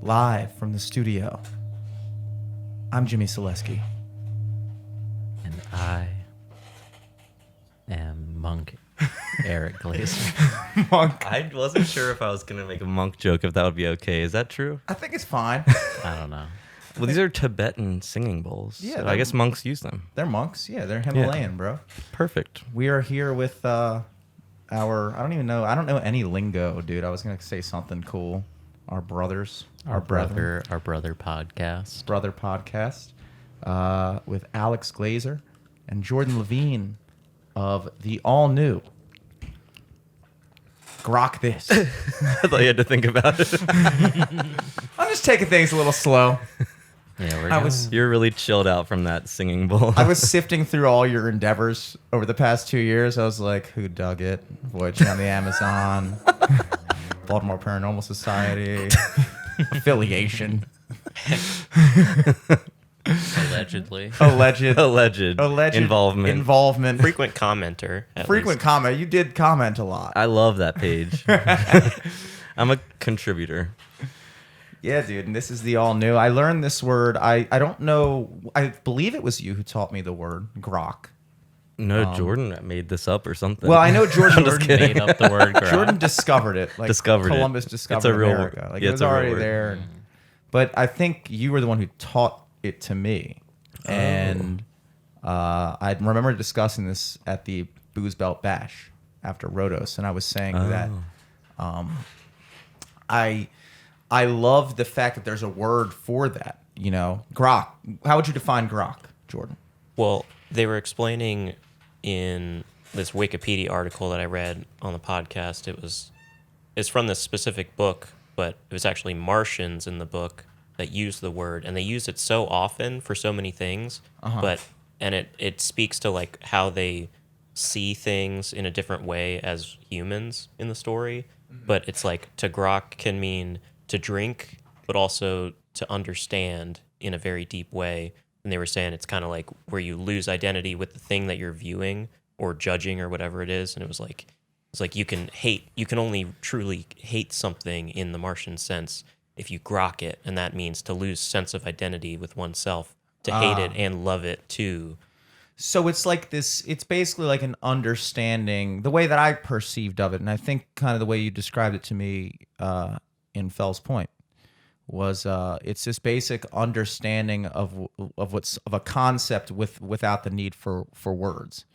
live from the studio. I'm Jimmy Selesky. And I am Monk Eric Glazer. Monk. I wasn't sure if I was going to make a monk joke, if that would be okay. Is that true? I think it's fine. I don't know. Well, these are Tibetan singing bowls. Yeah, so I guess monks use them. They're monks. Yeah, they're Himalayan, bro. Perfect. We are here with our... I don't know any lingo, dude. I was going to say something cool. Our brothers. Our brother podcast. Brother podcast with Alex Glazer and Jordan Levine of the all-new Grok This. I thought you had to think about it. I'm just taking things a little slow. Yeah, You're really chilled out from that singing bowl. I was sifting through all your endeavors over the past 2 years. I was like, Who Dug It? Voyaging on the Amazon. Baltimore Paranormal Society. Affiliation. Allegedly. Alleged Involvement. Frequent commenter. Frequent comment. You did comment a lot. I love that page. I'm a contributor. Yeah, dude, and this is the all new. I learned this word. I don't know. I believe it was you who taught me the word grok. No, Jordan made this up or something. Well, I know Jordan Made up the word grok. Jordan discovered it. Like Columbus discovered It's a real America. word. Like Yeah, it it's was a real already word. there. But I think you were the one who taught it to me. And I remember discussing this at the Booze Belt Bash after Rodos, and I was saying that I love the fact that there's a word for that. You know, grok. How would you define grok, Jordan? Well, they were explaining in this Wikipedia article that I read on the podcast. It's from this specific book, but it was actually Martians in the book that used the word, and they use it so often for so many things. And it speaks to like how they see things in a different way as humans in the story. But it's like to grok can mean to drink, but also to understand in a very deep way. And they were saying it's kind of like where you lose identity with the thing that you're viewing or judging or whatever it is. And it's like you can only truly hate something in the Martian sense if you grok it, and that means to lose sense of identity with oneself, to hate it and love it too. So it's like this, it's basically like an understanding, the way that I perceived of it, and I think kind of the way you described it to me in Fells Point was it's this basic understanding of a concept without the need for words.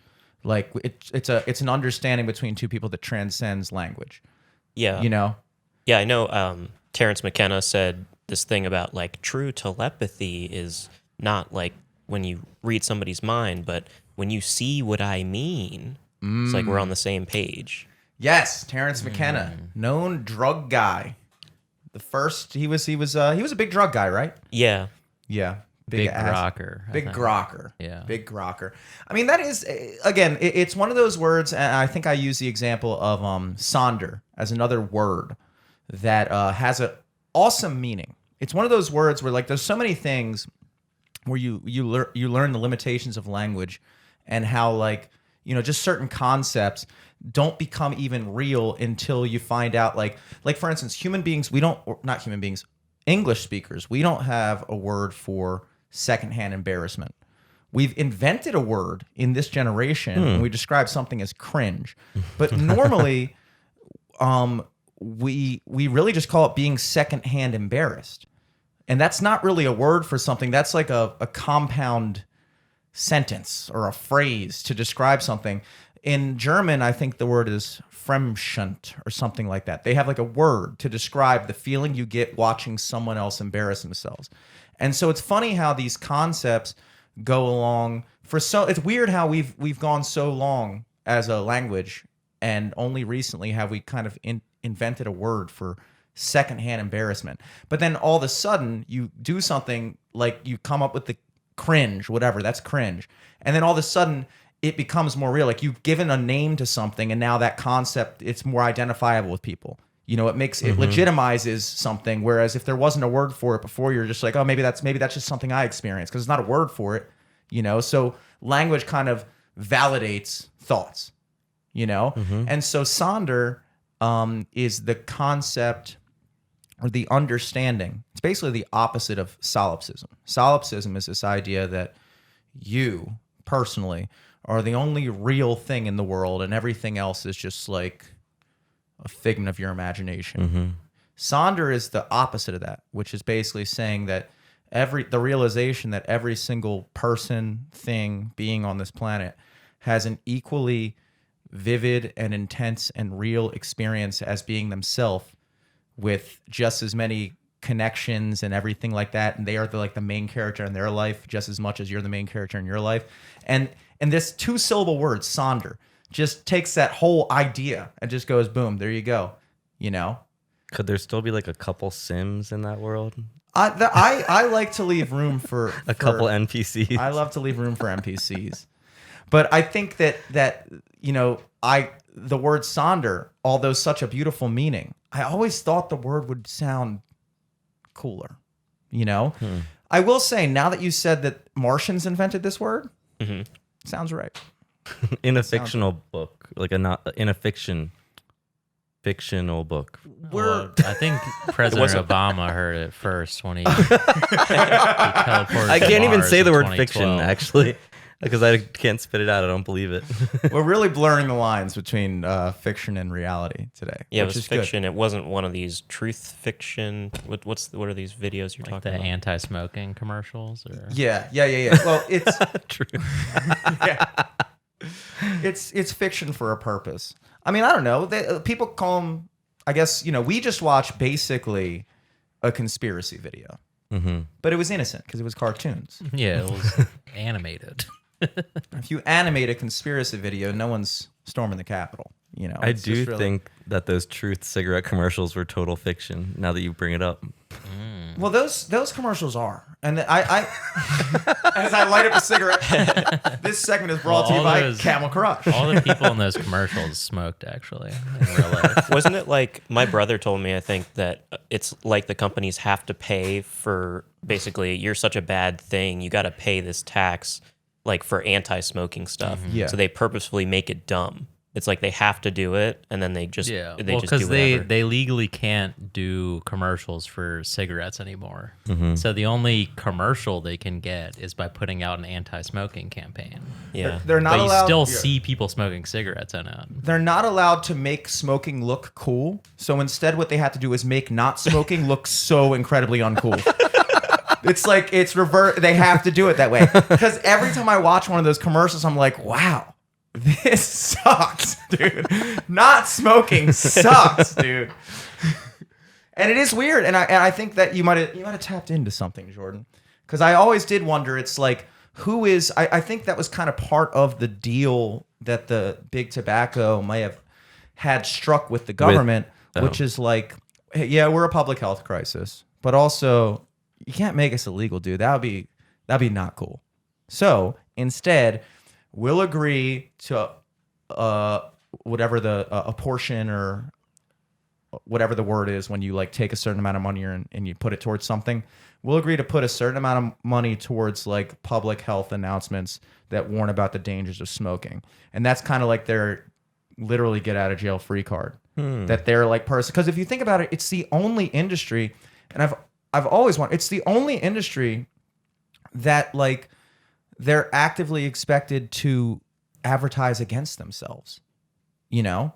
Like it's an understanding between two people that transcends language. Yeah. You know? Yeah, I know Terrence McKenna said this thing about like true telepathy is not like when you read somebody's mind, but when you see what I mean. It's like we're on the same page. Yes, Terrence McKenna, known drug guy. The first he was a big drug guy, right? Yeah. Yeah. Big ass. grocker. I Big think. grocker. Yeah. Big grocker. I mean, that is, again, it's one of those words, and I think I use the example of sonder as another word that has an awesome meaning. It's one of those words where, like, there's so many things where you learn the limitations of language and how, like, you know, just certain concepts don't become even real until you find out, like for instance, English speakers, we don't have a word for secondhand embarrassment. We've invented a word in this generation and we describe something as cringe. But normally, we really just call it being secondhand embarrassed. And that's not really a word for something. That's like a compound sentence or a phrase to describe something. In German, I think the word is Fremdschämt or something like that. They have like a word to describe the feeling you get watching someone else embarrass themselves. And so it's funny how these concepts go along it's weird how we've gone so long as a language, and only recently have we kind of invented a word for secondhand embarrassment. But then all of a sudden you do something like you come up with the cringe, whatever, that's cringe. And then all of a sudden it becomes more real. Like you've given a name to something, and now that concept, it's more identifiable with people. You know, it legitimizes something. Whereas if there wasn't a word for it before, you're just like, oh, maybe that's just something I experienced, because there's not a word for it. You know, so language kind of validates thoughts. You know, and so sonder is the concept or the understanding. It's basically the opposite of solipsism. Solipsism is this idea that you personally are the only real thing in the world and everything else is just like a figment of your imagination. Sonder is the opposite of that, which is basically saying that the realization that every single person, thing, being on this planet has an equally vivid and intense and real experience as being themselves, with just as many connections and everything like that, and they are the main character in their life just as much as you're the main character in your life. And this 2-syllable word, Sonder, just takes that whole idea and just goes, boom, there you go. You know? Could there still be like a couple Sims in that world? I like to leave room for A couple NPCs. I love to leave room for NPCs. But I think that you know, the word Sonder, although such a beautiful meaning, I always thought the word would sound cooler, you know? I will say, now that you said that Martians invented this word, sounds right. In a fictional book, like in a fictional book. Well, I think President Obama heard it first when he teleported I can't to even Mars say the in word fiction, 2012. actually, because I can't spit it out. I don't believe it. We're really blurring the lines between fiction and reality today. Yeah, it which was is good. fiction. It wasn't one of these truth fiction. What are these videos you're Like talking the about? anti-smoking commercials, or Yeah. Well, it's True. yeah. It's fiction for a purpose. I mean, I don't know. People call them, I guess, you know, we just watched basically a conspiracy video. But it was innocent because it was cartoons. yeah, it was animated. If you animate a conspiracy video, no one's storming the Capitol. You know, I it's do just really- think that those Truth cigarette commercials were total fiction. Now that you bring it up, Well, those commercials are, and I as I light up a cigarette, this segment is brought to you all by those- Camel Crush. All the people in those commercials smoked, actually, in real life. Wasn't it like my brother told me, I think, that it's like the companies have to pay for, basically, you're such a bad thing, you got to pay this tax, like for anti-smoking stuff. Yeah. So they purposefully make it dumb. It's like they have to do it, and then they just Yeah, they well, just do because whatever. they legally can't do commercials for cigarettes anymore. So the only commercial they can get is by putting out an anti-smoking campaign. yeah. They're not But you allowed. still yeah. see people smoking cigarettes in it. They're not allowed to make smoking look cool. So instead, what they have to do is make not smoking look so incredibly uncool. It's like it's revert. They have to do it that way because every time I watch one of those commercials, I'm like, wow. This sucks, dude. Not smoking sucks, dude. And it is weird, and I think that you might have tapped into something, Jordan, because I always did wonder. It's like, who is? I think that was kind of part of the deal that the big tobacco might have had struck with the government, which is like, hey, yeah, we're a public health crisis, but also you can't make us illegal, dude. That'd be not cool. So instead, we'll agree to whatever a portion or whatever the word is when you like take a certain amount of money and you put it towards something. We'll agree to put a certain amount of money towards like public health announcements that warn about the dangers of smoking. And that's kind of like their literally get out of jail free card. That they're like person, because if you think about it, it's the only industry, and I've always wanted, it's the only industry that like they're actively expected to advertise against themselves. You know?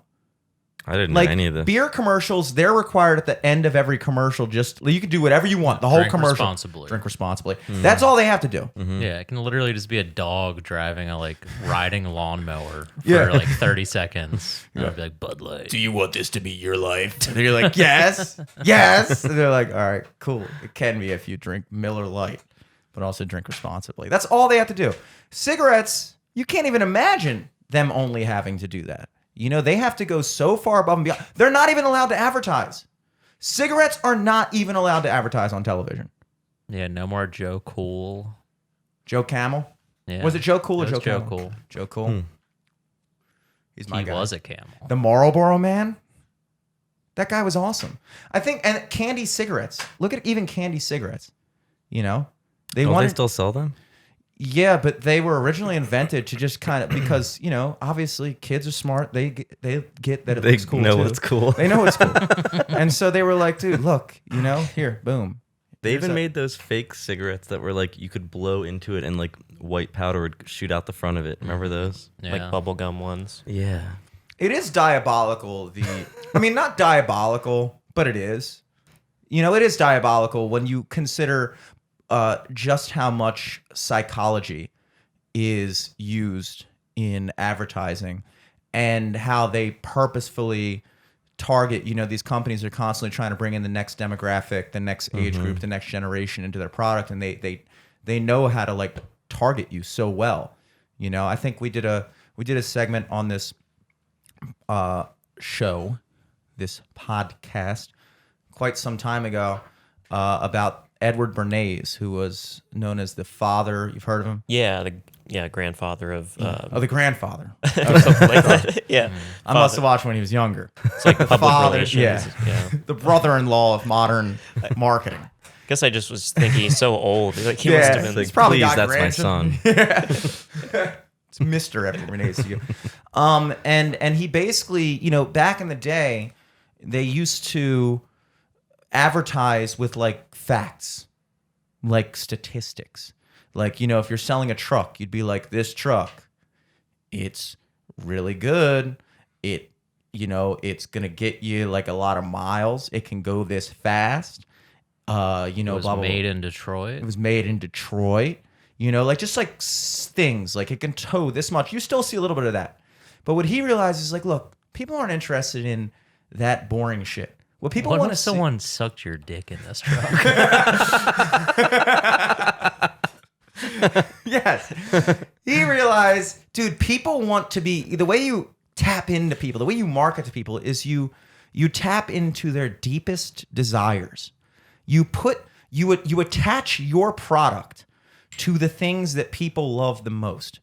I didn't Like know any of this. beer commercials, they're required at the end of every commercial. Just you can do whatever you want. The whole Drink commercial. responsibly. Drink responsibly. That's all they have to do. Yeah, it can literally just be a dog driving a riding a lawnmower for Yeah. like 30 seconds. And it'll be like Bud Light. Do you want this to be your life? And you're like, yes, yes. And they're like, all right, cool. It can be if you drink Miller Lite, but also drink responsibly. That's all they have to do. Cigarettes, you can't even imagine them only having to do that. You know, they have to go so far above and beyond. They're not even allowed to advertise. Cigarettes are not even allowed to advertise on television. Yeah, no more Joe Cool. Joe Camel? Yeah. Was it Joe Cool or It was Joe Joe Camel? Cool. Joe Cool. He's my He guy. was a camel. The Marlboro Man. That guy was awesome. I think, and candy cigarettes. Look at even candy cigarettes. You know, they Don't wanted. they still sell them? Yeah, but they were originally invented to just kind of because obviously kids are smart. They get that it looks cool. They know too. it's cool. They know it's cool, and so they were like, dude, look, here, boom. They Here's even a- made those fake cigarettes that were like you could blow into it and like white powder would shoot out the front of it. Remember those? Yeah. Like bubblegum ones. Yeah. It is diabolical. I mean, not diabolical, but it is. It is diabolical when you consider just how much psychology is used in advertising and how they purposefully target. These companies are constantly trying to bring in the next demographic, the next age group, the next generation into their product, and they know how to like target you so well. I think we did a segment on this show, this podcast, quite some time ago about Edward Bernays, who was known as the father. You've heard of him? Yeah, grandfather of The grandfather. something like that. Yeah, I must have watched when he was younger. it's like public father, relations. yeah. The brother-in-law of modern marketing. Guess I just was thinking he's so old. Like he must have been. He's probably Please, got that's my grandson. son. It's Mr. Edward Bernays to you. And he basically, back in the day, they used to advertise with like facts, like statistics. Like, if you're selling a truck, you'd be like, this truck, it's really good. It's going to get you like a lot of miles. It can go this fast. It was blah, blah, blah. made in Detroit. It was made in Detroit. Just like things like it can tow this much. You still see a little bit of that. But what he realizes is like, look, people aren't interested in that boring shit. What people What want if to someone sucked your dick in this truck? Yes. He realized, dude, people want to be, the way you tap into people, the way you market to people is you tap into their deepest desires. You attach your product to the things that people love the most.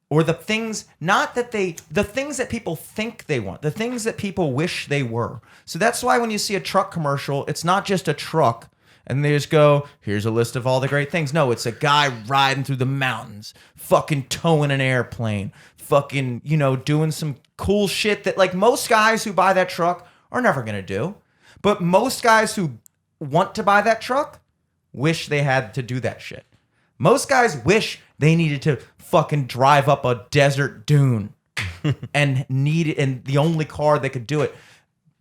Or the things the things that people think they want, the things that people wish they were. So that's why when you see a truck commercial, it's not just a truck and they just go, here's a list of all the great things. No, it's a guy riding through the mountains, fucking towing an airplane, fucking, doing some cool shit that like most guys who buy that truck are never going to do. But most guys who want to buy that truck wish they had to do that shit. Most guys wish they needed to fucking drive up a desert dune and the only car that could do it.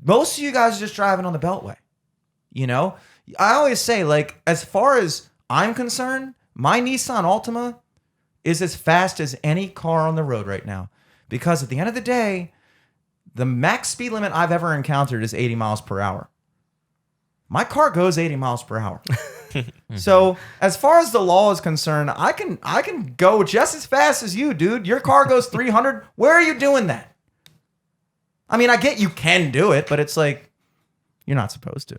Most of you guys are just driving on the Beltway. I always say, like, as far as I'm concerned, my Nissan Altima is as fast as any car on the road right now. Because at the end of the day, the max speed limit I've ever encountered is 80 miles per hour. My car goes 80 miles per hour. So as far as the law is concerned, I can go just as fast as you, dude. Your car goes 300. Where are you doing that? I mean, I get you can do it, but it's like you're not supposed to.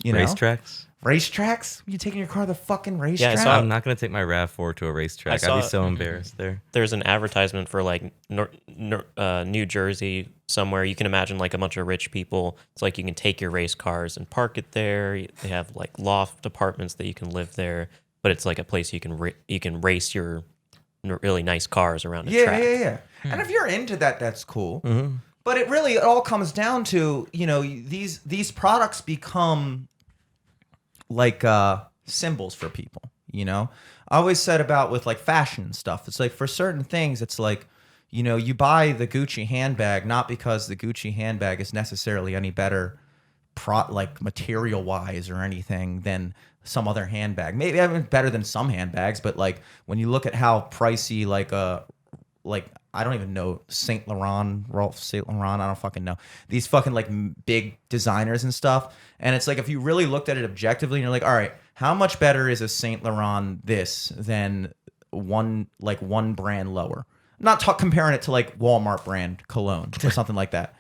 Racetracks? Racetracks? You taking your car to the fucking racetrack? I saw- I'm not going to take my RAV4 to a racetrack. I'd be so embarrassed there. There's an advertisement for like New Jersey somewhere. You can imagine like a bunch of rich people. It's like you can take your race cars and park it there. They have like loft apartments that you can live there, but it's like a place you can race your really nice cars around a track. Yeah. And if you're into that, that's cool. Mm-hmm. But it all comes down to, these products become like symbols for people, I always said about with like fashion stuff, it's like for certain things, it's like, you buy the Gucci handbag, not because the Gucci handbag is necessarily any better like material wise or anything than some other handbag. Maybe even better than some handbags, but like when you look at how pricey like I don't even know Ralph Saint Laurent, I don't fucking know. These fucking like big designers and stuff. And it's like if you really looked at it objectively and you're like, all right, how much better is a Saint Laurent this than one brand lower? I'm not comparing it to like Walmart brand cologne or something like that.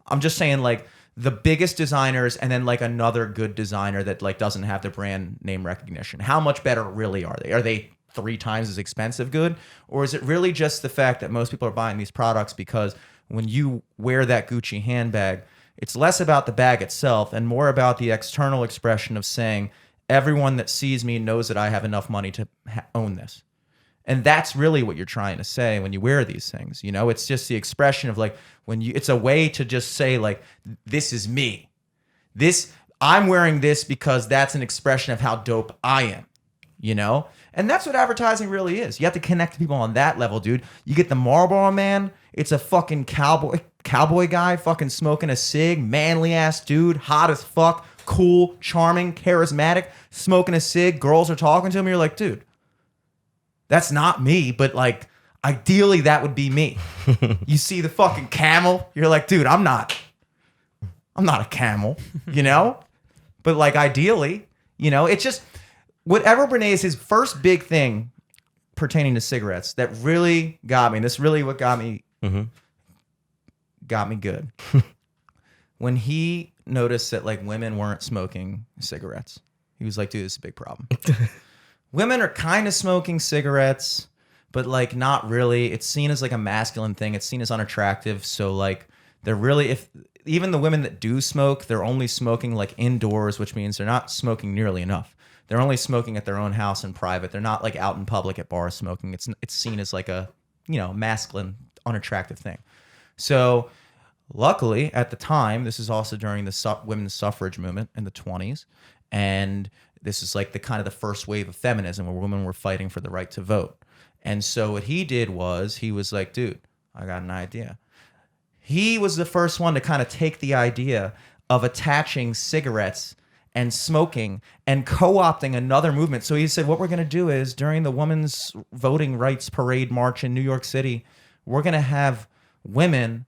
I'm just saying like the biggest designers and then like another good designer that like doesn't have the brand name recognition. How much better really are they? Are they 3 times as expensive good? Or is it really just the fact that most people are buying these products because when you wear that Gucci handbag, it's less about the bag itself and more about the external expression of saying, everyone that sees me knows that I have enough money to own this. And that's really what you're trying to say when you wear these things. You know, it's just the expression of like it's a way to just say like, this is me. I'm wearing this because that's an expression of how dope I am, you know? And that's what advertising really is. You have to connect to people on that level, dude. You get the Marlboro Man, it's a fucking cowboy guy fucking smoking a cig, manly ass dude, hot as fuck, cool, charming, charismatic, smoking a cig, girls are talking to him, you're like, dude, that's not me, but like ideally that would be me. You see the fucking camel, you're like, dude, I'm not a camel, you know? But like ideally, you know, it's just whatever Bernays, his first big thing pertaining to cigarettes that really got me, and this really what got me good. When he noticed that like women weren't smoking cigarettes, he was like, dude, this is a big problem. Women are kind of smoking cigarettes, but like not really. It's seen as like a masculine thing. It's seen as unattractive. So like they're really, if even the women that do smoke, they're only smoking like indoors, which means they're not smoking nearly enough. They're only smoking at their own house in private. They're not like out in public at bars smoking. It's seen as like a, you know, masculine, unattractive thing. So luckily at the time, this is also during the women's suffrage movement in the 1920s. And this is like the kind of the first wave of feminism where women were fighting for the right to vote. And so what he did was he was like, dude, I got an idea. He was the first one to kind of take the idea of attaching cigarettes and smoking and co-opting another movement. So he said, what we're going to do is during the Women's Voting Rights Parade March in New York City, we're going to have women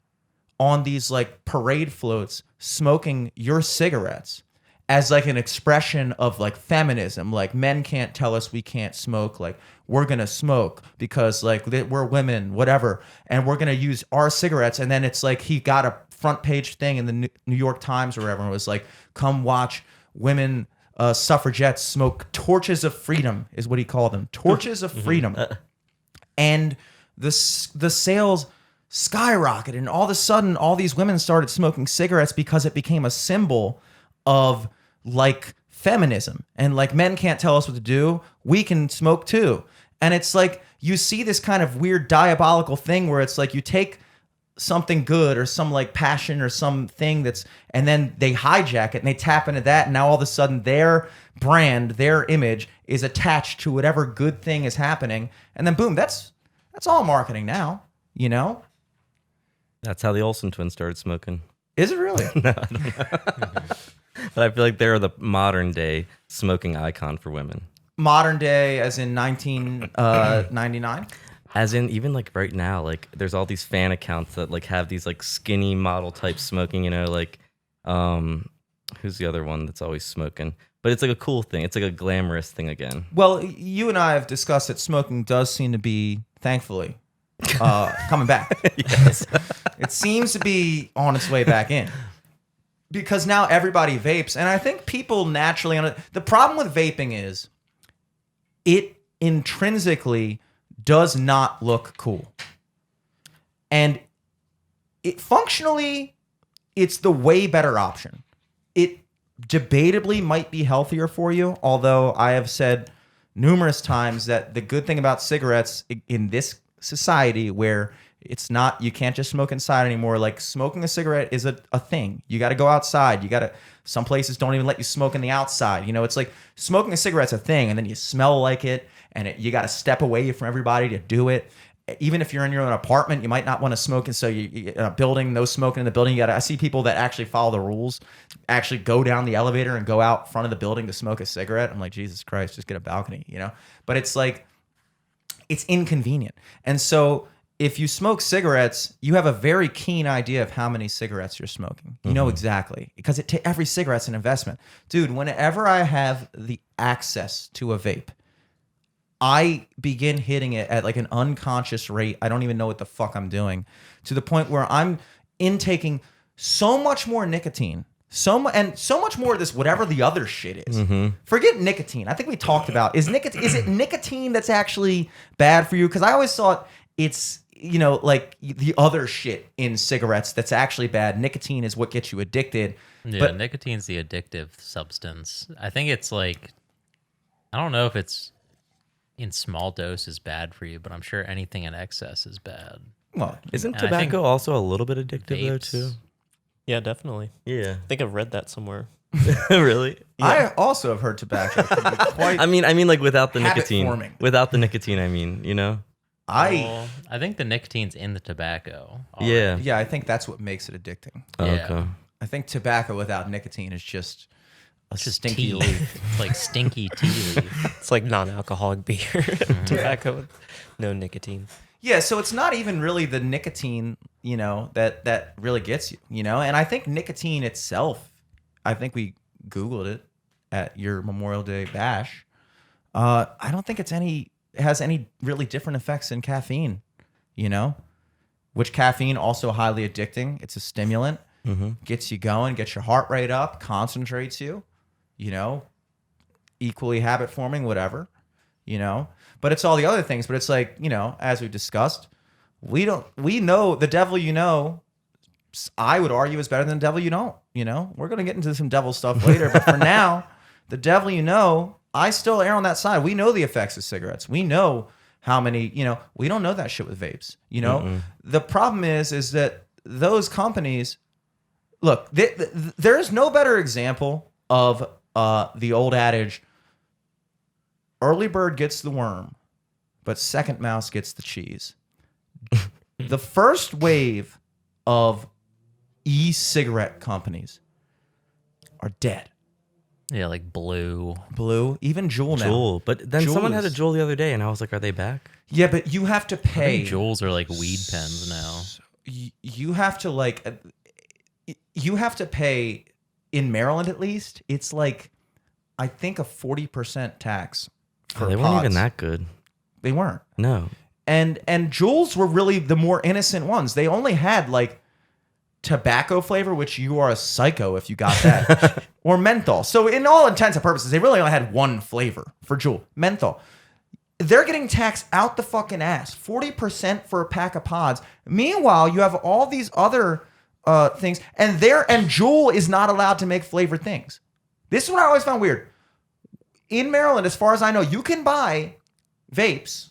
on these like parade floats smoking your cigarettes as like an expression of like feminism. Like men can't tell us we can't smoke. Like we're going to smoke because like we're women, whatever. And we're going to use our cigarettes. And then it's like he got a front page thing in the New York Times or whatever. And it was like, come watch women suffragettes smoke torches of freedom is what he called them. Torches of freedom. And the sales skyrocketed. And all of a sudden, all these women started smoking cigarettes because it became a symbol of like feminism. And like men can't tell us what to do. We can smoke too. And it's like you see this kind of weird diabolical thing where it's like you take something good or some like passion or something that's, and then they hijack it and they tap into that. And now all of a sudden their brand, their image is attached to whatever good thing is happening. And then boom, that's all marketing now, you know? That's how the Olsen twins started smoking. Is it really? No, I don't know. But I feel like they're the modern day smoking icon for women. Modern day as in 1999? As in, even like right now, like there's all these fan accounts that like have these like skinny model type smoking, you know, like who's the other one that's always smoking? But it's like a cool thing. It's like a glamorous thing again. Well, you and I have discussed that smoking does seem to be, thankfully, coming back. Yes. It seems to be on its way back in. Because now everybody vapes, and I think people naturally the problem with vaping is it intrinsically does not look cool. And it functionally, it's the way better option. It debatably might be healthier for you, although I have said numerous times that the good thing about cigarettes in this society where it's not, you can't just smoke inside anymore. Like smoking a cigarette is a thing. You got to go outside. Some places don't even let you smoke in the outside. You know, it's like smoking a cigarette's a thing and then you smell like it and you got to step away from everybody to do it. Even if you're in your own apartment, you might not want to smoke. And so you in a building, no smoking in the building. I see people that actually follow the rules, actually go down the elevator and go out front of the building to smoke a cigarette. I'm like, Jesus Christ, just get a balcony, you know? But it's like, it's inconvenient. And so if you smoke cigarettes, you have a very keen idea of how many cigarettes you're smoking. You know exactly. Because every cigarette's an investment. Dude, whenever I have the access to a vape, I begin hitting it at like an unconscious rate. I don't even know what the fuck I'm doing. To the point where I'm intaking so much more nicotine. So much more of this, whatever the other shit is. Forget nicotine. I think we talked about, is it nicotine that's actually bad for you? Because I always thought it's, you know, like the other shit in cigarettes that's actually bad. Nicotine is what gets you addicted. Yeah, but nicotine's the addictive substance. I think it's like, I don't know if it's in small dose is bad for you, but I'm sure anything in excess is bad. Well, Isn't And I think tobacco also a little bit addictive though vapes- too? Yeah, definitely. Yeah. I think I've read that somewhere. Really? I also have heard tobacco can be quite. I mean, like without the Habit nicotine. forming. Without the nicotine, I mean, you know. Well, I think the nicotine's in the tobacco. Yeah. Yeah, I think that's what makes it addicting. Oh, Yeah. okay. I think tobacco without nicotine is just a Just stinky tea. leaf. It's like stinky tea leaf. It's like non-alcoholic beer, tobacco with no nicotine. Yeah, so it's not even really the nicotine, that really gets you, And I think nicotine itself, I think we Googled it at your Memorial Day bash. I don't think it has any really different effects than caffeine, which caffeine also highly addicting. It's a stimulant, gets you going, gets your heart rate up, concentrates you, equally habit forming, whatever, But it's all the other things. But it's like, as we've discussed, we know the devil I would argue is better than the devil you don't. We're going to get into some devil stuff later. But for now, the devil I still err on that side. We know the effects of cigarettes. We know how many, we don't know that shit with vapes. The problem is that those companies, look, there's no better example of the old adage, early bird gets the worm, but second mouse gets the cheese. The first wave of e-cigarette companies are dead. Yeah, like Blue. Even Juul now. Juul. But then Juul someone had a is- Juul the other day, and I was like, are they back? Yeah, but you have to I pay. think Juuls are like weed pens now. You have to you have to pay in Maryland at least. It's like I think a 40% tax for They weren't pods. even that good. They weren't. No. And Juuls were really the more innocent ones. They only had like tobacco flavor, which you are a psycho if you got that, or menthol. So in all intents and purposes, they really only had one flavor for Juul, menthol. They're getting taxed out the fucking ass, 40% for a pack of pods. Meanwhile, you have all these other things, and Juul is not allowed to make flavored things. This is what I always found weird. In Maryland, as far as I know, you can buy vapes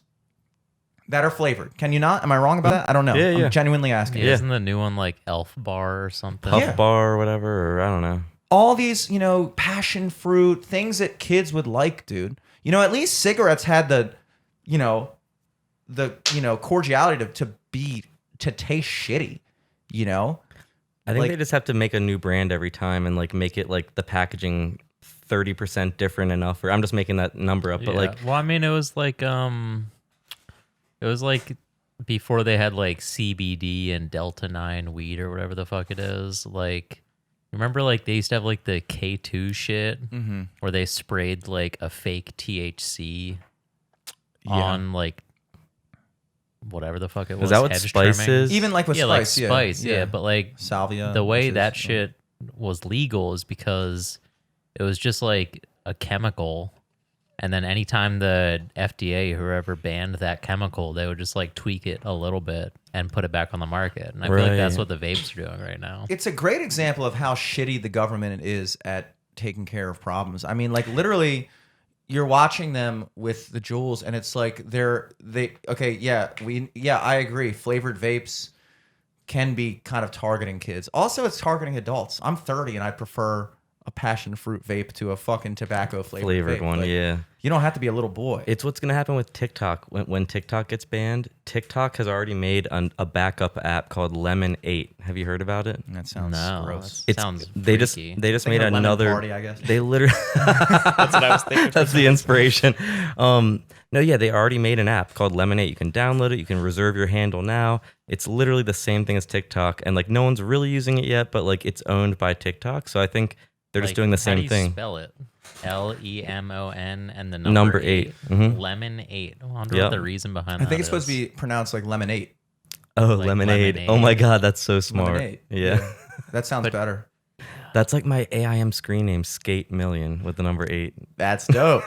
that are flavored. Can you not? Am I wrong about that? I don't know. Yeah, yeah. I'm genuinely asking. Yeah, Isn't the new one like Elf Bar or something? Puff Yeah. bar or whatever, or I don't know. All these, passion fruit, things that kids would like, dude. At least cigarettes had the cordiality to taste shitty, I think they just have to make a new brand every time and like make it like the packaging 30% different enough. Or I'm just making that number up, but Yeah. like well, I mean, it was like before they had like CBD and Delta 9 weed or whatever the fuck it is. Like, remember, like they used to have like the K2 shit where they sprayed like a fake THC on like whatever the fuck it was. is that what hedge spice trimming. is? even like with Yeah, like spice, spice, yeah. But like salvia. the way which is- that shit was legal is because it was just like a chemical, and then anytime the FDA, whoever banned that chemical, they would just like tweak it a little bit and put it back on the market. And I feel like that's Right. what the vapes are doing right now. It's a great example of how shitty the government is at taking care of problems. I mean, like literally, you're watching them with the Juuls, and it's like I agree. Flavored vapes can be kind of targeting kids. Also, it's targeting adults. I'm 30, and I prefer a passion fruit vape to a fucking tobacco flavored vape. one, Like, yeah. You don't have to be a little boy. It's what's going to happen with TikTok. When TikTok gets banned, TikTok has already made a backup app called Lemon 8. Have you heard about it? That sounds No, gross. it sounds They just freaky. made Thinking of Lemon another Party, I guess. They literally That's what I was thinking. That's the inspiration. No, yeah, they already made an app called Lemonade. You can download it. You can reserve your handle now. It's literally the same thing as TikTok, and like no one's really using it yet, but like it's owned by TikTok. So I think they're just Like, doing the how same do you thing. Spell it LEMON and the Number 8. eight. Mhm. Lemon 8. I wonder Yep. what the reason behind that I think it's supposed to is. be pronounced like lemonade. Oh, like Lemonade. lemonade. Oh my God, that's so smart. Lemonade. Yeah. That sounds better. That's like my AIM screen name, Skate Million, with the number 8. That's dope.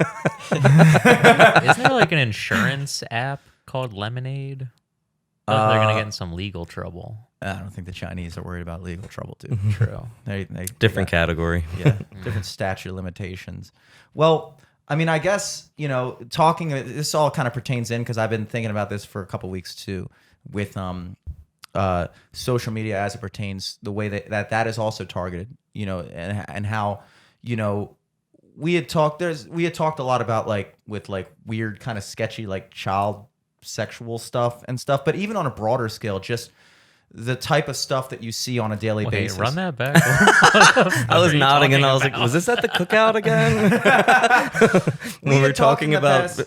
Isn't there like an insurance app called Lemonade? I thought they're gonna get in some legal trouble. I don't think the Chinese are worried about legal trouble, too. True. They Different got- category. Yeah, different statute of limitations. Well, I mean, I guess, talking, this all kind of pertains in because I've been thinking about this for a couple weeks too with social media as it pertains the way that is also targeted, and how, we had talked a lot about with weird kind of sketchy child sexual stuff and stuff, but even on a broader scale, just the type of stuff that you see on a daily basis. Run that back. I was nodding and I was like, was this at the cookout again? When we were talking about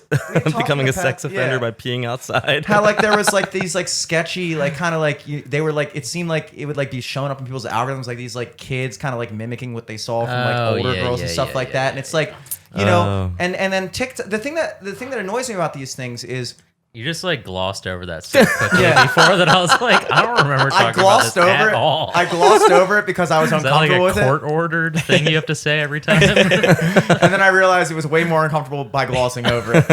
becoming a sex offender by peeing outside. How there was these sketchy, they were it seemed like it would be showing up in people's algorithms, these kids kind of mimicking what they saw from older girls and stuff like that. And it's and then TikTok, the thing that annoys me about these things is, you just glossed over that stuff before that. I was like, I don't remember talking about this at all. I glossed over it because I was uncomfortable with it. Is that a court-ordered thing you have to say every time? And then I realized it was way more uncomfortable by glossing over it.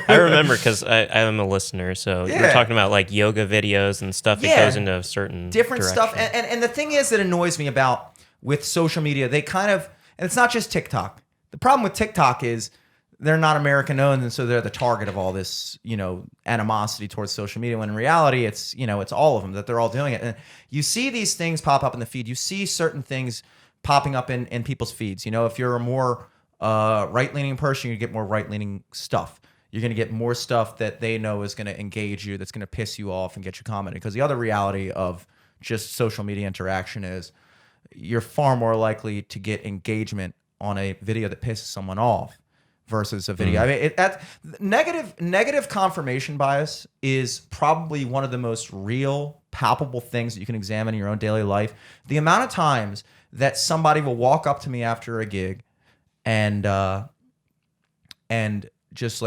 I remember because I am a listener, so you're talking about yoga videos and stuff. It goes into a certain different direction. stuff. And the thing is that annoys me about with social media, they kind of, and it's not just TikTok. The problem with TikTok is they're not American owned, and so they're the target of all this, animosity towards social media. When in reality, it's all of them, that they're all doing it. And you see these things pop up in the feed. You see certain things popping up in people's feeds. If you're a more right-leaning person, you get more right-leaning stuff. You're going to get more stuff that they know is going to engage you, that's going to piss you off and get you commenting. Because the other reality of just social media interaction is you're far more likely to get engagement on a video that pisses someone off versus a video. I mean, negative confirmation bias is probably one of the most real, palpable things that you can examine in your own daily life. The amount of times that somebody will walk up to me after a gig and just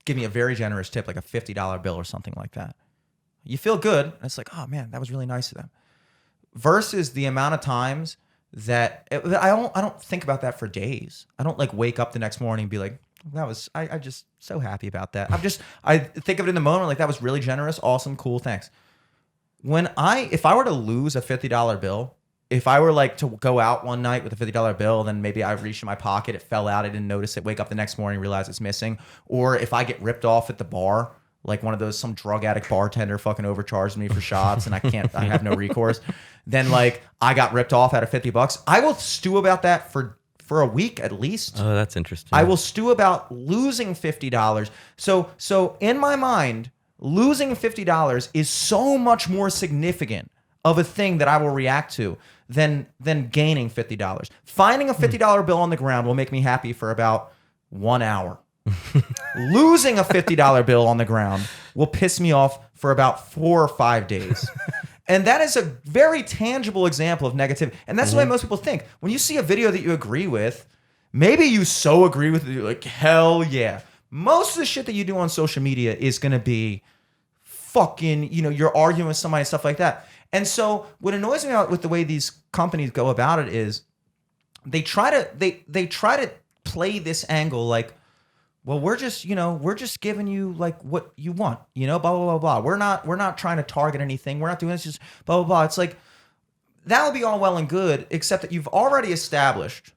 give me a very generous tip, like a $50 bill or something like that. You feel good. And it's like, oh man, that was really nice of them. Versus the amount of times that I don't think about that for days. I don't wake up the next morning and be like, I just so happy about that. I think of it in the moment, that was really generous, awesome, cool, thanks. If I were to lose a $50 bill, if I were to go out one night with a $50 bill, then maybe I reached in my pocket, it fell out, I didn't notice it, wake up the next morning, realize it's missing. Or if I get ripped off at the bar, one of those, some drug addict bartender fucking overcharged me for shots and I have no recourse. Then I got ripped off out of $50. I will stew about that for a week at least. Oh, that's interesting. I will stew about losing $50. So in my mind, losing $50 is so much more significant of a thing that I will react to than gaining $50. Finding a $50 bill on the ground will make me happy for about 1 hour. Losing a $50 bill on the ground will piss me off for about 4 or 5 days. And that is a very tangible example of negativity. And that's the way most people think. When you see a video that you agree with, maybe you so agree with it, you're like, hell yeah. Most of the shit that you do on social media is going to be fucking, you're arguing with somebody and stuff like that. And so what annoys me with the way these companies go about it is they try to play this angle well, we're just giving you what you want, blah, blah, blah, blah. We're not trying to target anything. We're not doing this, just blah, blah, blah. It's that would be all well and good, except that you've already established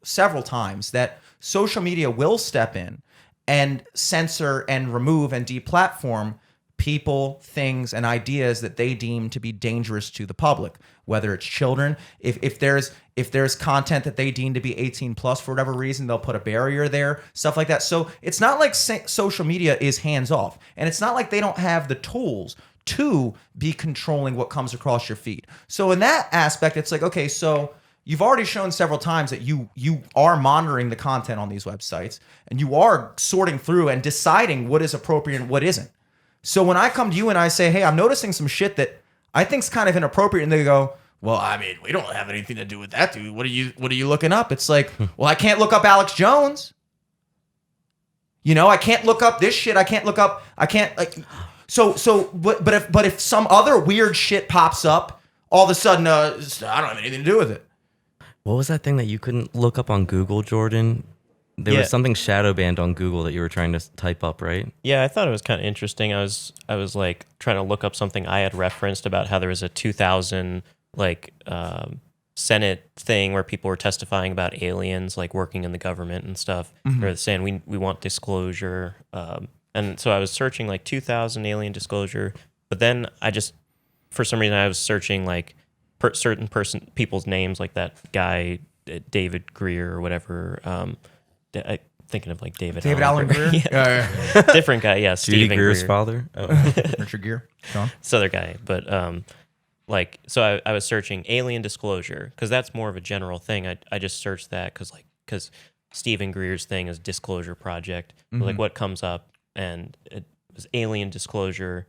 several times that social media will step in and censor and remove and deplatform people, things, and ideas that they deem to be dangerous to the public, whether it's children. If there's content that they deem to be 18 plus for whatever reason, they'll put a barrier there, stuff like that. So it's not like social media is hands off, and it's not like they don't have the tools to be controlling what comes across your feed. So in that aspect, it's okay, so you've already shown several times that you are monitoring the content on these websites, and you are sorting through and deciding what is appropriate and what isn't. So when I come to you and I say, hey, I'm noticing some shit that I think's kind of inappropriate, and they go, well, I mean, we don't have anything to do with that, dude. What are you looking up? It's well, I can't look up Alex Jones. I can't look up this shit. But if some other weird shit pops up, all of a sudden, I don't have anything to do with it. What was that thing that you couldn't look up on Google, Jordan? There was something shadow banned on Google that you were trying to type up, right? Yeah, I thought it was kind of interesting. I was trying to look up something I had referenced about how there was a 2000 Senate thing where people were testifying about aliens, like working in the government and stuff. They're saying we want disclosure. And so I was searching like 2000 alien disclosure, but then for some reason I was searching like certain people's names, like that guy David Greer or whatever. Thinking of like David Allen Greer. Yeah. Different guy, yeah. Judy Stephen Greer's Greer. father. Richard Gere. Sean. This other guy, but so I was searching alien disclosure because that's more of a general thing. I just searched that because Stephen Greer's thing is Disclosure Project. Like what comes up, and it was alien disclosure.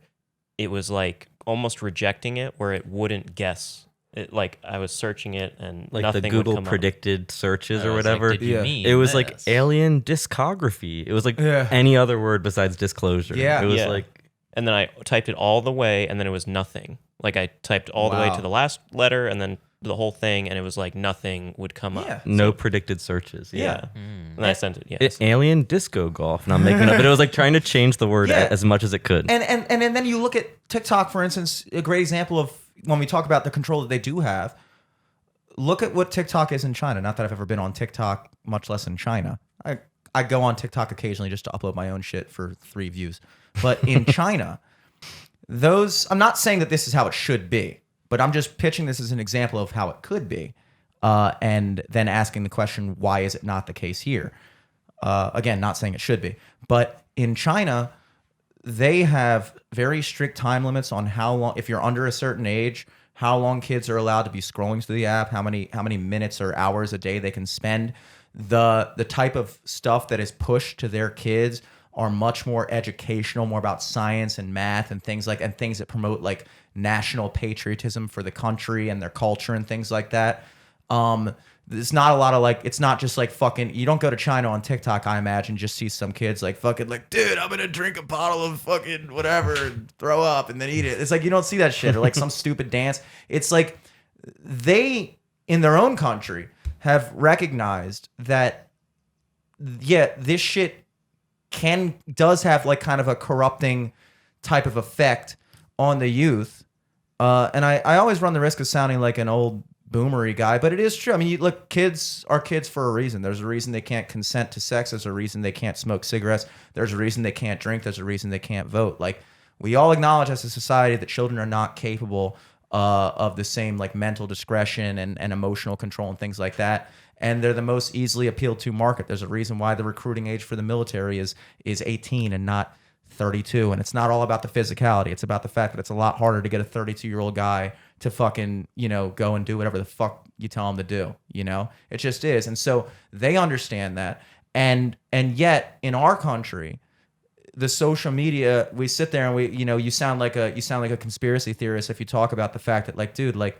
It was like almost rejecting it, where it wouldn't guess. It, like I was searching it and Like nothing the would Google come predicted searches I or was like, whatever. did you Yeah. mean It was like this? alien discography. It was like Yeah. any other word besides disclosure. Yeah. It was Yeah. like And then I typed it all the way, and then it was nothing. Like I typed all the way Wow. to the last letter, and then the whole thing, and it was like nothing would come Yeah. up. no predicted searches. Yeah. Hmm. And I sent it. Yeah. Alien disco golf. And I'm making up, but it was like trying to change the word Yeah. as much as it could. And then you look at TikTok, for instance, a great example of when we talk about the control that they do have. Look at what TikTok is in China. Not that I've ever been on TikTok, much less in China. I go on TikTok occasionally just to upload my own shit for 3 views. But in China, I'm not saying that this is how it should be, but I'm just pitching this as an example of how it could be. And then asking the question, why is it not the case here? Again, not saying it should be. But in China, they have very strict time limits on how long, if you're under a certain age, how long kids are allowed to be scrolling through the app, how many minutes or hours a day they can spend. The type of stuff that is pushed to their kids are much more educational, more about science and math and things that promote like national patriotism for the country and their culture and things like that. There's not a lot of like, it's not just like fucking, you don't go to China on TikTok, I imagine, just see some kids like fucking like, dude, I'm gonna drink a bottle of fucking whatever and throw up and then eat it. It's like, you don't see that shit, or like some stupid dance. It's like they, in their own country, have recognized that, yeah, this shit does have like kind of a corrupting type of effect on the youth. And I always run the risk of sounding like an old boomery guy, but it is true. I mean, look, kids are kids for a reason. There's a reason they can't consent to sex. There's a reason they can't smoke cigarettes. There's a reason they can't drink. There's a reason they can't vote. Like, we all acknowledge as a society that children are not capable of the same like mental discretion and emotional control and things like that. And they're the most easily appealed to market. There's a reason why the recruiting age for the military is 18 and not 32. And it's not all about the physicality. It's about the fact that it's a lot harder to get a 32-year-old guy to fucking, go and do whatever the fuck you tell him to do, It just is. And so they understand that. And yet in our country, the social media, we sit there and we, you sound like a conspiracy theorist if you talk about the fact that like, dude, like,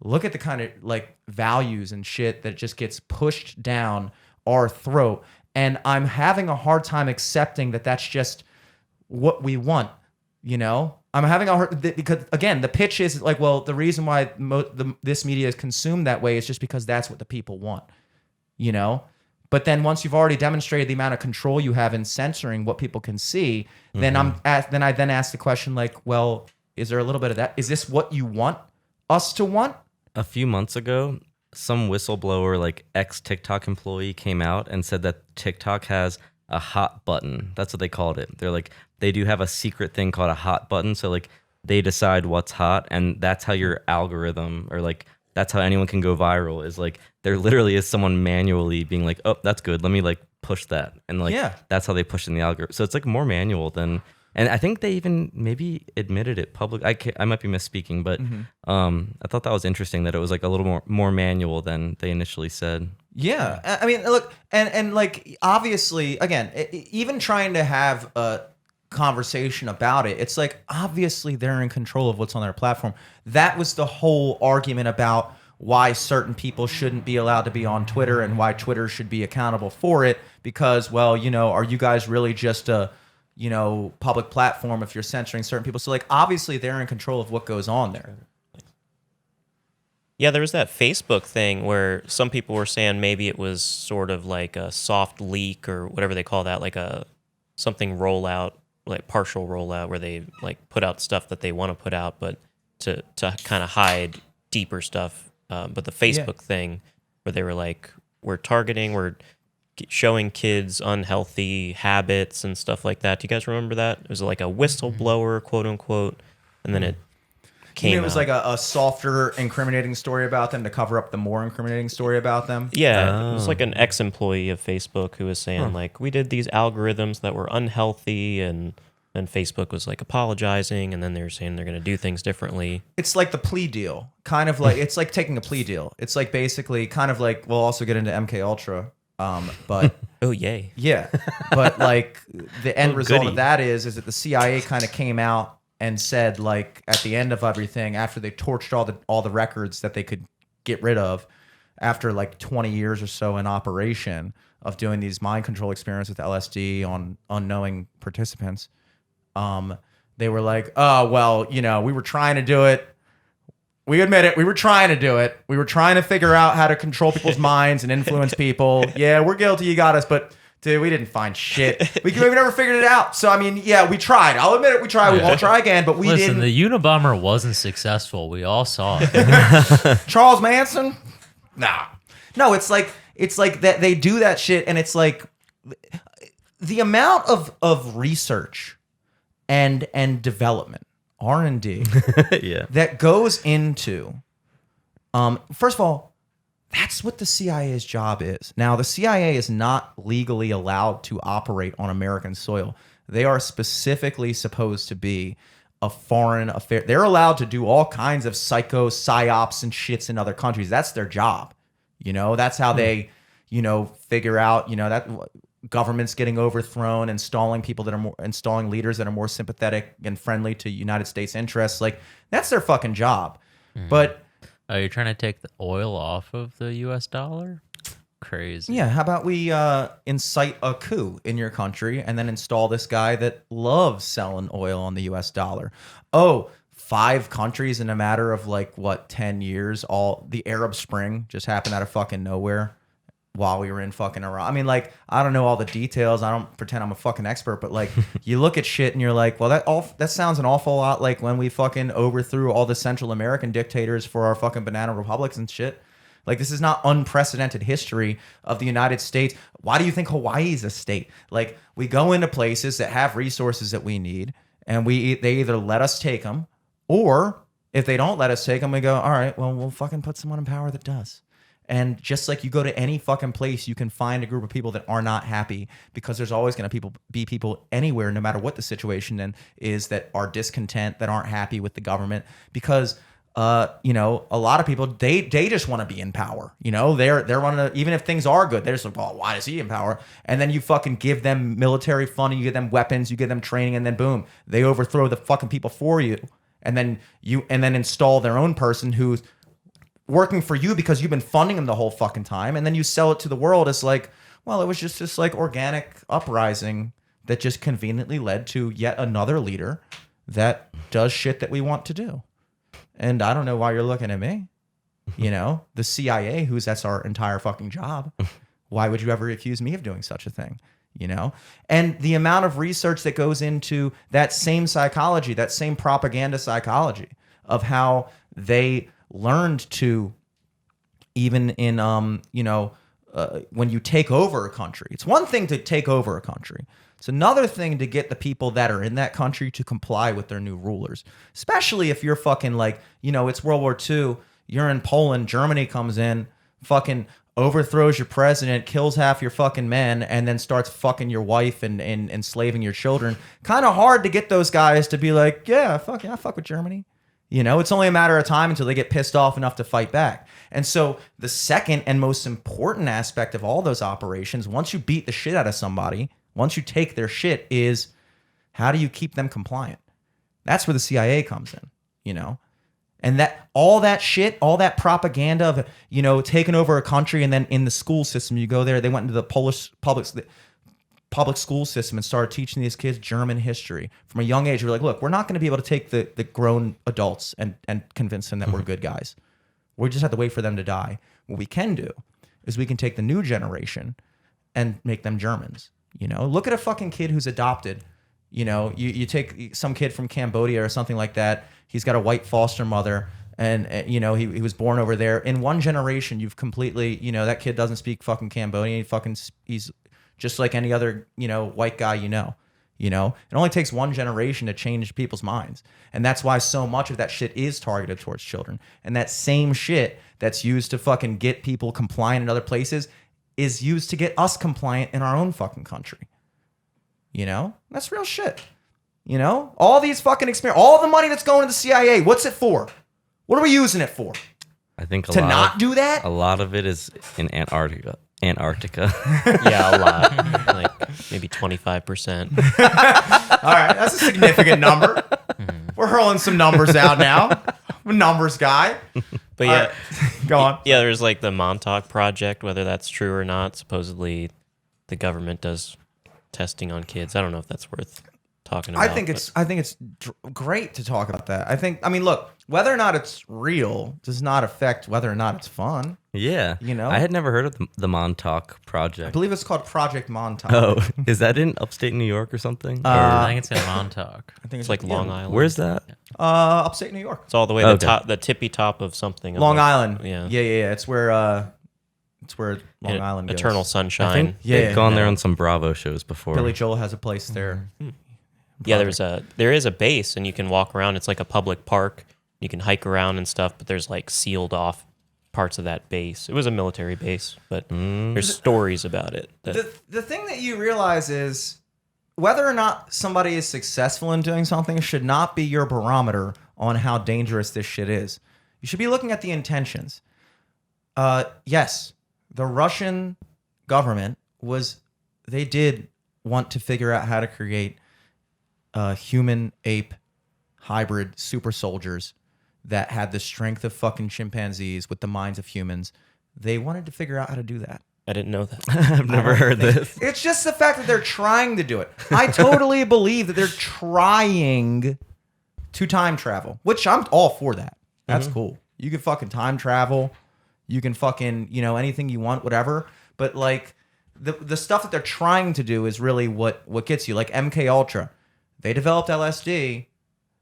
look at the kind of like values and shit that just gets pushed down our throat. And I'm having a hard time accepting that that's just what we want, I'm having a hard, because again, the pitch is like, well, the reason why this media is consumed that way is just because that's what the people want, But then once you've already demonstrated the amount of control you have in censoring what people can see, then I ask the question like, well, is there a little bit of that? Is this what you want us to want? A few months ago, some whistleblower, like ex-TikTok employee, came out and said that TikTok has a hot button. That's what they called it. They're like, they do have a secret thing called a hot button. So like they decide what's hot, and that's how your algorithm, or like that's how anyone can go viral, is like there literally is someone manually being like, oh, that's good, let me like push that. And like, that's how they push in the algorithm. So it's like more manual than, and I think they even maybe admitted it public. I might be misspeaking, but I thought that was interesting that it was like a little more manual than they initially said. Yeah. I mean, look, and like, obviously, again, even trying to have a conversation about it, it's like, obviously they're in control of what's on their platform. That was the whole argument about why certain people shouldn't be allowed to be on Twitter and why Twitter should be accountable for it. Because, well, are you guys really just a, public platform if you're censoring certain people? So like, obviously they're in control of what goes on there. Yeah, there was that Facebook thing where some people were saying maybe it was sort of like a soft leak or whatever they call that, like something rollout, like partial rollout, where they like put out stuff that they want to put out, but to kind of hide deeper stuff but the Facebook thing where they were like, we're showing kids unhealthy habits and stuff like that. Do you guys remember that? It was like a whistleblower, quote unquote, and then it came it was out. like a softer incriminating story about them to cover up the more incriminating story about them. Yeah, it was like an ex-employee of Facebook who was saying like, we did these algorithms that were unhealthy, and then Facebook was like apologizing, and then they were saying they're going to do things differently. It's like the plea deal, kind of like it's like taking a plea deal. It's like basically kind of like we'll also get into MK Ultra, but Oh yay! yeah, but like the end result goody. of that is that the CIA kind of came out and said like at the end of everything after they torched all the records that they could get rid of after like 20 years or so in operation of doing these mind control experiments with LSD on unknowing participants. They were like, oh, well, we were trying to do it. We admit it. We were trying to do it. We were trying to figure out how to control people's minds and influence people. Yeah, we're guilty. You got us. But, dude, we didn't find shit. We never figured it out. So, I mean, yeah, we tried. I'll admit it. We tried. We won't try again. But we Listen, didn't. the Unabomber wasn't successful. We all saw it. Charles Manson? Nah. No, it's like that they do that shit. And it's like the amount of research and development, R&D, Yeah. that goes into, first of all, that's what the CIA's job is. Now, the CIA is not legally allowed to operate on American soil. They are specifically supposed to be a foreign affair. They're allowed to do all kinds of psycho psyops and shits in other countries. That's their job. That's how they, figure out, that governments getting overthrown, installing leaders that are more sympathetic and friendly to United States interests. Like, that's their fucking job. But Are you trying to take the oil off of the US dollar? Crazy. yeah, how about we incite a coup in your country and then install this guy that loves selling oil on the US dollar? Oh, 5 countries in a matter of 10 years, all the Arab Spring just happened out of fucking nowhere while we were in fucking Iraq. I mean, I don't know all the details. I don't pretend I'm a fucking expert, but you look at shit and you're like, well, that sounds an awful lot like when we fucking overthrew all the Central American dictators for our fucking banana republics and shit. Like, this is not unprecedented history of the United States. Why do you think Hawaii is a state? Like, we go into places that have resources that we need, and they either let us take them, or if they don't let us take them, we go, all right, well, we'll fucking put someone in power that does. And just like you go to any fucking place, you can find a group of people that are not happy, because there's always going to be people anywhere, no matter what the situation is, that are discontent, that aren't happy with the government, because a lot of people, they just want to be in power. They're running even if things are good, they're just like, well, why is he in power? And then you fucking give them military funding, you give them weapons, you give them training, and then boom, they overthrow the fucking people for you. And then install their own person who's working for you because you've been funding them the whole fucking time. And then you sell it to the world as like, well, it was just this organic uprising that just conveniently led to yet another leader that does shit that we want to do. And I don't know why you're looking at me. The CIA, that's our entire fucking job. Why would you ever accuse me of doing such a thing? And the amount of research that goes into that same psychology, that same propaganda psychology of how they learned to, even in, when you take over a country, it's one thing to take over a country. It's another thing to get the people that are in that country to comply with their new rulers, especially if you're fucking it's World War II, you're in Poland, Germany comes in, fucking overthrows your president, kills half your fucking men, and then starts fucking your wife and enslaving your children. Kind of hard to get those guys to be like, yeah, I fuck with Germany. It's only a matter of time until they get pissed off enough to fight back. And so the second and most important aspect of all those operations, once you beat the shit out of somebody, once you take their shit, is how do you keep them compliant? That's where the CIA comes in, And all that shit, all that propaganda of, taking over a country, and then in the school system, you go there, they went into the Polish public school system and started teaching these kids German history from a young age. We're like, look, we're not going to be able to take the grown adults and convince them that we're good guys. We just have to wait for them to die. What we can do is we can take the new generation and make them Germans. Look at a fucking kid who's adopted. You take some kid from Cambodia or something like that. He's got a white foster mother, And you know, he was born over there. In one generation, you've completely, you know, that kid doesn't speak fucking Cambodian. He's just like any other, you know, white guy, you know. You know, it only takes one generation to change people's minds. And that's why so much of that shit is targeted towards children. And that same shit that's used to fucking get people compliant in other places is used to get us compliant in our own fucking country. You know, that's real shit. You know, all these fucking all the money that's going to the CIA, what's it for? What are we using it for? I think To not do that? A lot of it is in Antarctica. Yeah, a lot. Like maybe 25%. All right, that's a significant number. We're hurling some numbers out now. I'm a numbers guy. But yeah, Go on. yeah, there's like the Montauk Project, whether that's true or not. Supposedly the government does testing on kids. I don't know if that's worth talking about. I think it's great to talk about that. I mean, look, whether or not it's real does not affect whether or not it's fun. Yeah. You know? I had never heard of the Montauk I Project. believe it's called Project Montauk. Oh, is that in upstate New York or something? I think it's in Montauk. I think it's like Long Island. Where's that? upstate New York. It's all the way to the tippy top of something. Long Island. Yeah. Yeah. It's where Long Island goes. Eternal I Sunshine. think they've gone there on some Bravo shows before. Billy Joel has a place there. Yeah, there is a base, and you can walk around. It's like a public park. You can hike around and stuff, but there's like sealed off parts of that base. It was a military base, but there's stories about it. The thing that you realize is whether or not somebody is successful in doing something should not be your barometer on how dangerous this shit is. You should be looking at the intentions. Yes, the Russian government they did want to figure out how to create human ape hybrid super soldiers that had the strength of fucking chimpanzees with the minds of humans. They wanted to figure out how to do that. I didn't know that. I've never heard this. It's just the fact that they're trying to do it. I totally believe that they're trying to time travel, which I'm all for that. That's cool. You can fucking time travel. You can fucking, you know, anything you want, whatever. But like the stuff that they're trying to do is really what gets you. Like MK Ultra. They developed LSD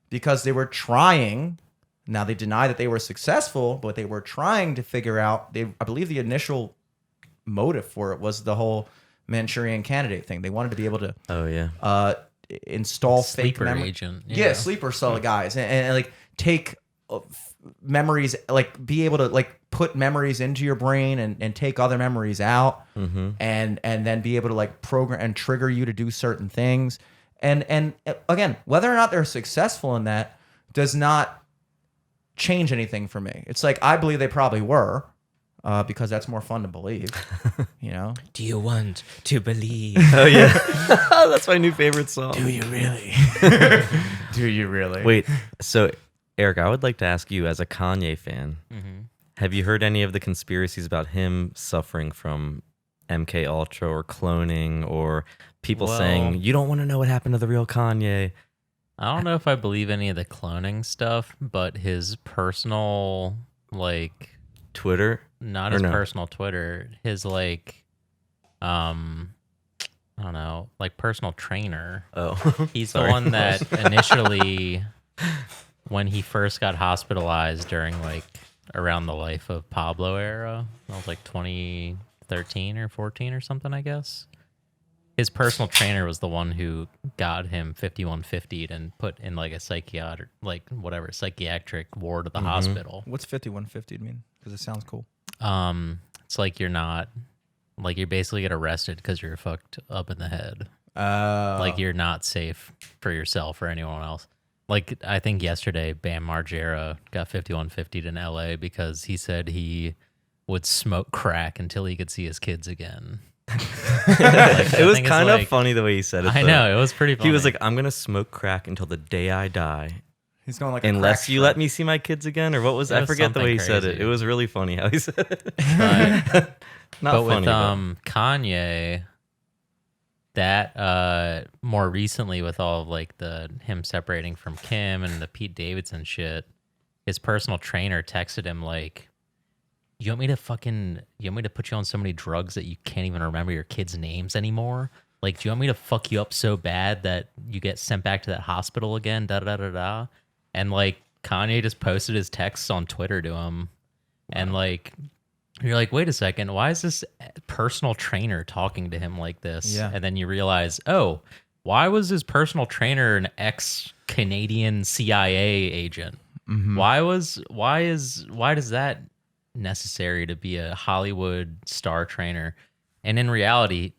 because they were trying. Now they deny that they were successful, but they were trying to figure out. I believe the initial motive for it was the whole Manchurian Candidate thing. They wanted to be able to install fake Sleeper memory agent. Yeah, sleeper cell guys, and like take memories, like be able to like put memories into your brain and take other memories out, and then be able to like program and trigger you to do certain things. And again, whether or not they're successful in that does not change anything for me. It's like I believe they probably were, because that's more fun to believe. You know? Do you want to believe? Oh yeah, that's my new favorite song. Do you really? Do you really? Wait, so Eric, I would like to ask you, as a Kanye fan, have you heard any of the conspiracies about him suffering from MK Ultra or cloning, or people saying you don't want to know what happened to the real Kanye? I don't know if I believe any of the cloning stuff, but his personal, like, Twitter? not his personal Twitter, his like, I don't know, like personal trainer. Oh, He's the one that initially, when he first got hospitalized during like around the Life of Pablo era, that was like 2013 or 14 or something, I guess. His personal trainer was the one who got him 5150'd and put in like a psychiatric ward of the hospital. What's 5150 mean? Because it sounds cool. It's like you're basically get arrested because you're fucked up in the head. Like you're not safe for yourself or anyone else. Like I think yesterday, Bam Margera got 5150'd in LA because he said he would smoke crack until he could see his kids again. It was kind of funny the way he said it. I know, it was pretty funny. He was like, I'm gonna smoke crack until the day I die. He's going like unless you let me see my kids again, or what was I forget the way he said it. It was really funny how he said it. Not but funny. With Kanye, that more recently with all of like him separating from Kim and the Pete Davidson shit, his personal trainer texted him like, you want me to put you on so many drugs that you can't even remember your kids' names anymore? Like, do you want me to fuck you up so bad that you get sent back to that hospital again? Da da da da. And like Kanye just posted his texts on Twitter to him. And like, you're like, wait a second, why is this personal trainer talking to him like this? Yeah. And then you realize, oh, why was his personal trainer an ex-Canadian CIA agent? Why does that necessary to be a Hollywood star trainer? And in reality,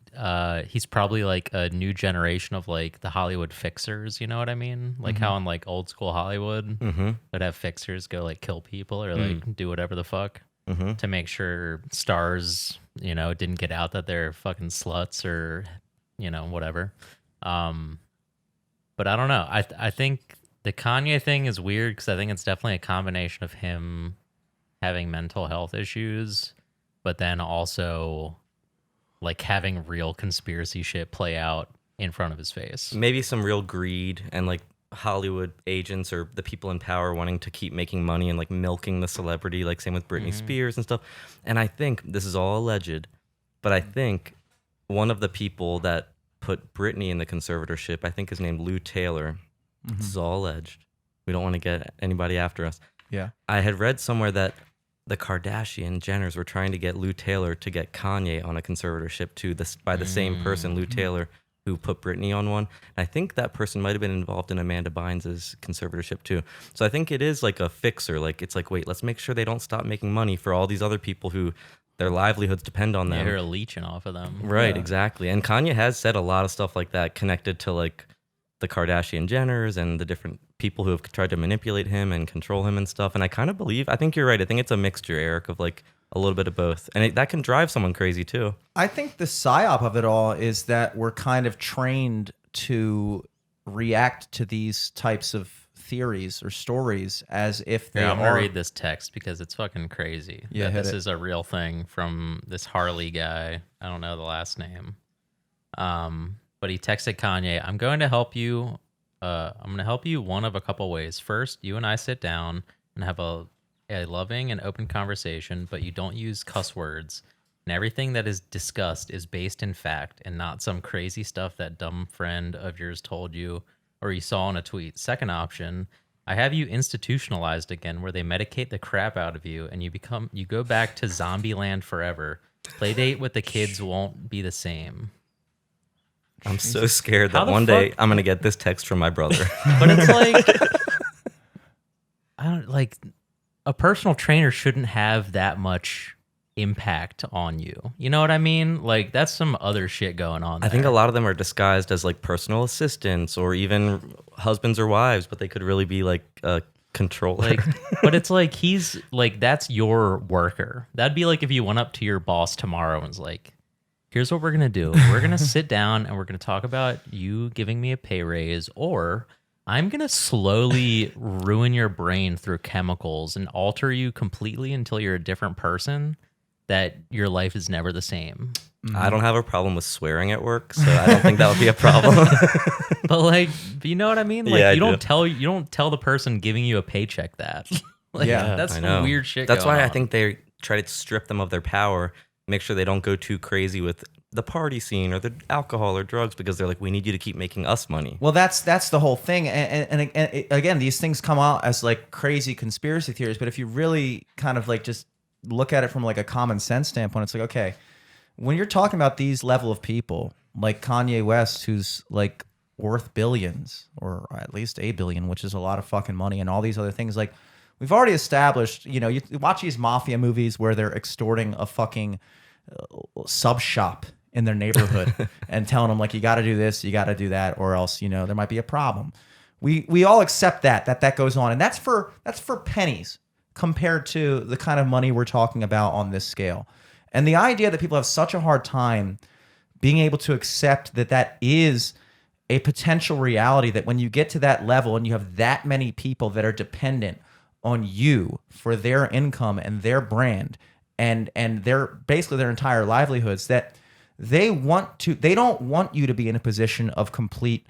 he's probably like a new generation of like the Hollywood fixers. You know what I mean? Like how in like old school Hollywood, they'd have fixers go like kill people or like do whatever the fuck to make sure stars, you know, didn't get out that they're fucking sluts or, you know, whatever. But I don't know. I think the Kanye thing is weird because I think it's definitely a combination of him having mental health issues, but then also like having real conspiracy shit play out in front of his face. Maybe some real greed and like Hollywood agents or the people in power wanting to keep making money and like milking the celebrity, like same with Britney Spears and stuff. And I think this is all alleged, but I think one of the people that put Britney in the conservatorship, I think is named Lou Taylor. This is all alleged. We don't want to get anybody after us. Yeah. I had read somewhere that the Kardashian Jenners were trying to get Lou Taylor to get Kanye on a conservatorship too, by the same person, Lou Taylor, who put Britney on one. And I think that person might have been involved in Amanda Bynes' conservatorship too. So I think it is like a fixer. Like it's like, wait, let's make sure they don't stop making money for all these other people who their livelihoods depend on them. Yeah, they're leeching off of them. Right, exactly. And Kanye has said a lot of stuff like that connected to like the Kardashian Jenners and the different people who have tried to manipulate him and control him and stuff. And I kind of believe, I think you're right. I think it's a mixture, Eric, of like a little bit of both. And that can drive someone crazy too. I think the psyop of it all is that we're kind of trained to react to these types of theories or stories as if they Here, are. I'm gonna read this text because it's fucking crazy. Yeah, that hit this it. is a real thing from this Harley guy. I don't know the last name. But he texted Kanye, I'm going to help you. I'm going to help you one of a couple ways. First, you and I sit down and have a loving and open conversation, but you don't use cuss words. And everything that is discussed is based in fact and not some crazy stuff that dumb friend of yours told you or you saw in a tweet. Second option, I have you institutionalized again where they medicate the crap out of you and you go back to zombie land forever. Playdate with the kids won't be the same. I'm so scared How that the one day fuck- I'm going to get this text from my brother. But it's like, I don't like a personal trainer shouldn't have that much impact on you. You know what I mean? Like that's some other shit going on. I think a there. lot of them are disguised as like personal assistants or even husbands or wives, but they could really be like a controller. Like, but it's like he's like that's your worker. That'd be like if you went up to your boss tomorrow and was like, here's what we're going to do. We're going to sit down and we're going to talk about you giving me a pay raise, or I'm going to slowly ruin your brain through chemicals and alter you completely until you're a different person that your life is never the same. I don't have a problem with swearing at work, so I don't think that would be a problem. But like, you know what I mean? Like Yeah, I you do. don't tell the person giving you a paycheck that. Like, Yeah, that's I some know. weird shit. That's going why I on. think they try to strip them of their power, make sure they don't go too crazy with the party scene or the alcohol or drugs, because they're like, we need you to keep making us money. Well, that's the whole thing, and again, these things come out as like crazy conspiracy theories. But if you really kind of like just look at it from like a common sense standpoint, it's like, okay, when you're talking about these level of people, like Kanye West, who's like worth billions or at least $1 billion, which is a lot of fucking money, and all these other things, like we've already established. You know, you watch these mafia movies where they're extorting a fucking sub shop in their neighborhood and telling them like, you got to do this, you got to do that, or else, you know, there might be a problem. We all accept that goes on, and that's for pennies compared to the kind of money we're talking about on this scale. And the idea that people have such a hard time being able to accept that is a potential reality, that when you get to that level and you have that many people that are dependent on you for their income and their brand and their basically their entire livelihoods, that they don't want you to be in a position of complete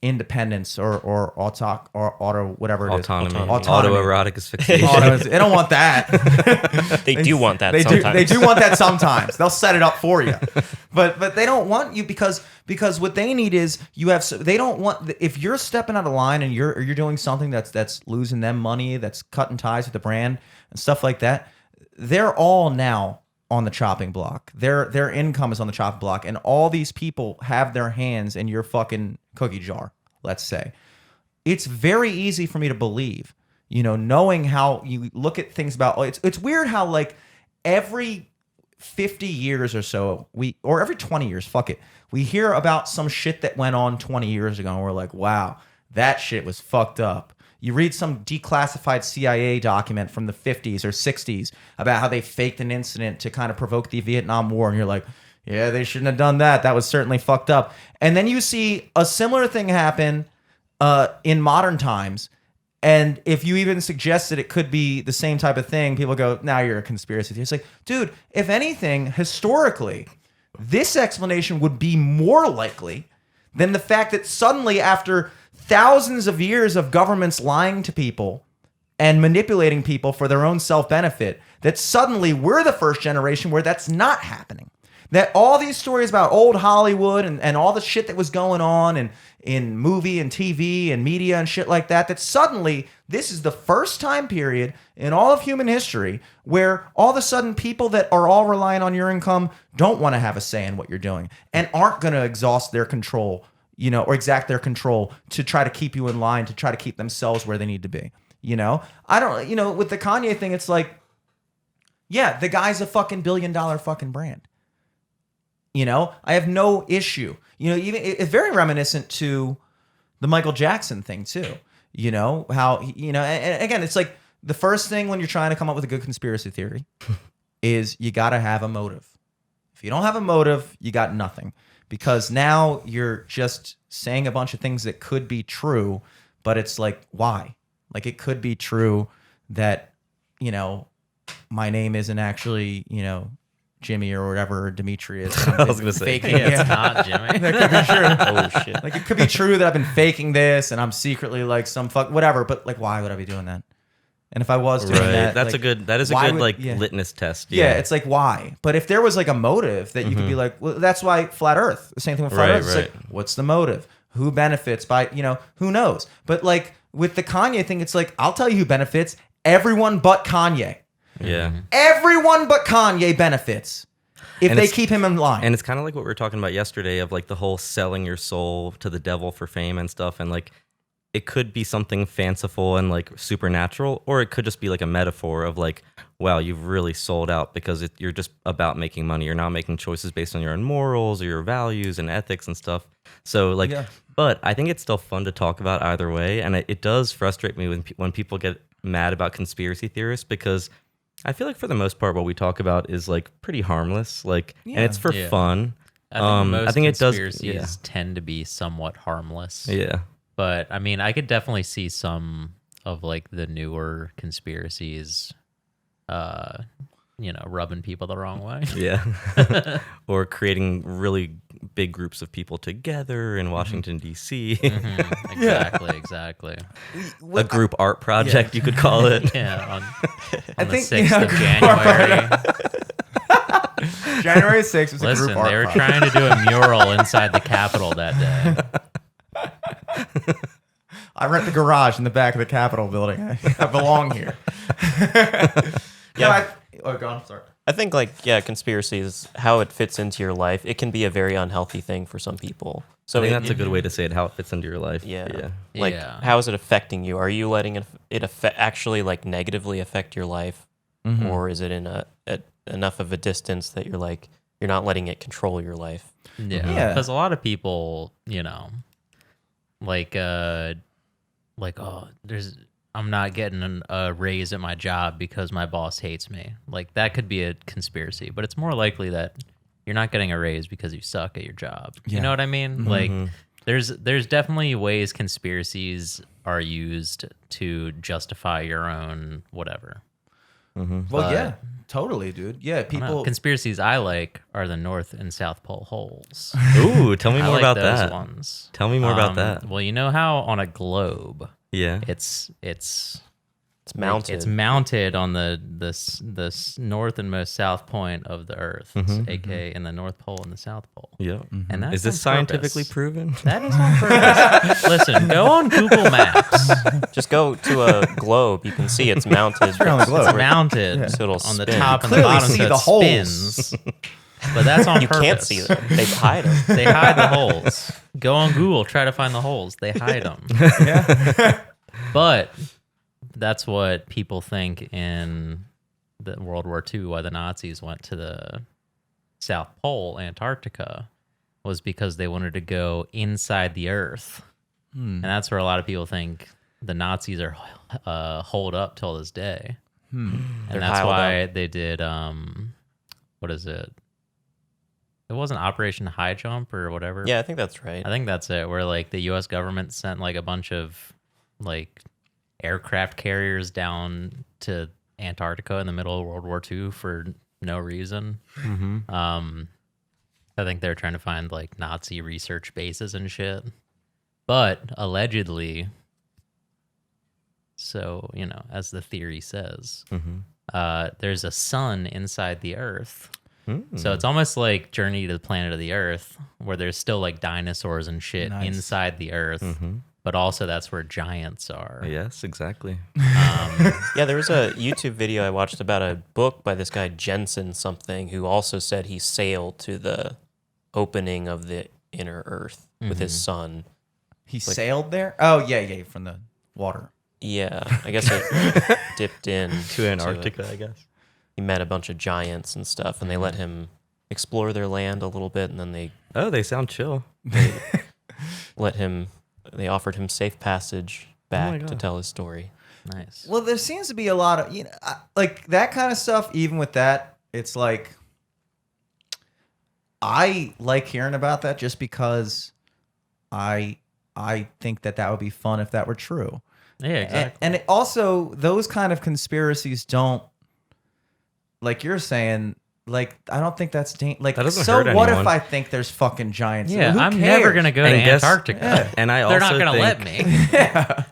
independence or auto whatever it is. Autonomy. Autonomy. Autoerotic asphyxiation. They don't want that. They do want that They sometimes. do want that sometimes. They'll set it up for you, but they don't want you because what they need is they don't want, if you're stepping out of line and you're doing something that's losing them money, that's cutting ties with the brand and stuff like that. They're all now on the chopping block. Their income is on the chopping block, and all these people have their hands in your fucking cookie jar. Let's say it's very easy for me to believe, knowing how you look at things about it's weird how like every 50 years or so or every 20 years, fuck it, we hear about some shit that went on 20 years ago and we're like, wow, that shit was fucked up. You read some declassified CIA document from the 50s or 60s about how they faked an incident to kind of provoke the Vietnam War, and you're like, yeah, they shouldn't have done that. That was certainly fucked up. And then you see a similar thing happen in modern times, and if you even suggest that it could be the same type of thing, people go, now you're a conspiracy theorist. It's like, dude, if anything, historically, this explanation would be more likely than the fact that suddenly after thousands of years of governments lying to people and manipulating people for their own self-benefit, that suddenly we're the first generation where that's not happening. That all these stories about old Hollywood and all the shit that was going on in movie and TV and media and shit like that suddenly this is the first time period in all of human history where all of a sudden people that are all relying on your income don't want to have a say in what you're doing and aren't going to exhaust their control, or exact their control to try to keep you in line, to try to keep themselves where they need to be. I don't, with the Kanye thing, it's like, yeah, the guy's a fucking $1 billion fucking brand. I have no issue. Even it's very reminiscent to the Michael Jackson thing too. How, and again, it's like the first thing when you're trying to come up with a good conspiracy theory is you got to have a motive. If you don't have a motive, you got nothing. Because now you're just saying a bunch of things that could be true, but it's like, why? Like it could be true that, my name isn't actually, Jimmy or whatever, Demetrius. I was going to say. Yeah, it's not Jimmy. That could be true. Oh shit. Like it could be true that I've been faking this and I'm secretly like some whatever, but like why would I be doing that? And if I was doing that, that is a good litmus test. Yeah, it's like why? But if there was like a motive that you could be like, well, that's why flat Earth. The same thing with flat Earth. It's like, what's the motive? Who benefits by? Who knows? But like with the Kanye thing, it's like I'll tell you who benefits. Everyone but Kanye. Yeah. Everyone but Kanye benefits if they keep him in line. And it's kind of like what we were talking about yesterday of like the whole selling your soul to the devil for fame and stuff, and like. It could be something fanciful and like supernatural, or it could just be like a metaphor of like, wow, you've really sold out because you're just about making money. You're not making choices based on your own morals or your values and ethics and stuff. So like, but I think it's still fun to talk about either way. And it does frustrate me when people get mad about conspiracy theorists, because I feel like for the most part, what we talk about is like pretty harmless, like, and it's for fun. I think conspiracies it does tend to be somewhat harmless. Yeah. But I mean, I could definitely see some of like the newer conspiracies, rubbing people the wrong way. Yeah. Or creating really big groups of people together in Washington, D.C. Exactly. A group art project, you could call it. Yeah. On I the think 6th of January. January 6th was a Listen, group art they were project. trying to do a mural inside the Capitol that day. I rent the garage in the back of the Capitol building. I belong here. Go on. Sorry. I think conspiracies, how it fits into your life, it can be a very unhealthy thing for some people. So I think that's a good way to say it, how it fits into your life. Yeah. How is it affecting you? Are you letting it actually like negatively affect your life? Mm-hmm. Or is it in enough of a distance that you're not letting it control your life? Yeah. Because a lot of people, I'm not getting a raise at my job because my boss hates me. Like that could be a conspiracy, but it's more likely that you're not getting a raise because you suck at your job. Yeah. You know what I mean? Mm-hmm. Like there's definitely ways conspiracies are used to justify your own whatever. Mm-hmm. Well, yeah, Totally, dude. Yeah, I don't know. people. Conspiracies I like are the North and South Pole holes. Ooh, tell me I more like about those that. ones. Tell me more about that. Well, you know how on a globe, Yeah. it's mounted. It's mounted on the north and most south point of the Earth, aka in the North Pole and the South Pole. Yeah. And that's Is this on scientifically purpose. proven? That is on purpose. Listen, go on Google Maps. Just go to a globe. You can see it's mounted. on the globe. It's mounted So it'll on the spin. top and the Clearly bottom, see so the it holes. spins. But that's on You purpose. can't see them. They hide them. They hide the holes. Go on Google, try to find the holes. They hide them. But that's what people think in the World War II, why the Nazis went to the South Pole, Antarctica, was because they wanted to go inside the Earth. And that's where a lot of people think the Nazis are holed up till this day. And They're that's piled why they did, what is it? It wasn't Operation High Jump or whatever. Yeah, I think that's right. I think that's it, where like the U.S. government sent like a bunch of like aircraft carriers down to Antarctica in the middle of World War II for no reason. I think they're trying to find like Nazi research bases and shit. But allegedly, so, you know, as the theory says, there's a sun inside the Earth. So it's almost like Journey to the Planet of the Earth, where there's still like dinosaurs and shit inside the Earth. But also that's where giants are. Yes, exactly. Yeah, there was a YouTube video I watched about a book by this guy Jensen something, who also said he sailed to the opening of the inner Earth with his son. He sailed there? Oh, yeah, from the water. Yeah, I guess it dipped in To Antarctica, I guess. He met a bunch of giants and stuff, and they let him explore their land a little bit, and then they Oh, they sound chill. they offered him safe passage back to God. tell his story. Nice. Well, there seems to be a lot of, like that kind of stuff. Even with that, it's like I like hearing about that just because I think that would be fun if that were true. Yeah, exactly. And it also, those kind of conspiracies don't, like you're saying, like I don't think that's like. That doesn't so hurt what anyone. if I think there's fucking giants? Yeah, Who I'm cares? never gonna go to And guess- Antarctica. And I They're also not gonna think let me.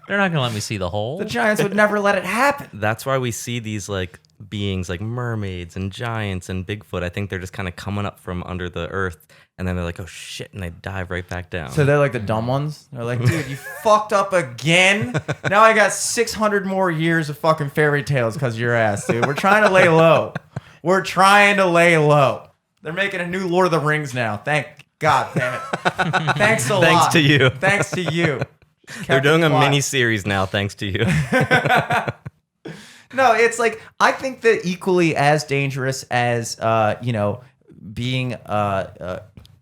They're not gonna let me see the hole. The giants would never let it happen. that's why we see these like beings like mermaids and giants and Bigfoot. I think they're just kind of coming up from under the earth, and then they're like, oh shit, and they dive right back down. So they're like the dumb ones. They're like, dude, you fucked up again. Now I got 600 more years of fucking fairy tales because of your ass, dude. We're trying to lay low. We're trying to lay low. They're making a new Lord of the Rings now. Thank God, damn it. Thanks a lot. Thanks to you. Thanks to you. They're doing a Quiet. mini series now, thanks to you. No, it's like I think that equally as dangerous as being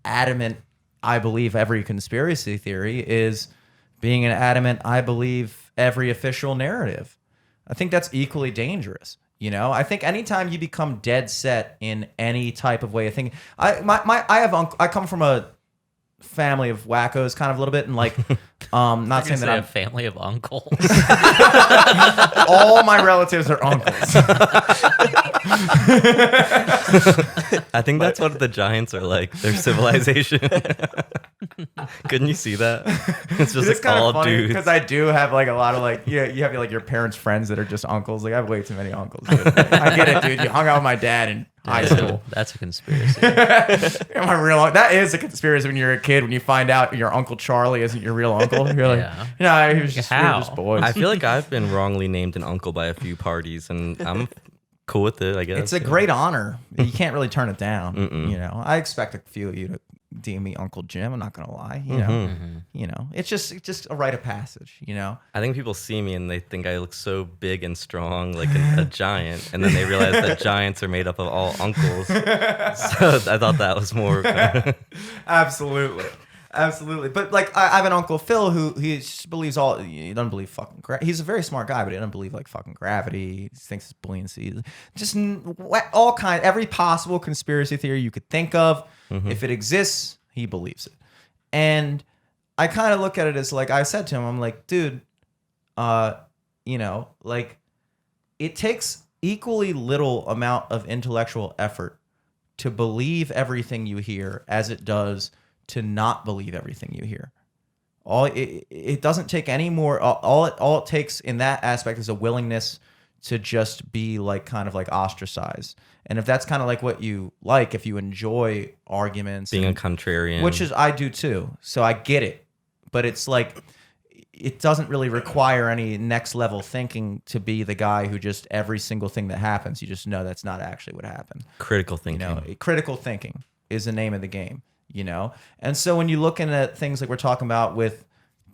adamant. I believe every conspiracy theory is being an adamant. I believe every official narrative. I think that's equally dangerous. You know, I think anytime you become dead set in any type of way of thinking, I come from a family of wackos, kind of a little bit, and like, not saying that a I'm family of uncles. all my relatives are uncles. I think that's what the giants are like, their civilization. Couldn't you see that? It's just It's like kind all of funny dudes. because I do have like a lot of like, you have like your parents' friends that are just uncles. Like I have way too many uncles. Dude. Like, I get it, dude. You hung out with my dad in high school. That's a conspiracy. Am I real? That is a conspiracy when you're a kid. When you find out your Uncle Charlie isn't your real uncle, you're like, Yeah. no, he was just, we were How? just boys. I feel like I've been wrongly named an uncle by a few parties, and I'm cool with it, I guess. It's a great honor. You can't really turn it down. You know, I expect a few of you to deem me Uncle Jim. I'm not gonna lie. You know, it's just a rite of passage. You know, I think people see me and they think I look so big and strong, like a giant, and then they realize that giants are made up of all uncles. So I thought that was more. absolutely. But like, I have an Uncle Phil who he just believes he doesn't believe fucking he's a very smart guy, but he doesn't believe like fucking gravity. He thinks it's buoyancy. Just all kind, every possible conspiracy theory you could think of. If it exists, he believes it. And I kind of look at it as like I said to him, I'm like, dude, like it takes equally little amount of intellectual effort to believe everything you hear as it does to not believe everything you hear. It doesn't take any more. All it takes in that aspect is a willingness to just be like kind of like ostracized. And if that's kind of like what you like, if you enjoy arguments, Being a contrarian. which is I do too, so I get it. But it's like it doesn't really require any next level thinking to be the guy who just every single thing that happens, you just know that's not actually what happened. critical thinking. You know, critical thinking is the name of the game, you know? And so when you're looking at things like we're talking about with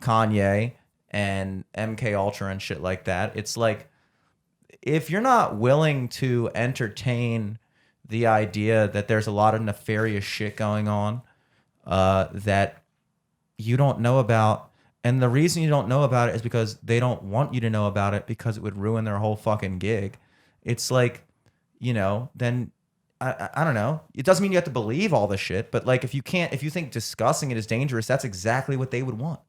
Kanye and MK Ultra and shit like that, it's like, if you're not willing to entertain the idea that there's a lot of nefarious shit going on that you don't know about, and the reason you don't know about it is because they don't want you to know about it because it would ruin their whole fucking gig. It's like, you know, then I don't know. It doesn't mean you have to believe all the shit, but like if you think discussing it is dangerous, that's exactly what they would want.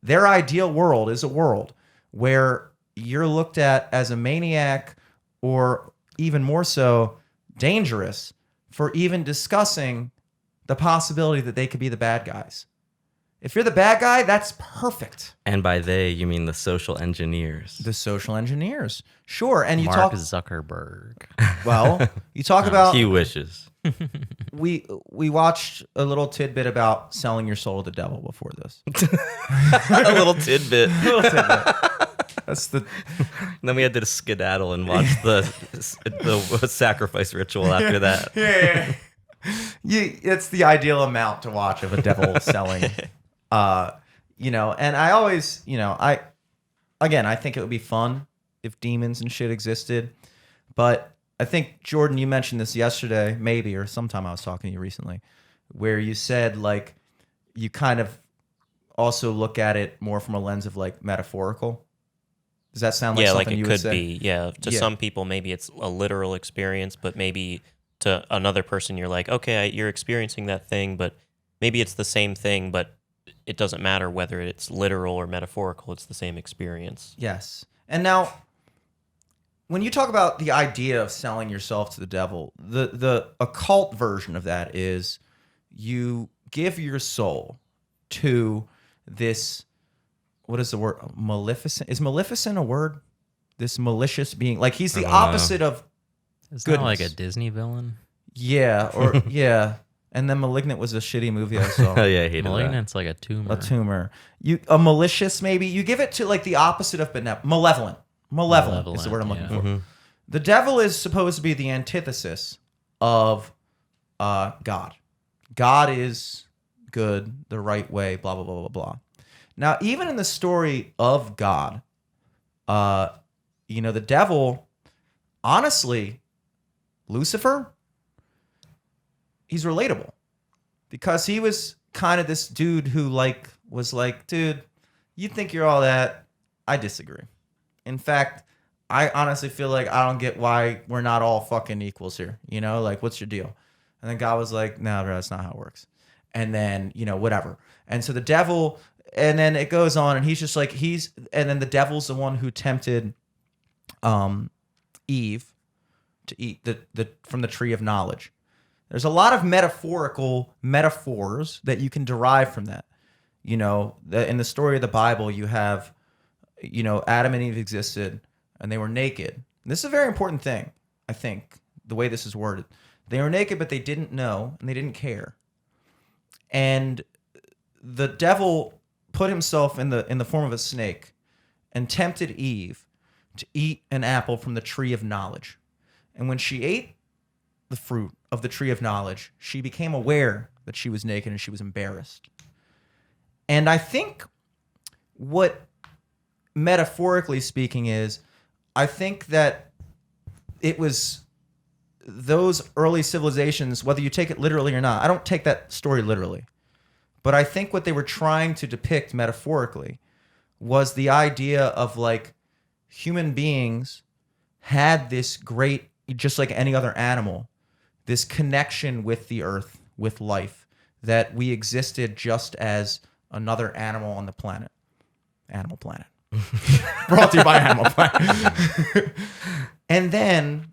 Their ideal world is a world where you're looked at as a maniac or even more so dangerous for even discussing the possibility that they could be the bad guys. If you're the bad guy, that's perfect. And by they, you mean the social engineers. The social engineers. Sure. And you Mark talk Zuckerberg. well, you talk about He wishes. we watched a little tidbit about selling your soul to the devil before this. A little tidbit. That's the Then we had to skedaddle and watch the sacrifice ritual after that. yeah. It's the ideal amount to watch of a devil selling. You know, and I always, you know, I think it would be fun if demons and shit existed. But I think, Jordan, you mentioned this yesterday, maybe, or sometime I was talking to you recently, where you said, like, you kind of also look at it more from a lens of, like, metaphorical. Does that sound like something like it you could would say? be. Yeah, to some people, maybe it's a literal experience, but maybe to another person, you're like, okay, you're experiencing that thing, but maybe it's the same thing, but it doesn't matter whether it's literal or metaphorical. It's the same experience. Yes. And now, when you talk about the idea of selling yourself to the devil, the occult version of that is you give your soul to this, what is the word? Maleficent? Is maleficent a word? This malicious being. Like, he's the opposite of Is goodness. that like a Disney villain? Yeah, or yeah. And then Malignant was a shitty movie I saw. Oh yeah, I hated that. Malignant's like a tumor. A tumor. A malicious, maybe. You give it to like the opposite of malevolent. Malevolent is the word I'm looking Malevolent, for. The devil is supposed to be the antithesis of God. God is good, the right way, blah, blah, blah, blah, blah. Now, even in the story of God, you know, the devil, honestly, Lucifer, he's relatable because he was kind of this dude who was like, dude, you think you're all that. I disagree. In fact, I honestly feel like I don't get why we're not all fucking equals here. You know, like, what's your deal? And then God was like, no, bro, that's not how it works. And then, you know, whatever. And so the devil, and then it goes on, and he's just like, and then the devil's the one who tempted Eve to eat from the tree of knowledge. There's a lot of metaphors that you can derive from that. You know, in the story of the Bible, you have, you know, Adam and Eve existed and they were naked. And this is a very important thing, I think, the way this is worded. They were naked, but they didn't know and they didn't care. And the devil put himself in the form of a snake and tempted Eve to eat an apple from the tree of knowledge. And when she ate the fruit of the tree of knowledge, she became aware that she was naked and she was embarrassed. And I think what, metaphorically speaking, is, I think that it was those early civilizations, whether you take it literally or not, I don't take that story literally, but I think what they were trying to depict metaphorically was the idea of, like, human beings had this great, just like any other animal, this connection with the earth, with life, that we existed just as another animal on the planet. Animal Planet. Brought to you by Animal Planet. And then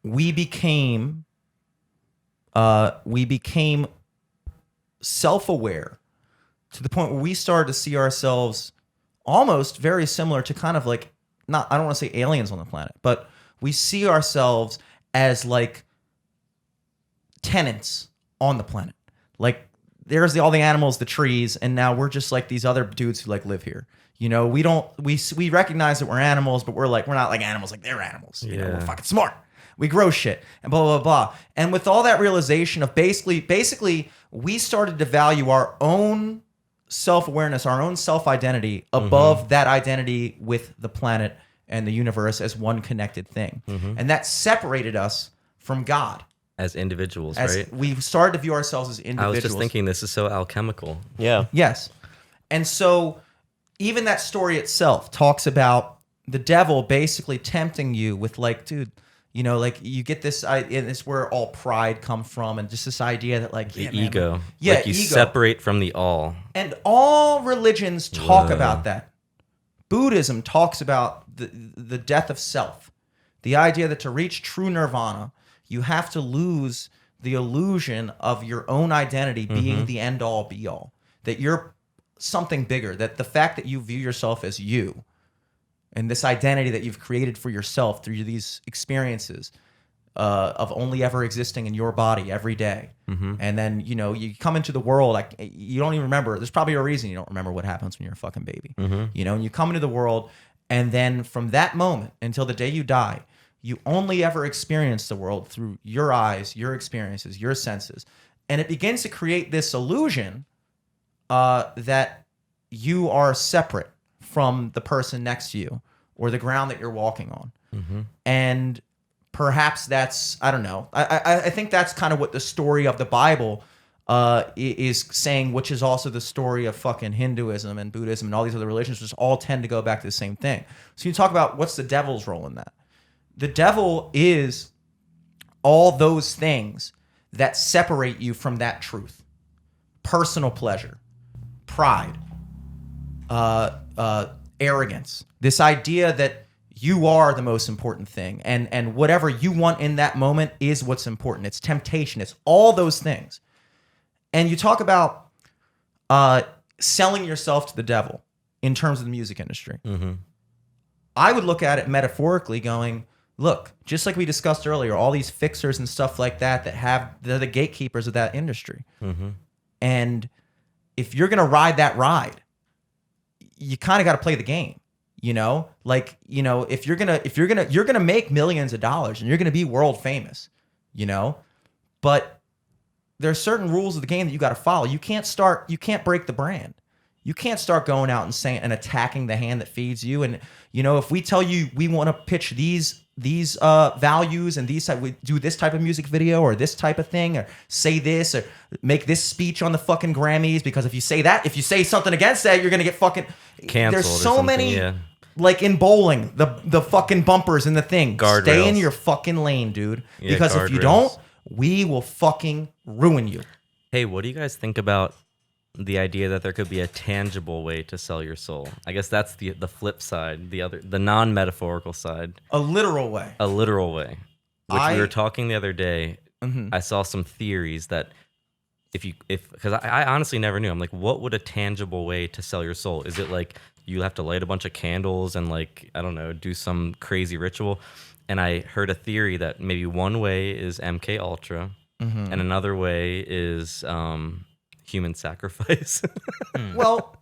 we became self-aware to the point where we started to see ourselves almost very similar to kind of like, not, I don't want to say aliens on the planet, but we see ourselves as like tenants on the planet. Like there's all the animals, the trees, and now we're just like these other dudes who like live here. You know, we recognize that we're animals, but we're not like animals like they're animals. You know, we're fucking smart. We grow shit and blah, blah, blah. And with all that realization of basically we started to value our own self-awareness, our own self-identity above that identity with the planet and the universe as one connected thing. And that separated us from God. As individuals, right? We started to view ourselves as individuals. I was just thinking this is so alchemical. Yeah. Yes. And so even that story itself talks about the devil basically tempting you with like, dude, you know, like you get this, and it's where all pride comes from, and just this idea that like The ego. Man, yeah, like you ego. separate from the all. And all religions talk about that. Buddhism talks about the death of self. The idea that to reach true nirvana, you have to lose the illusion of your own identity being the end all be all. That you're something bigger, that the fact that you view yourself as you and this identity that you've created for yourself through these experiences of only ever existing in your body every day. And then, you know, you come into the world, like you don't even remember. There's probably a reason you don't remember what happens when you're a fucking baby. You know, and you come into the world, and then from that moment until the day you die, you only ever experience the world through your eyes, your experiences, your senses. And it begins to create this illusion that you are separate from the person next to you or the ground that you're walking on. And perhaps that's, I don't know. I think that's kind of what the story of the Bible is saying, which is also the story of fucking Hinduism and Buddhism and all these other religions, which all tend to go back to the same thing. So you talk about what's the devil's role in that? The devil is all those things that separate you from that truth. Personal pleasure, pride, arrogance, this idea that you are the most important thing, and whatever you want in that moment is what's important. It's temptation. It's all those things. And you talk about selling yourself to the devil in terms of the music industry. I would look at it metaphorically going, look, just like we discussed earlier, all these fixers and stuff like that they're the gatekeepers of that industry. And if you're going to ride that ride, you kind of got to play the game. You know, like, you know, if you're gonna make millions of dollars and you're gonna be world famous, you know, but there's certain rules of the game that you got to follow. You can't break the brand. You can't start going out and saying and attacking the hand that feeds you. And you know, if we tell you we want to pitch these values and we do this type of music video or this type of thing or say this or make this speech on the fucking Grammys, because if you say something against that, you're gonna get fucking canceled. There's so many, like in bowling, the fucking bumpers and the thing. Stay in your fucking lane, dude. Yeah, because if you don't, we will fucking ruin you. Hey, what do you guys think about the idea that there could be a tangible way to sell your soul? I guess that's the flip side, the non-metaphorical side. A literal way. A literal way. Which we were talking the other day. I saw some theories that because I honestly never knew. I'm like, what would a tangible way to sell your soul? Is it like you have to light a bunch of candles and like, I don't know, do some crazy ritual? And I heard a theory that maybe one way is MK Ultra and another way is human sacrifice. Well,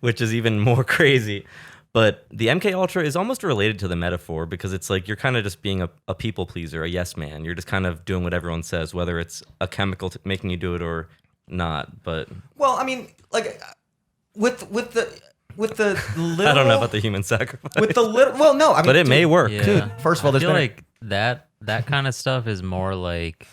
which is even more crazy. But the MK Ultra is almost related to the metaphor, because it's like you're kind of just being a people pleaser, a yes man. You're just kind of doing what everyone says, whether it's a chemical making you do it or not. But well, I mean, like with the literal, I don't know about the human sacrifice. With the well, no, I mean, but it may work. Yeah. Dude, first of all, I there's feel been like that kind of stuff is more like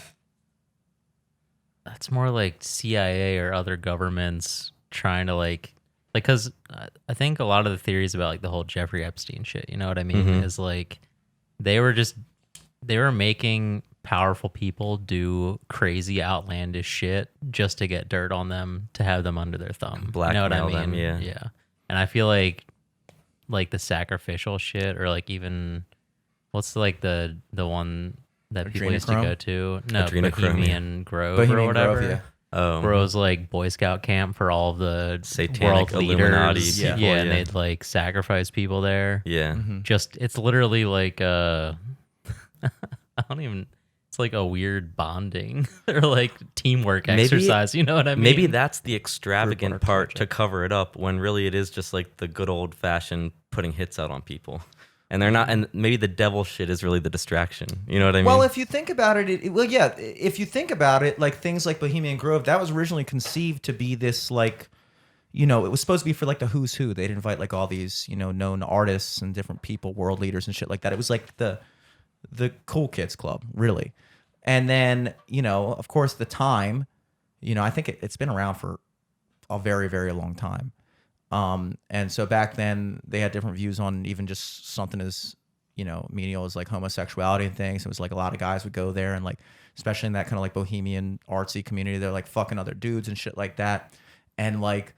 that's more like CIA or other governments trying to like because I think a lot of the theories about like the whole Jeffrey Epstein shit, you know what I mean, is like they were making powerful people do crazy outlandish shit just to get dirt on them, to have them under their thumb. Blackmail you know what I mean? them, Yeah. And I feel like the sacrificial shit, or like even what's like the one that people used to Adrenochrome? go to? No, Adrenochrome, Bohemian Grove or Bohemian whatever. Grove, yeah. Oh, Where it was like Boy Scout camp for all of the Satanic world Illuminati leaders. people, Yeah, and yeah. they'd like sacrifice people there. yeah. Just it's literally like I don't even. It's like a weird bonding or like teamwork exercise. You know what I mean? Maybe that's the extravagant work part project. to cover it up when really it is just like the good old fashioned putting hits out on people. And they're not, and maybe the devil shit is really the distraction. You know what I mean? Well, if you think about it, if you think about it, like things like Bohemian Grove, that was originally conceived to be this like, it was supposed to be for like the who's who. They'd invite like all these, known artists and different people, world leaders and shit like that. It was like the cool kids club, really. And then, of course, the time, I think it's been around for a very, very long time. And so back then they had different views on even just something as, menial as like homosexuality and things. It was like a lot of guys would go there and like, especially in that kind of like bohemian artsy community, they're like fucking other dudes and shit like that. And like,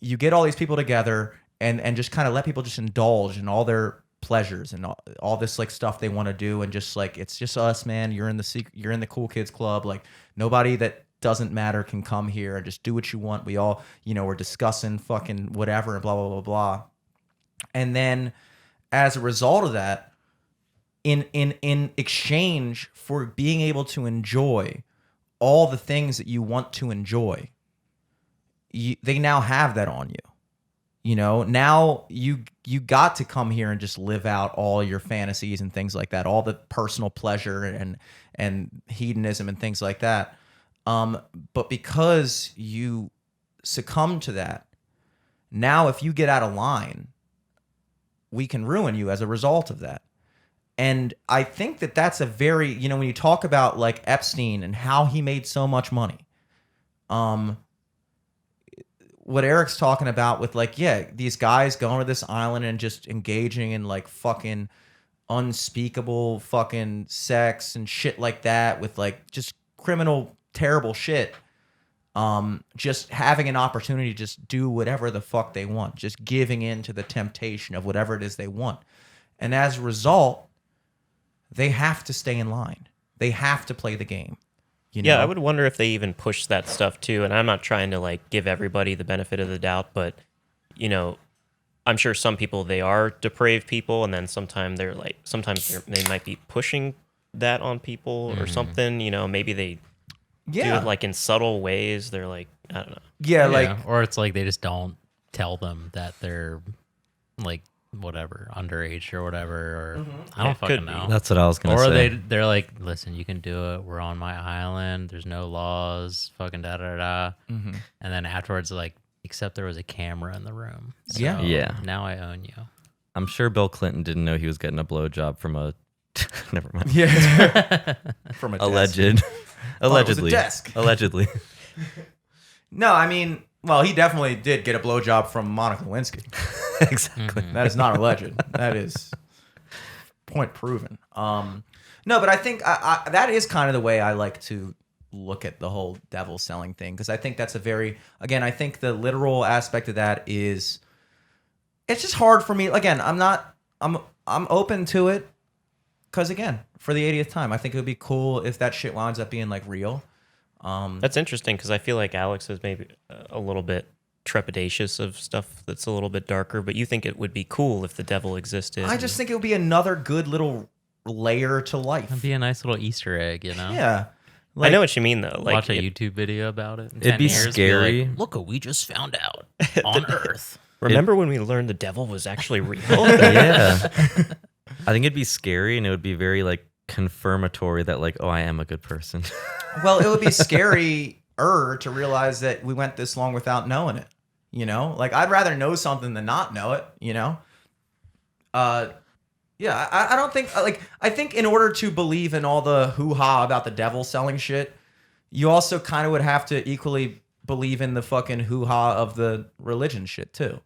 you get all these people together and just kind of let people just indulge in all their pleasures and all this like stuff they want to do. And just like, it's just us, man. You're in the cool kids club. Like nobody that doesn't matter can come here and just do what you want. We all, we're discussing fucking whatever and blah, blah, blah, blah. And then as a result of that, in exchange for being able to enjoy all the things that you want to enjoy, they now have that on you. Now you got to come here and just live out all your fantasies and things like that, all the personal pleasure and hedonism and things like that. But because you succumb to that, now if you get out of line, we can ruin you as a result of that. And I think that that's a very, when you talk about like Epstein and how he made so much money, what Eric's talking about with like, these guys going to this island and just engaging in like fucking unspeakable fucking sex and shit like that with like just criminal terrible shit, just having an opportunity to just do whatever the fuck they want, just giving in to the temptation of whatever it is they want. And as a result, they have to stay in line. They have to play the game. Yeah, I would wonder if they even push that stuff too. And I'm not trying to like give everybody the benefit of the doubt, but I'm sure some people, they are depraved people, and then sometimes they might be pushing that on people or something. Maybe they do it like in subtle ways. They're like, I don't know. Yeah, like, or it's like they just don't tell them that they're like whatever underage or whatever, or I don't fucking know. That's what I was gonna say. Or they're like, listen, you can do it. We're on my island. There's no laws. Fucking da da da. And then afterwards, like, except there was a camera in the room. So Yeah. Now I own you. I'm sure Bill Clinton didn't know he was getting a blowjob from a. Never mind. yeah, from a desk. Allegedly. It was a desk. Allegedly. No, I mean, well, he definitely did get a blowjob from Monica Lewinsky. Exactly. That is not alleged. That is point proven. No, but I think I that is kind of the way I like to look at the whole devil selling thing, because I think that's a very, again, I think the literal aspect of that is, it's just hard for me. Again, I'm open to it, because again, for the 80th time, I think it would be cool if that shit winds up being like real. That's interesting, because I feel like Alex is maybe a little bit trepidatious of stuff that's a little bit darker, but you think it would be cool if the devil existed. I just think it would be another good little layer to life. It'd be a nice little Easter egg, Yeah. I know what you mean, though. Like, watch a YouTube video about it. In It'd 10 be years, scary. like, look what we just found out on Earth. remember when we learned the devil was actually real? Yeah. I think it'd be scary, and it would be very like confirmatory that like, oh, I am a good person. Well, it would be scary to realize that we went this long without knowing it. Like, I'd rather know something than not know it. Yeah, I don't think, like, I think in order to believe in all the hoo-ha about the devil selling shit, you also kind of would have to equally believe in the fucking hoo-ha of the religion shit too.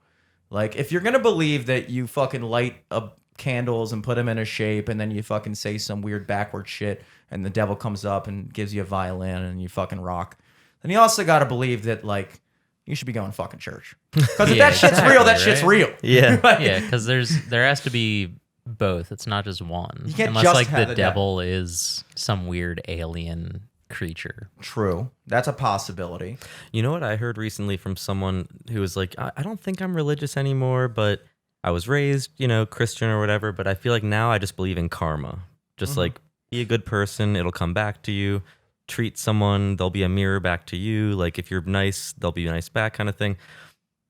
Like, if you're gonna believe that you fucking light up candles and put them in a shape, and then you fucking say some weird backward shit, and the devil comes up and gives you a violin and you fucking rock, then you also got to believe that, like, you should be going fucking church. Because if Yeah, that shit's real, that shit's exactly, real. Yeah. Like, Yeah, because there has to be both. It's not just one. You can't Unless just like have the the devil is some weird alien creature. True. That's a possibility. You know what I heard recently from someone who was like, I don't think I'm religious anymore, but I was raised, Christian or whatever, but I feel like now I just believe in karma. Just like be a good person, it'll come back to you. Treat someone, there'll be a mirror back to you. Like if you're nice, they'll be nice back kind of thing.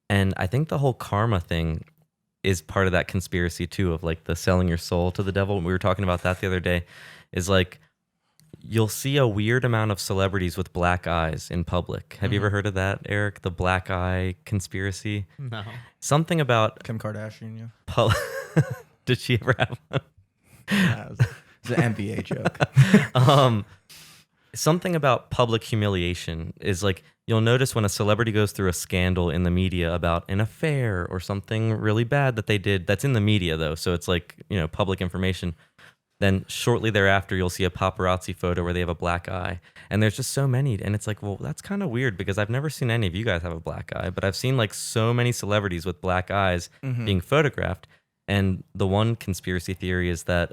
And I think the whole karma thing is part of that conspiracy too, of like the selling your soul to the devil. We were talking about that the other day, is like you'll see a weird amount of celebrities with black eyes in public. Have you ever heard of that, Eric? The black eye conspiracy? No. Something about Kim Kardashian, yeah. Did she ever have one? It's an NBA joke. Something about public humiliation is like you'll notice when a celebrity goes through a scandal in the media about an affair or something really bad that they did, that's in the media though, so it's like, public information. Then shortly thereafter, you'll see a paparazzi photo where they have a black eye. And there's just so many. And it's like, well, that's kind of weird because I've never seen any of you guys have a black eye, but I've seen like so many celebrities with black eyes being photographed. And the one conspiracy theory is that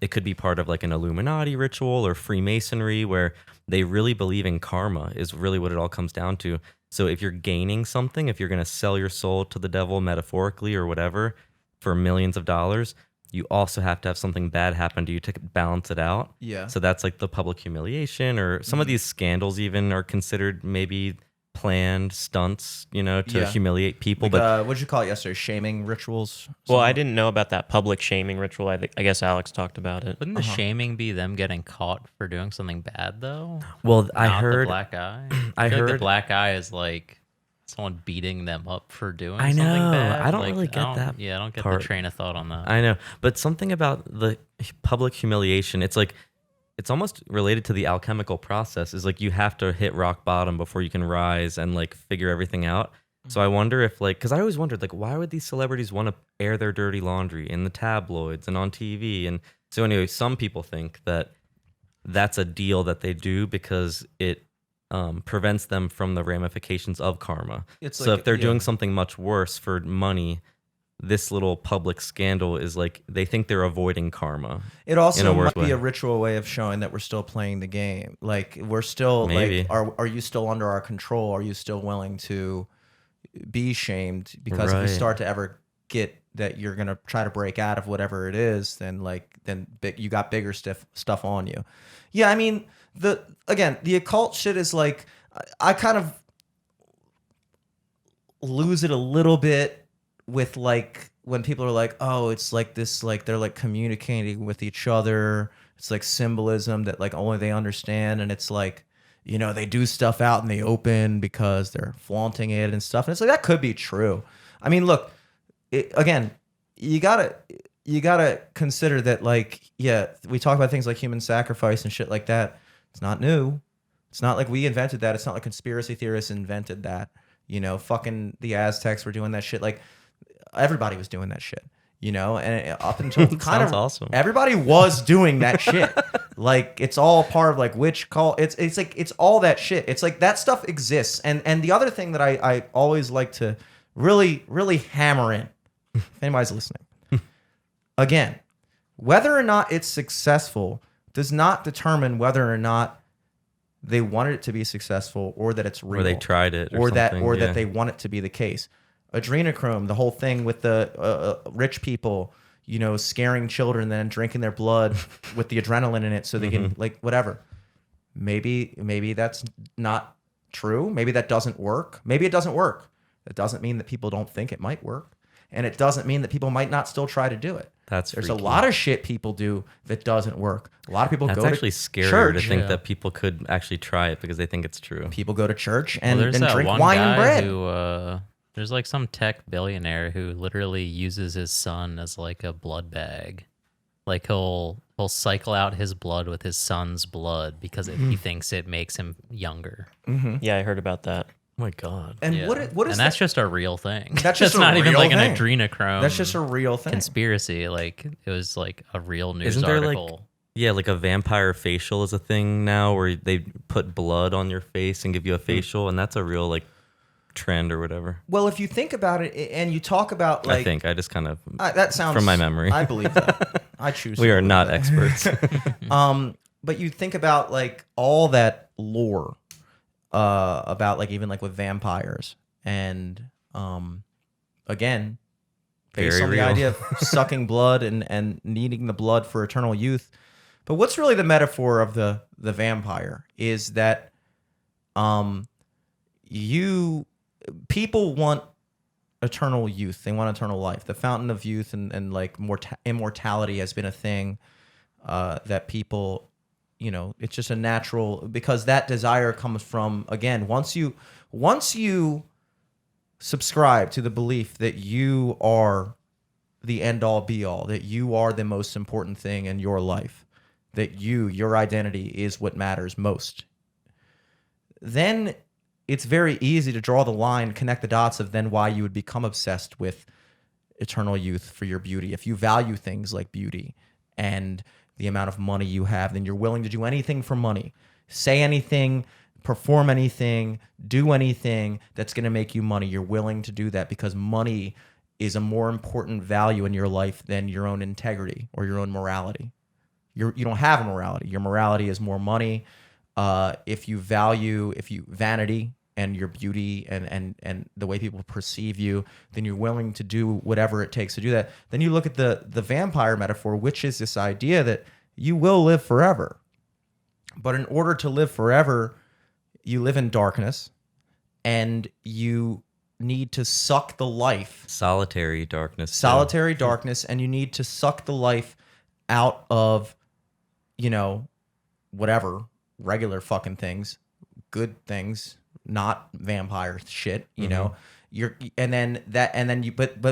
it could be part of like an Illuminati ritual or Freemasonry where they really believe in karma is really what it all comes down to. So if you're gaining something, if you're going to sell your soul to the devil metaphorically or whatever for millions of dollars, you also have to have something bad happen to you to balance it out. Yeah. So that's like the public humiliation, or some of these scandals even are considered maybe planned stunts, to humiliate people. Like, but what'd you call it yesterday? Shaming rituals? Well, I didn't know about that public shaming ritual. I guess Alex talked about it. Wouldn't the shaming be them getting caught for doing something bad though? well, I Not heard the black eye. I feel like heard- the black eye is like someone beating them up for doing I something know. bad. I don't Like, really get that Yeah, I don't get part. the train of thought on that. I know, but something about the public humiliation, it's like it's almost related to the alchemical process. Is like you have to hit rock bottom before you can rise and like figure everything out. So I wonder if like, because I always wondered like, why would these celebrities want to air their dirty laundry in the tabloids and on TV? And so anyway, some people think that that's a deal that they do because it prevents them from the ramifications of karma. It's So like- if they're yeah. doing something much worse for money, this little public scandal is like they think they're avoiding karma. It also in a might worse be way. a ritual way of showing that we're still playing the game. Like we're still Maybe. like, are you still under our control? Are you still willing to be shamed? Because if you Right. start to ever get that you're gonna try to break out of whatever it is, then you got bigger stuff on you. Yeah, I mean the occult shit is like I kind of lose it a little bit with like when people are like, oh, it's like this, like they're like communicating with each other. It's like symbolism that like only they understand, and it's like, they do stuff out in the open because they're flaunting it and stuff. And it's like that could be true. I mean, look, again, you gotta consider that like, yeah, we talk about things like human sacrifice and shit like that. It's not new. It's not like we invented that. It's not like conspiracy theorists invented that. Fucking the Aztecs were doing that shit. Like everybody was doing that shit. And up until kind Sounds of awesome. everybody was doing that shit. Like it's all part of like witch cult. It's like it's all that shit. It's like that stuff exists. And the other thing that I always like to really, really hammer in, if anybody's listening, again, whether or not it's successful does not determine whether or not they wanted it to be successful or that it's real. Or they tried it or that something, yeah. they want it to be the case. Adrenochrome, the whole thing with the rich people, scaring children and then drinking their blood with the adrenaline in it so they can like whatever. Maybe that's not true. Maybe that doesn't work. Maybe it doesn't work. That doesn't mean that people don't think it might work. And it doesn't mean that people might not still try to do it. There's a lot of shit people do that doesn't work. A lot of people That's go actually to scary church. to think Yeah. that people could actually try it because they think it's true. People go to church and, There's and that drink one wine guy and bread. who there's like some tech billionaire who literally uses his son as like a blood bag. Like he'll cycle out his blood with his son's blood because he thinks it makes him younger. Yeah, I heard about that. Oh my God. And Yeah. what is and that's just a real thing. That's just a not even real like thing. an adrenochrome. That's just a real thing. conspiracy. Like it was like a real news Isn't there article. like, yeah, like a vampire facial is a thing now where they put blood on your face and give you a facial, and that's a real like trend or whatever. Well, if you think about it, and you talk about like, I just kind of that sounds from my memory. I believe that. I choose. We to are believe not that. experts. But you think about like all that lore about like even like with vampires and again based Very on the real. idea of sucking blood and needing the blood for eternal youth. But what's really the metaphor of the vampire is that people want eternal youth. They want eternal life. The fountain of youth and like immortality has been a thing that people, it's just a natural, because that desire comes from, again, once you subscribe to the belief that you are the end all be all, that you are the most important thing in your life, that your identity is what matters most, then it's very easy to draw the line, connect the dots of then why you would become obsessed with eternal youth for your beauty. If you value things like beauty and the amount of money you have, then you're willing to do anything for money, say anything, perform anything, do anything that's going to make you money. You're willing to do that because money is a more important value in your life than your own integrity or your own morality. You don't have a morality. Your morality is more money. If you vanity and your beauty and the way people perceive you, then you're willing to do whatever it takes to do that. Then you look at the vampire metaphor, which is this idea that you will live forever. But in order to live forever, you live in darkness and you need to suck the life. Solitary darkness. Darkness, and you need to suck the life out of, whatever, regular fucking things, good things, not vampire shit, but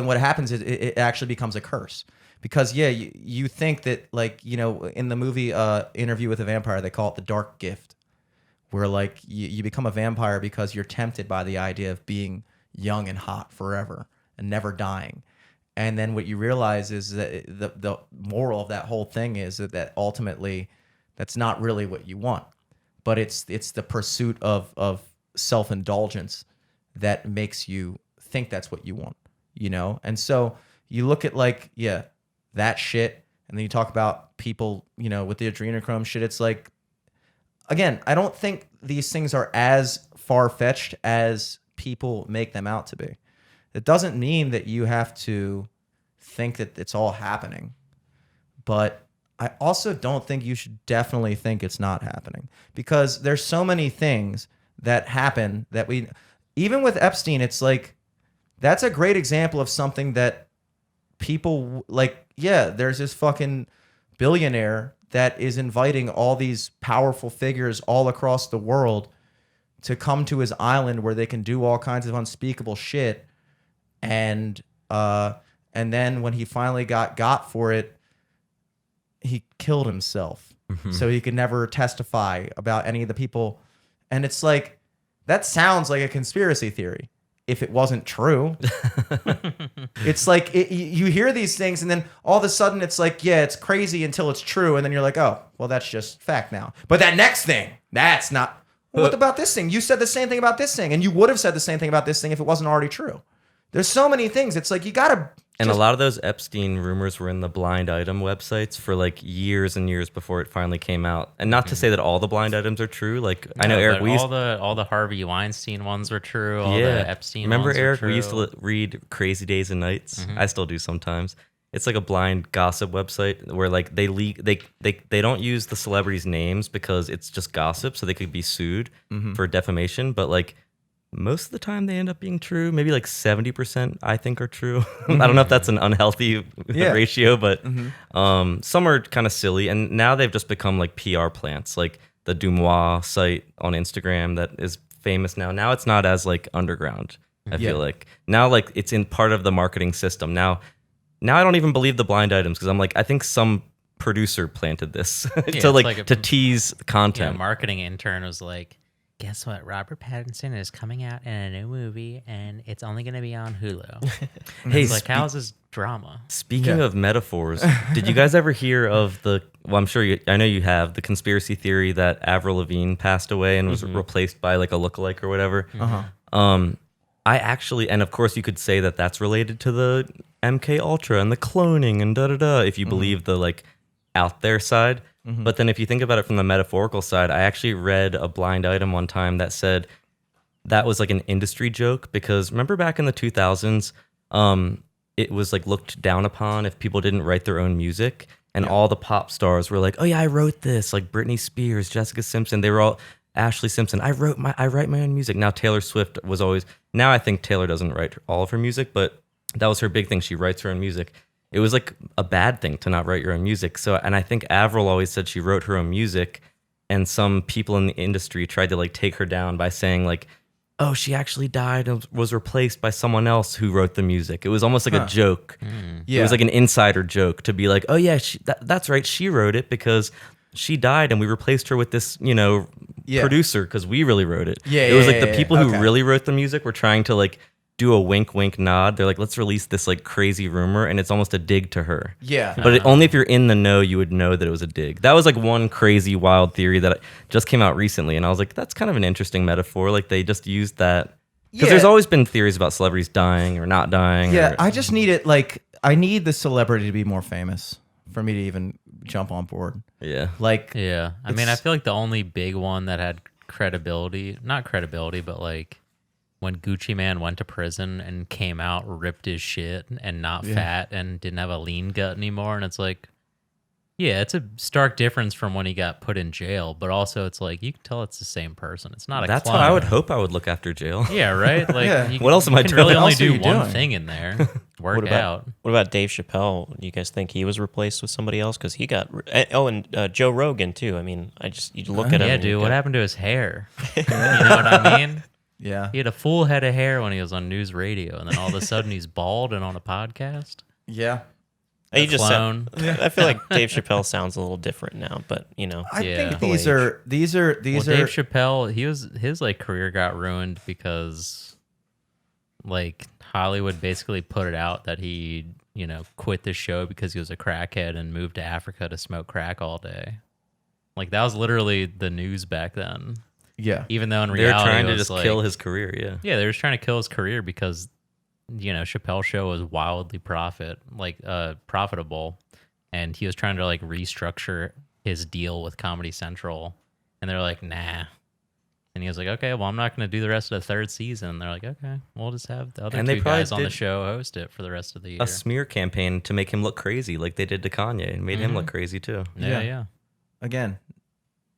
what happens is it actually becomes a curse because you think that like, in the movie Interview with a Vampire, they call it the dark gift, where like you become a vampire because you're tempted by the idea of being young and hot forever and never dying. And then what you realize is that the moral of that whole thing is that ultimately that's not really what you want, but it's the pursuit of self-indulgence that makes you think that's what you want, And so you look at like, that shit, and then you talk about people, with the adrenochrome shit. It's like, again, I don't think these things are as far-fetched as people make them out to be. It doesn't mean that you have to think that it's all happening, but I also don't think you should definitely think it's not happening, because there's so many things that happen that even with Epstein, it's like, that's a great example of something that people like, there's this fucking billionaire that is inviting all these powerful figures all across the world to come to his island where they can do all kinds of unspeakable shit. And then when he finally got for it, he killed himself so he could never testify about any of the people. And it's like, that sounds like a conspiracy theory if it wasn't true. It's like you hear these things and then all of a sudden it's like, it's crazy until it's true. And then you're like, oh, well, that's just fact now. But that next thing, that's not. Well, what about this thing? You said the same thing about this thing, and you would have said the same thing about this thing if it wasn't already true. There's so many things. It's like, you got to. And a lot of those Epstein rumors were in the blind item websites for like years and years before it finally came out. And not to say that all the blind items are true. Like, I know, Eric, all the Harvey Weinstein ones were true. All the Epstein Remember, ones Eric, were true. we used to read Crazy Days and Nights. I still do sometimes. It's like a blind gossip website where like they don't use the celebrities' names because it's just gossip, so they could be sued for defamation. But like, most of the time they end up being true. Maybe like 70% I think are true. I don't know if that's an unhealthy ratio, but some are kind of silly. And now they've just become like PR plants, like the Dumois site on Instagram that is famous now. Now it's not as like underground, I feel like. Now like it's in part of the marketing system. Now I don't even believe the blind items because I'm like, I think some producer planted this to tease content. Marketing intern was like, guess what? Robert Pattinson is coming out in a new movie, and it's only going to be on Hulu. Hey, it's like, how's this drama? Speaking of metaphors, did you guys ever hear of I'm sure I know you have, the conspiracy theory that Avril Lavigne passed away and was replaced by like a lookalike or whatever? I actually, and of course you could say that that's related to the MK Ultra and the cloning and da-da-da, if you believe the like out there side. But then if you think about it from the metaphorical side, I actually read a blind item one time that said that was like an industry joke, because remember back in the 2000s, it was like looked down upon if people didn't write their own music, and all the pop stars were like, oh yeah, I wrote this, like Britney Spears, Jessica Simpson, they were all Ashley Simpson. I write my own music. Now Taylor Swift was always, now I think Taylor doesn't write all of her music, but that was her big thing. She writes her own music. It was like a bad thing to not write your own music. So, and I think Avril always said she wrote her own music, and some people in the industry tried to like take her down by saying like, oh, she actually died and was replaced by someone else who wrote the music. It was almost like a joke. It was like an insider joke to be like, oh yeah, that's right. She wrote it because she died and we replaced her with this, producer because we really wrote it. It was like the people who really wrote the music were trying to like do a wink, wink, nod. They're like, let's release this like crazy rumor, and it's almost a dig to her. But only if you're in the know, you would know that it was a dig. That was like one crazy, wild theory that just came out recently, and I was like, that's kind of an interesting metaphor. Like they just used that because there's always been theories about celebrities dying or not dying. I just need it. Like I need the celebrity to be more famous for me to even jump on board. I mean, I feel like the only big one that had credibility, not credibility, but like when Gucci Man went to prison and came out ripped his shit and not fat and didn't have a lean gut anymore, and it's like, yeah, it's a stark difference from when he got put in jail, but also it's like you can tell it's the same person. It's not a That's clone. how I would hope I would look after jail. Yeah, right. Like, what else am I doing? Really What only else are do you one doing? thing in there. Work out. What about Dave Chappelle? Do you guys think he was replaced with somebody else? Because he got and Joe Rogan too. I mean, you look at him. Yeah, dude. What happened to his hair? You know what I mean? Yeah. He had a full head of hair when he was on news radio, and then all of a sudden he's bald and on a podcast. Yeah. He just I feel like Dave Chappelle sounds a little different now, but I think Well, these are Dave Chappelle, his like career got ruined because like Hollywood basically put it out that he quit the show because he was a crackhead and moved to Africa to smoke crack all day. Like that was literally the news back then. Yeah. Even though in They're reality trying it to was just like, kill his career. yeah, they were just trying to kill his career because Chappelle's show was wildly profitable, and he was trying to like restructure his deal with Comedy Central, and they're like, nah. And he was like, okay, well, I'm not going to do the rest of the third season. And they're like, okay, we'll just have the other two guys on the show host it for the rest of the year. A smear campaign to make him look crazy, like they did to Kanye, and made him look crazy too. Yeah. Again.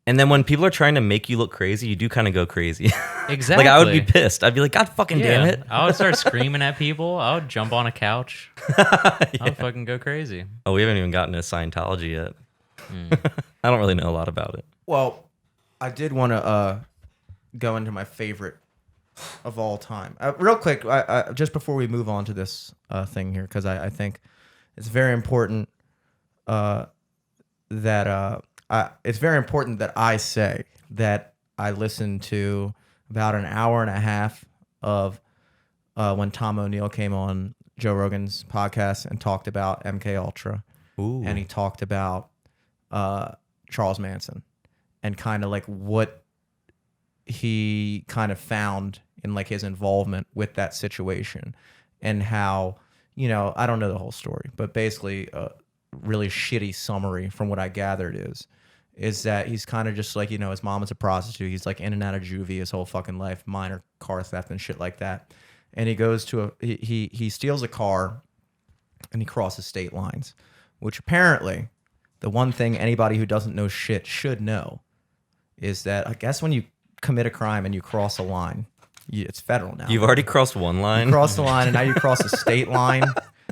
And then when people are trying to make you look crazy, you do kind of go crazy. Exactly. Like I would be pissed. I'd be like, God fucking damn it. I would start screaming at people. I would jump on a couch. I would fucking go crazy. Oh, we haven't even gotten to Scientology yet. I don't really know a lot about it. Well, I did want to go into my favorite of all time. Real quick, I just before we move on to this thing here, because I think it's very important that I say that I listened to about an hour and a half of when Tom O'Neill came on Joe Rogan's podcast and talked about MK Ultra, and he talked about Charles Manson and kind of like what he kind of found in like his involvement with that situation, and how I don't know the whole story, but basically a really shitty summary from what I gathered is that he's kind of just like, his mom is a prostitute. He's like in and out of juvie his whole fucking life, minor car theft and shit like that. And he goes to he steals a car and he crosses state lines, which apparently the one thing anybody who doesn't know shit should know is that I guess when you commit a crime and you cross a line, it's federal now. You've already crossed one line. You cross the line and now you cross a state line.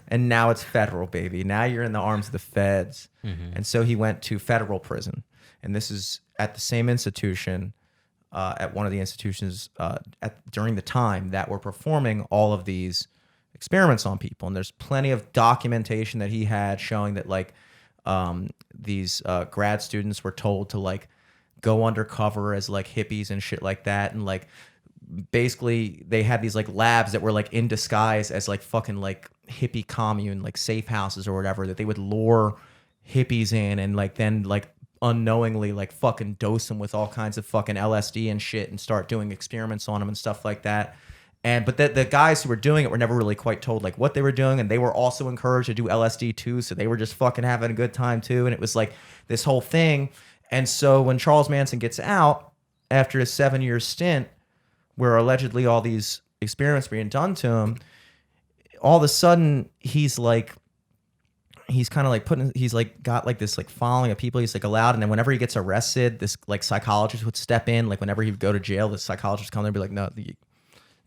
And now it's federal, baby. Now you're in the arms of the feds. And so he went to federal prison. And this is at the same institution, at one of the institutions during the time that were performing all of these experiments on people. And there's plenty of documentation that he had showing that like these grad students were told to like go undercover as like hippies and shit like that. And like basically they had these like labs that were like in disguise as like fucking like hippie commune, like safe houses or whatever, that they would lure hippies in and like then like unknowingly like fucking dose them with all kinds of fucking LSD and shit and start doing experiments on them and stuff like that. But the guys who were doing it were never really quite told like what they were doing, and they were also encouraged to do LSD too, so they were just fucking having a good time too, and it was like this whole thing. And so when Charles Manson gets out after his 7-year stint, where allegedly all these experiments being done to him, all of a sudden he's like, he's kind of like he's like got like this like following of people he's like allowed, and then whenever he gets arrested, this like psychologist would step in. Like whenever he would go to jail, the psychologist would come there and be like, no, you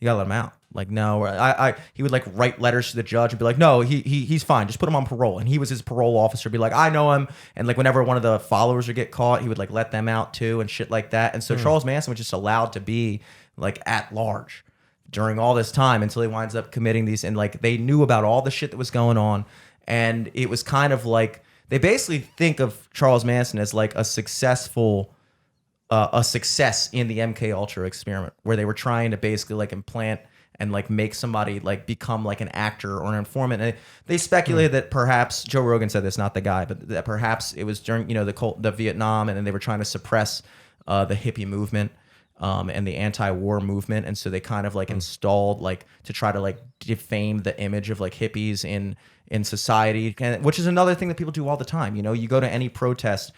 gotta let him out. Like, no, he would like write letters to the judge and be like, no, he's fine, just put him on parole. And he was his parole officer, be like, I know him. And like whenever one of the followers would get caught, he would like let them out too and shit like that. And so Charles Manson was just allowed to be like at large during all this time until he winds up committing these. And like they knew about all the shit that was going on. And it was kind of like, they basically think of Charles Manson as like a success in the MK Ultra experiment, where they were trying to basically like implant and like make somebody like become like an actor or an informant. And they speculated that perhaps, Joe Rogan said this, not the guy, but that perhaps it was during, the Vietnam, and then they were trying to suppress the hippie movement and the anti-war movement. And so they kind of like installed like to try to like defame the image of like hippies in society, which is another thing that people do all the time. You go to any protest,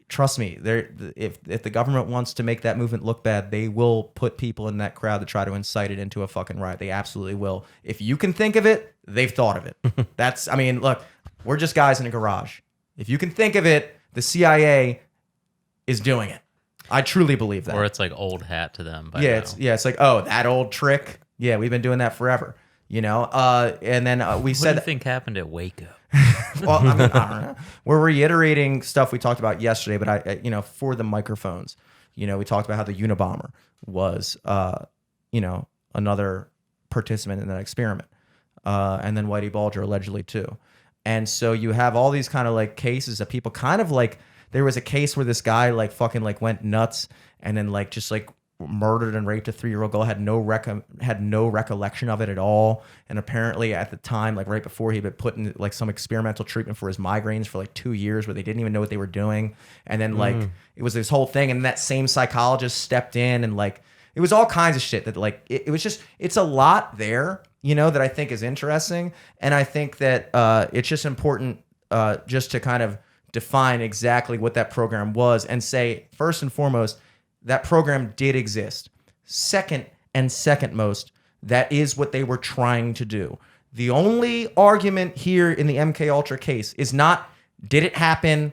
trust me, if the government wants to make that movement look bad, they will put people in that crowd to try to incite it into a fucking riot. They absolutely will. If you can think of it, they've thought of it. Look, we're just guys in a garage. If you can think of it, the CIA is doing it. I truly believe that. Or it's like old hat to them. It's like, oh, that old trick. Yeah, we've been doing that forever. And then we said, what do you think happened at Waco? Well, I don't know. We're reiterating stuff we talked about yesterday, but for the microphones, we talked about how the Unabomber was, another participant in that experiment, and then Whitey Bulger allegedly too. And so you have all these kind of like cases that people kind of like. There was a case where this guy like fucking like went nuts and then like just like murdered and raped a 3-year-old girl, had no recollection of it at all, and apparently at the time, like right before, he'd been put in like some experimental treatment for his migraines for like 2 years, where they didn't even know what they were doing. And then like it was this whole thing, and that same psychologist stepped in, and like it was all kinds of shit that like it was just, it's a lot there, that I think is interesting. And I think that it's just important just to kind of define exactly what that program was and say, first and foremost, that program did exist. Second most, that is what they were trying to do. The only argument here in the MK Ultra case is not, did it happen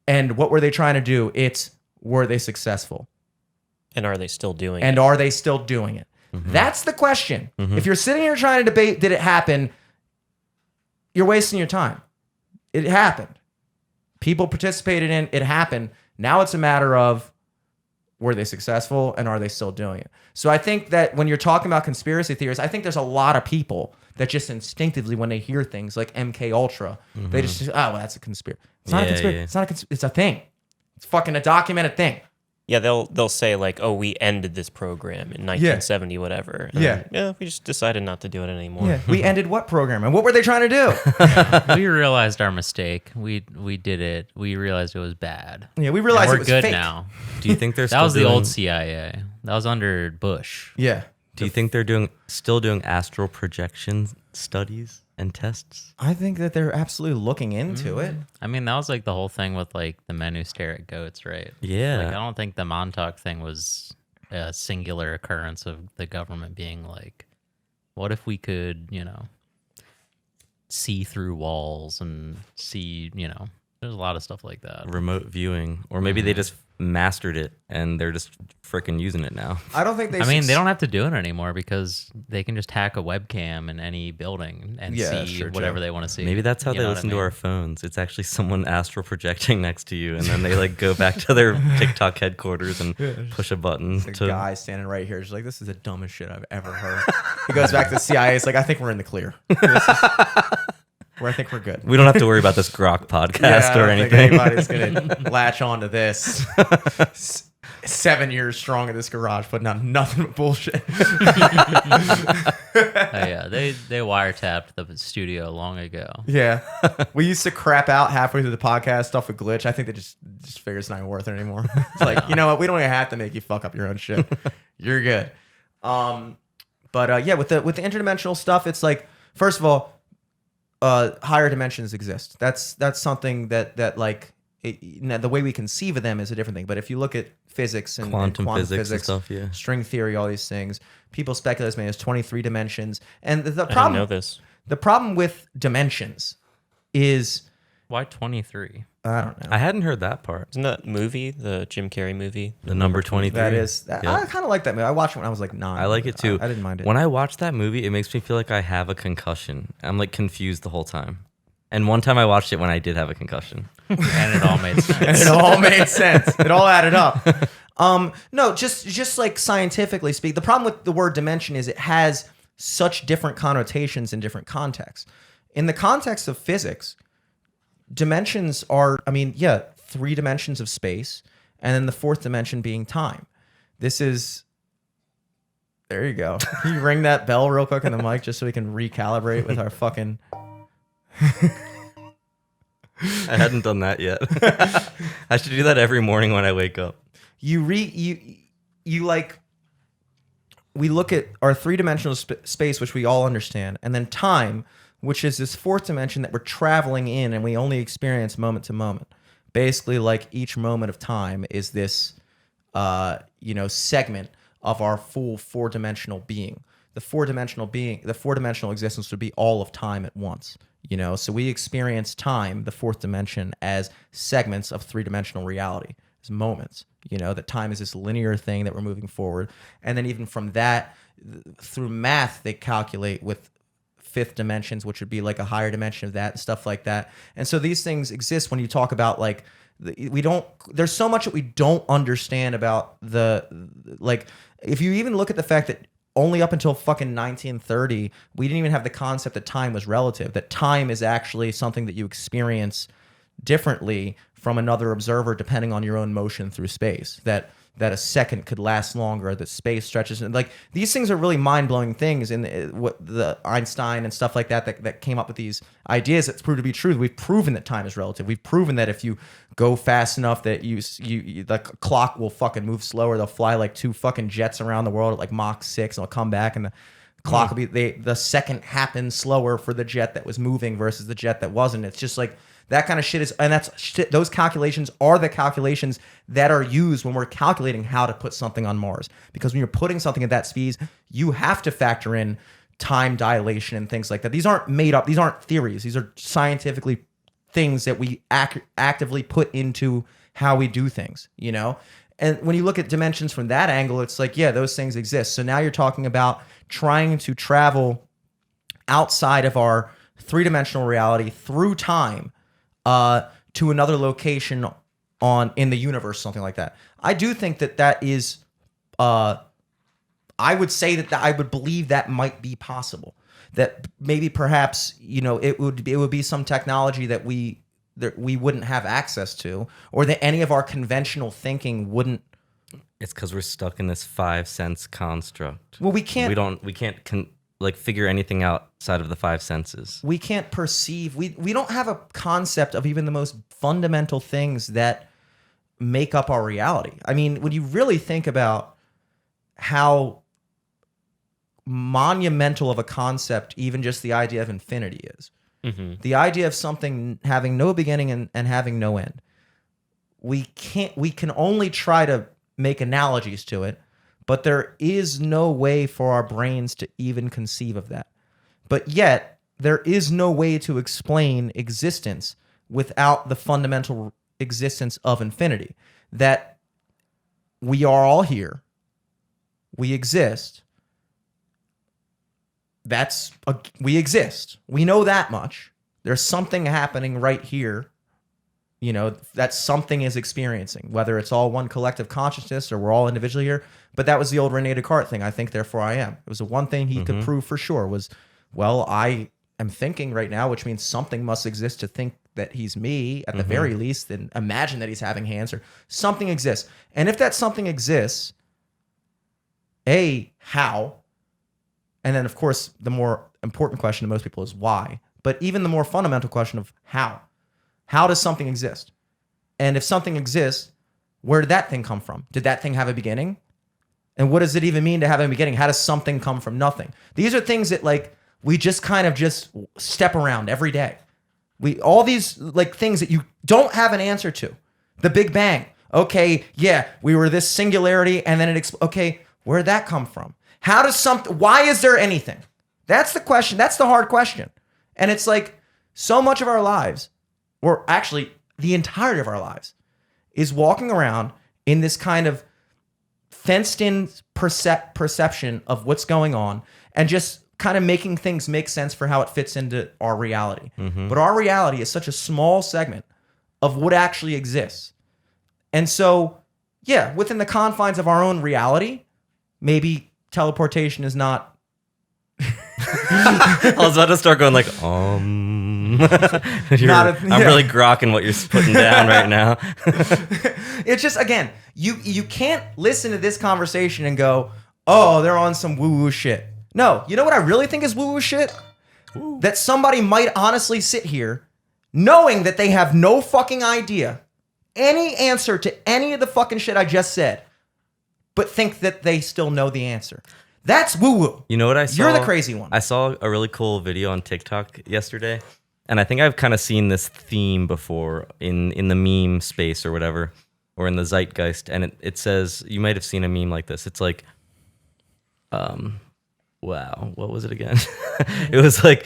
and what were they trying to do? It's, were they successful? And are they still doing it? Mm-hmm. That's the question. Mm-hmm. If you're sitting here trying to debate, did it happen? You're wasting your time. It happened. People participated in it. Happened. Now it's a matter of, were they successful and are they still doing it? So I think that when you're talking about conspiracy theories, I think there's a lot of people that just instinctively, when they hear things like MK Ultra, they just say, oh, well, that's a conspiracy. It's not a conspiracy. Yeah. It's not a it's a thing. It's fucking a documented thing. Yeah, they'll say like, oh, we ended this program in 1970, whatever. And we just decided not to do it anymore. Yeah, we ended what program? And what were they trying to do? We realized our mistake. We did it. We realized it was bad. Yeah, we realized we're it was good fake. Now. Do you think they're that was the old CIA? That was under Bush. Yeah. Do you think they're still doing astral projection studies and tests? I think that they're absolutely looking into it. I mean, that was like the whole thing with like the men who stare at goats, right? Yeah. Like, I don't think the Montauk thing was a singular occurrence of the government being like, what if we could, see through walls and see, there's a lot of stuff like that. Remote viewing. Or maybe they just mastered it and they're just freaking using it now. I don't think they... they don't have to do it anymore because they can just hack a webcam in any building and see whatever they want to see. Maybe that's how they listen to our phones. It's actually someone astral projecting next to you, and then they like go back to their TikTok headquarters and push a button. The guy standing right here is like, this is the dumbest shit I've ever heard. He goes back to the CIA. It's like, I think we're in the clear. I think we're good. We don't have to worry about this Grok podcast or anything. Think anybody's gonna latch onto this. 7 years strong in this garage, putting out nothing but bullshit. Yeah, they wiretapped the studio long ago. Yeah, we used to crap out halfway through the podcast stuff with glitch. I think they just figure it's not even worth it anymore. It's like, you know what? We don't even have to make you fuck up your own shit. You're good. Yeah, with the interdimensional stuff, it's like, first of all, higher dimensions exist. That's something that like the way we conceive of them is a different thing. But if you look at physics and Quantum quantum physics and stuff, yeah. string theory, all these things, people speculate as many as 23 dimensions. And the I didn't problem, know this. the problem with dimensions is, Why 23? I don't know. I hadn't heard that part. Isn't that movie, the Jim Carrey movie? The number 23. That is, I Yeah. kind of like that movie. I watched it when I was like 9. I like it too. I didn't mind it. When I watch that movie, it makes me feel like I have a concussion. I'm like confused the whole time. And one time I watched it when I did have a concussion. And it all made sense. It all made sense. It all added up. No, just like scientifically speak, the problem with the word dimension is it has such different connotations in different contexts. In the context of physics, dimensions are, 3 dimensions of space, and then the 4th dimension being time. This is, there you go. Can you ring that bell real quick in the mic just so we can recalibrate with our fucking... I hadn't done that yet. I should do that every morning when I wake up. We look at our 3-dimensional space, which we all understand, and then time, which is this 4th dimension that we're traveling in and we only experience moment to moment. Basically, like each moment of time is this, segment of our full 4-dimensional being. The 4-dimensional existence would be all of time at once. So we experience time, the 4th dimension, as segments of 3-dimensional reality, as moments. That time is this linear thing that we're moving forward. And then even from that, through math, they calculate with 5th dimensions, which would be like a higher dimension of that and stuff like that. And so these things exist when you talk about like, there's so much that we don't understand about if you even look at the fact that only up until fucking 1930, we didn't even have the concept that time was relative, that time is actually something that you experience differently from another observer depending on your own motion through space, that a second could last longer, that space stretches. And like these things are really mind-blowing things, and what the Einstein and stuff like that came up with these ideas that's proved to be true. We've proven that time is relative. We've proven that if you go fast enough that you the clock will fucking move slower. They'll fly like 2 fucking jets around the world at like Mach 6 and they'll come back and the clock will be the second happens slower for the jet that was moving versus the jet that wasn't. It's just like that kind of shit is, and that's shit. Those calculations are the calculations that are used when we're calculating how to put something on Mars. Because when you're putting something at that speed, you have to factor in time dilation and things like that. These aren't made up. These aren't theories. These are scientifically things that we actively put into how we do things. And when you look at dimensions from that angle, it's like, yeah, those things exist. So now you're talking about trying to travel outside of our 3-dimensional reality through time to another location in the universe, something like that. I do think that is, I would say that I would believe that might be possible. That maybe perhaps it would be some technology that we wouldn't have access to, or that any of our conventional thinking wouldn't. It's because we're stuck in this 5 sense construct. Well, we can't figure anything outside of the 5 senses. We can't perceive. We don't have a concept of even the most fundamental things that make up our reality. I mean, when you really think about how monumental of a concept even just the idea of infinity is. Mm-hmm. The idea of something having no beginning and having no end. We can only try to make analogies to it, but there is no way for our brains to even conceive of that. But yet, there is no way to explain existence without the fundamental existence of infinity. That we are all here. We exist. We exist. We know that much. There's something happening right here, that something is experiencing, whether it's all one collective consciousness or we're all individually here. But that was the old Rene Descartes thing. I think, therefore I am. It was the one thing he could prove for sure was, well, I am thinking right now, which means something must exist to think that he's me at the very least, and imagine that he's having hands or something exists. And if that something exists, how? And then, of course, the more important question to most people is why. But even the more fundamental question of how. How does something exist? And if something exists, where did that thing come from? Did that thing have a beginning? And what does it even mean to have a beginning? How does something come from nothing? These are things that like we just kind of just step around every day. All these like things that you don't have an answer to. The Big Bang. Okay, yeah, we were this singularity and then okay, where'd that come from? Why is there anything? That's the question. That's the hard question. And it's like so much of our lives, or actually the entirety of our lives, is walking around in this kind of fenced in perception of what's going on and just kind of making things make sense for how it fits into our reality. But our reality is such a small segment of what actually exists. And so, yeah, within the confines of our own reality, maybe teleportation is not. I was about to start going like, I'm really grokking what you're putting down right now. It's just, again, you can't listen to this conversation and go, oh, they're on some woo-woo shit. No, you know what I really think is woo-woo shit? That somebody might honestly sit here knowing that they have no fucking idea, any answer to any of the fucking shit I just said, but think that they still know the answer. That's woo-woo. You know what I saw? You're the crazy one. I saw a really cool video on TikTok yesterday, and I think I've kind of seen this theme before in the meme space or whatever, or in the zeitgeist, and it says, you might have seen a meme like this. It's like, wow, what was it again? It was like,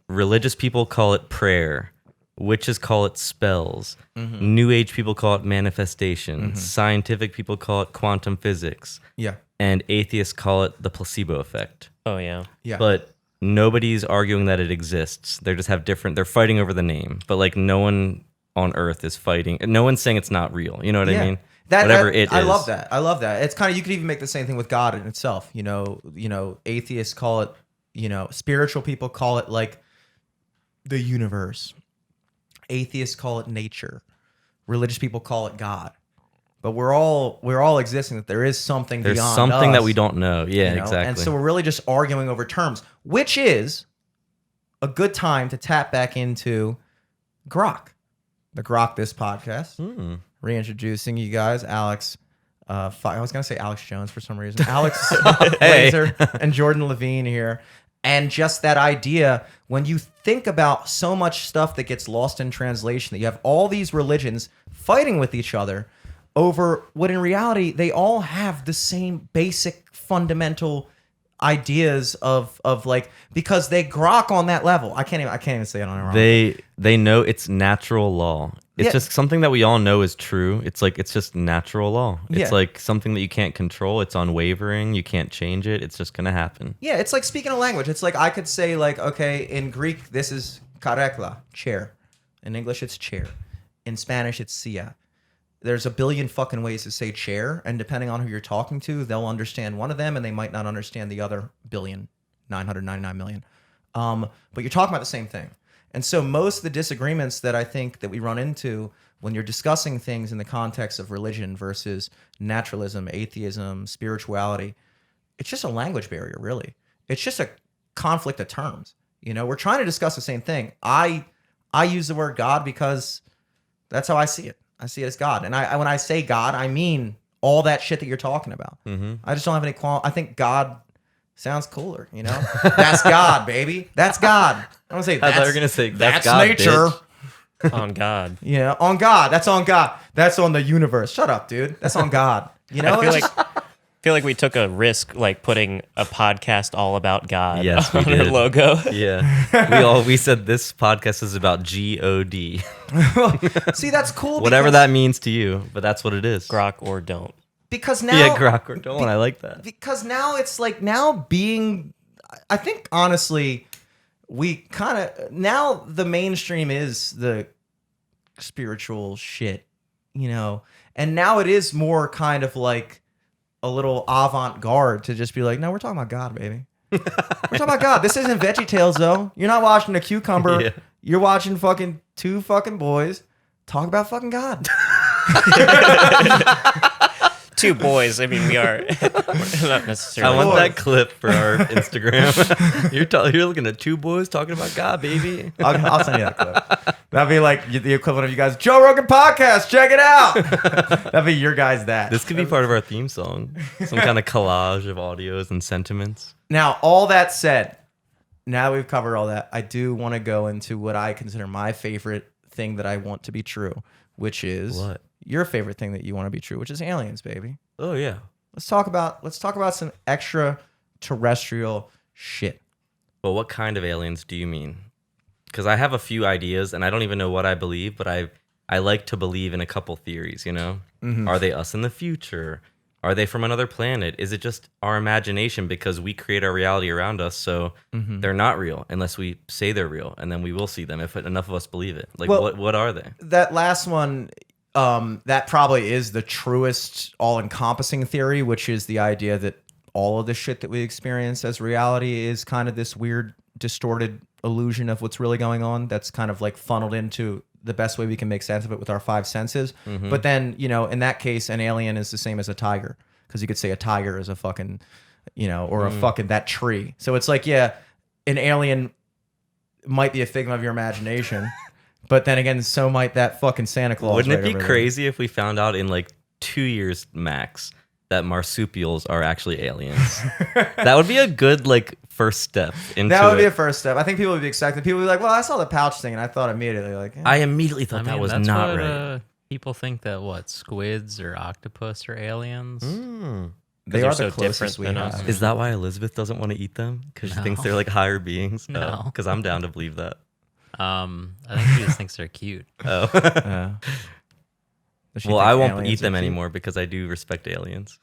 religious people call it prayer. Witches call it spells. New Age people call it manifestation. Scientific people call it quantum physics. Yeah. And atheists call it the placebo effect. Oh, yeah. Yeah. But nobody's arguing that it exists. They just have they're fighting over the name. But like no one on earth is fighting. No one's saying it's not real. You know what I mean? Whatever it is. I love that. I love that. It's kind of, you could even make the same thing with God in itself. Atheists call it, spiritual people call it like the universe. Atheists call it nature. Religious people call it God. But we're all existing that there is something There's beyond something us, that we don't know. Yeah, exactly. And so we're really just arguing over terms, which is a good time to tap back into Grok, the Grok This podcast. Reintroducing you guys, Alex. I was gonna say Alex Jones for some reason. Alex Laser and Jordan Levine here. And just that idea, when you think about so much stuff that gets lost in translation, that you have all these religions fighting with each other over what in reality they all have the same basic fundamental ideas of like, because they grok on that level. I can't even say it on it wrong. They know it's natural law. It's just something that we all know is true. It's like, it's just natural law. It's like something that you can't control. It's unwavering. You can't change it. It's just going to happen. Yeah, it's like speaking a language. It's like I could say like, okay, in Greek, this is karekla, chair. In English, it's chair. In Spanish, it's silla. There's a billion fucking ways to say chair, and depending on who you're talking to, they'll understand one of them, and they might not understand the other 1,999,000,000. But you're talking about the same thing. And so most of the disagreements that I think that we run into when you're discussing things in the context of religion versus naturalism, atheism, spirituality, it's just a language barrier, really. It's just a conflict of terms. We're trying to discuss the same thing. I use the word God because that's how I see it. I see it as God. And when I say God, I mean all that shit that you're talking about. I just don't have any I think God sounds cooler, That's God, baby. That's God. I don't say I thought you were gonna say that's God, nature. Bitch. On God. Yeah, on God. That's on God. That's on the universe. Shut up, dude. That's on God. I feel like we took a risk, like putting a podcast all about God yes, on our logo. Yeah, we said this podcast is about God. See, that's cool. Whatever that means to you, but that's what it is. Grok or don't. Because now, grok or don't. I like that. Because now it's like I think honestly, we kind of now the mainstream is the spiritual shit, and now it is more kind of like a little avant-garde to just be like, no, we're talking about God, baby. We're talking about God. This isn't VeggieTales, though. You're not watching a cucumber. Yeah. You're watching fucking two fucking boys talk about fucking God. two boys. I mean, we are we're not I necessarily. want that clip for our Instagram. You're looking at two boys talking about God, baby. I'll send you that clip. That'd be like the equivalent of you guys, Joe Rogan podcast, check it out. That'd be your guys that. This could be part of our theme song. Some kind of collage of audios and sentiments. Now, all that said, now that we've covered all that, I do want to go into what I consider my favorite thing that I want to be true, which is What? your favorite thing that you want to be true, which is aliens, baby. Oh yeah. Let's talk about some extraterrestrial shit. Well, what kind of aliens do you mean? Because I have a few ideas, and I don't even know what I believe, but I like to believe in a couple theories. Are they us in the future? Are they from another planet? Is it just our imagination because we create our reality around us, so they're not real unless we say they're real, and then we will see them if enough of us believe it. Like, Well, what are they? That last one, that probably is the truest, all-encompassing theory, which is the idea that all of the shit that we experience as reality is kind of this weird, distorted illusion of what's really going on that's kind of like funneled into the best way we can make sense of it with our five senses. But then, in that case, an alien is the same as a tiger, because you could say a tiger is a fucking, or a fucking that tree. So it's like, yeah, an alien might be a figment of your imagination, but then again, so might that fucking Santa Claus. Wouldn't it right be over there. crazy if we found out in like 2 years max that marsupials are actually aliens? That would be a good first step into That would be it. a first step. I think people would be excited. People would be like, well, I saw the pouch thing, and I thought immediately, like, I immediately thought that was that's not what, right. People think that squids or octopus are aliens. they they're are so the closest different we than have. us. Is that why Elizabeth doesn't want to eat them? Because she thinks No. they're like higher beings? No. Because I'm down to believe that. I think she just thinks they're cute. Oh. Yeah. Does she Well, think I won't aliens eat them are cute? anymore because I do respect aliens.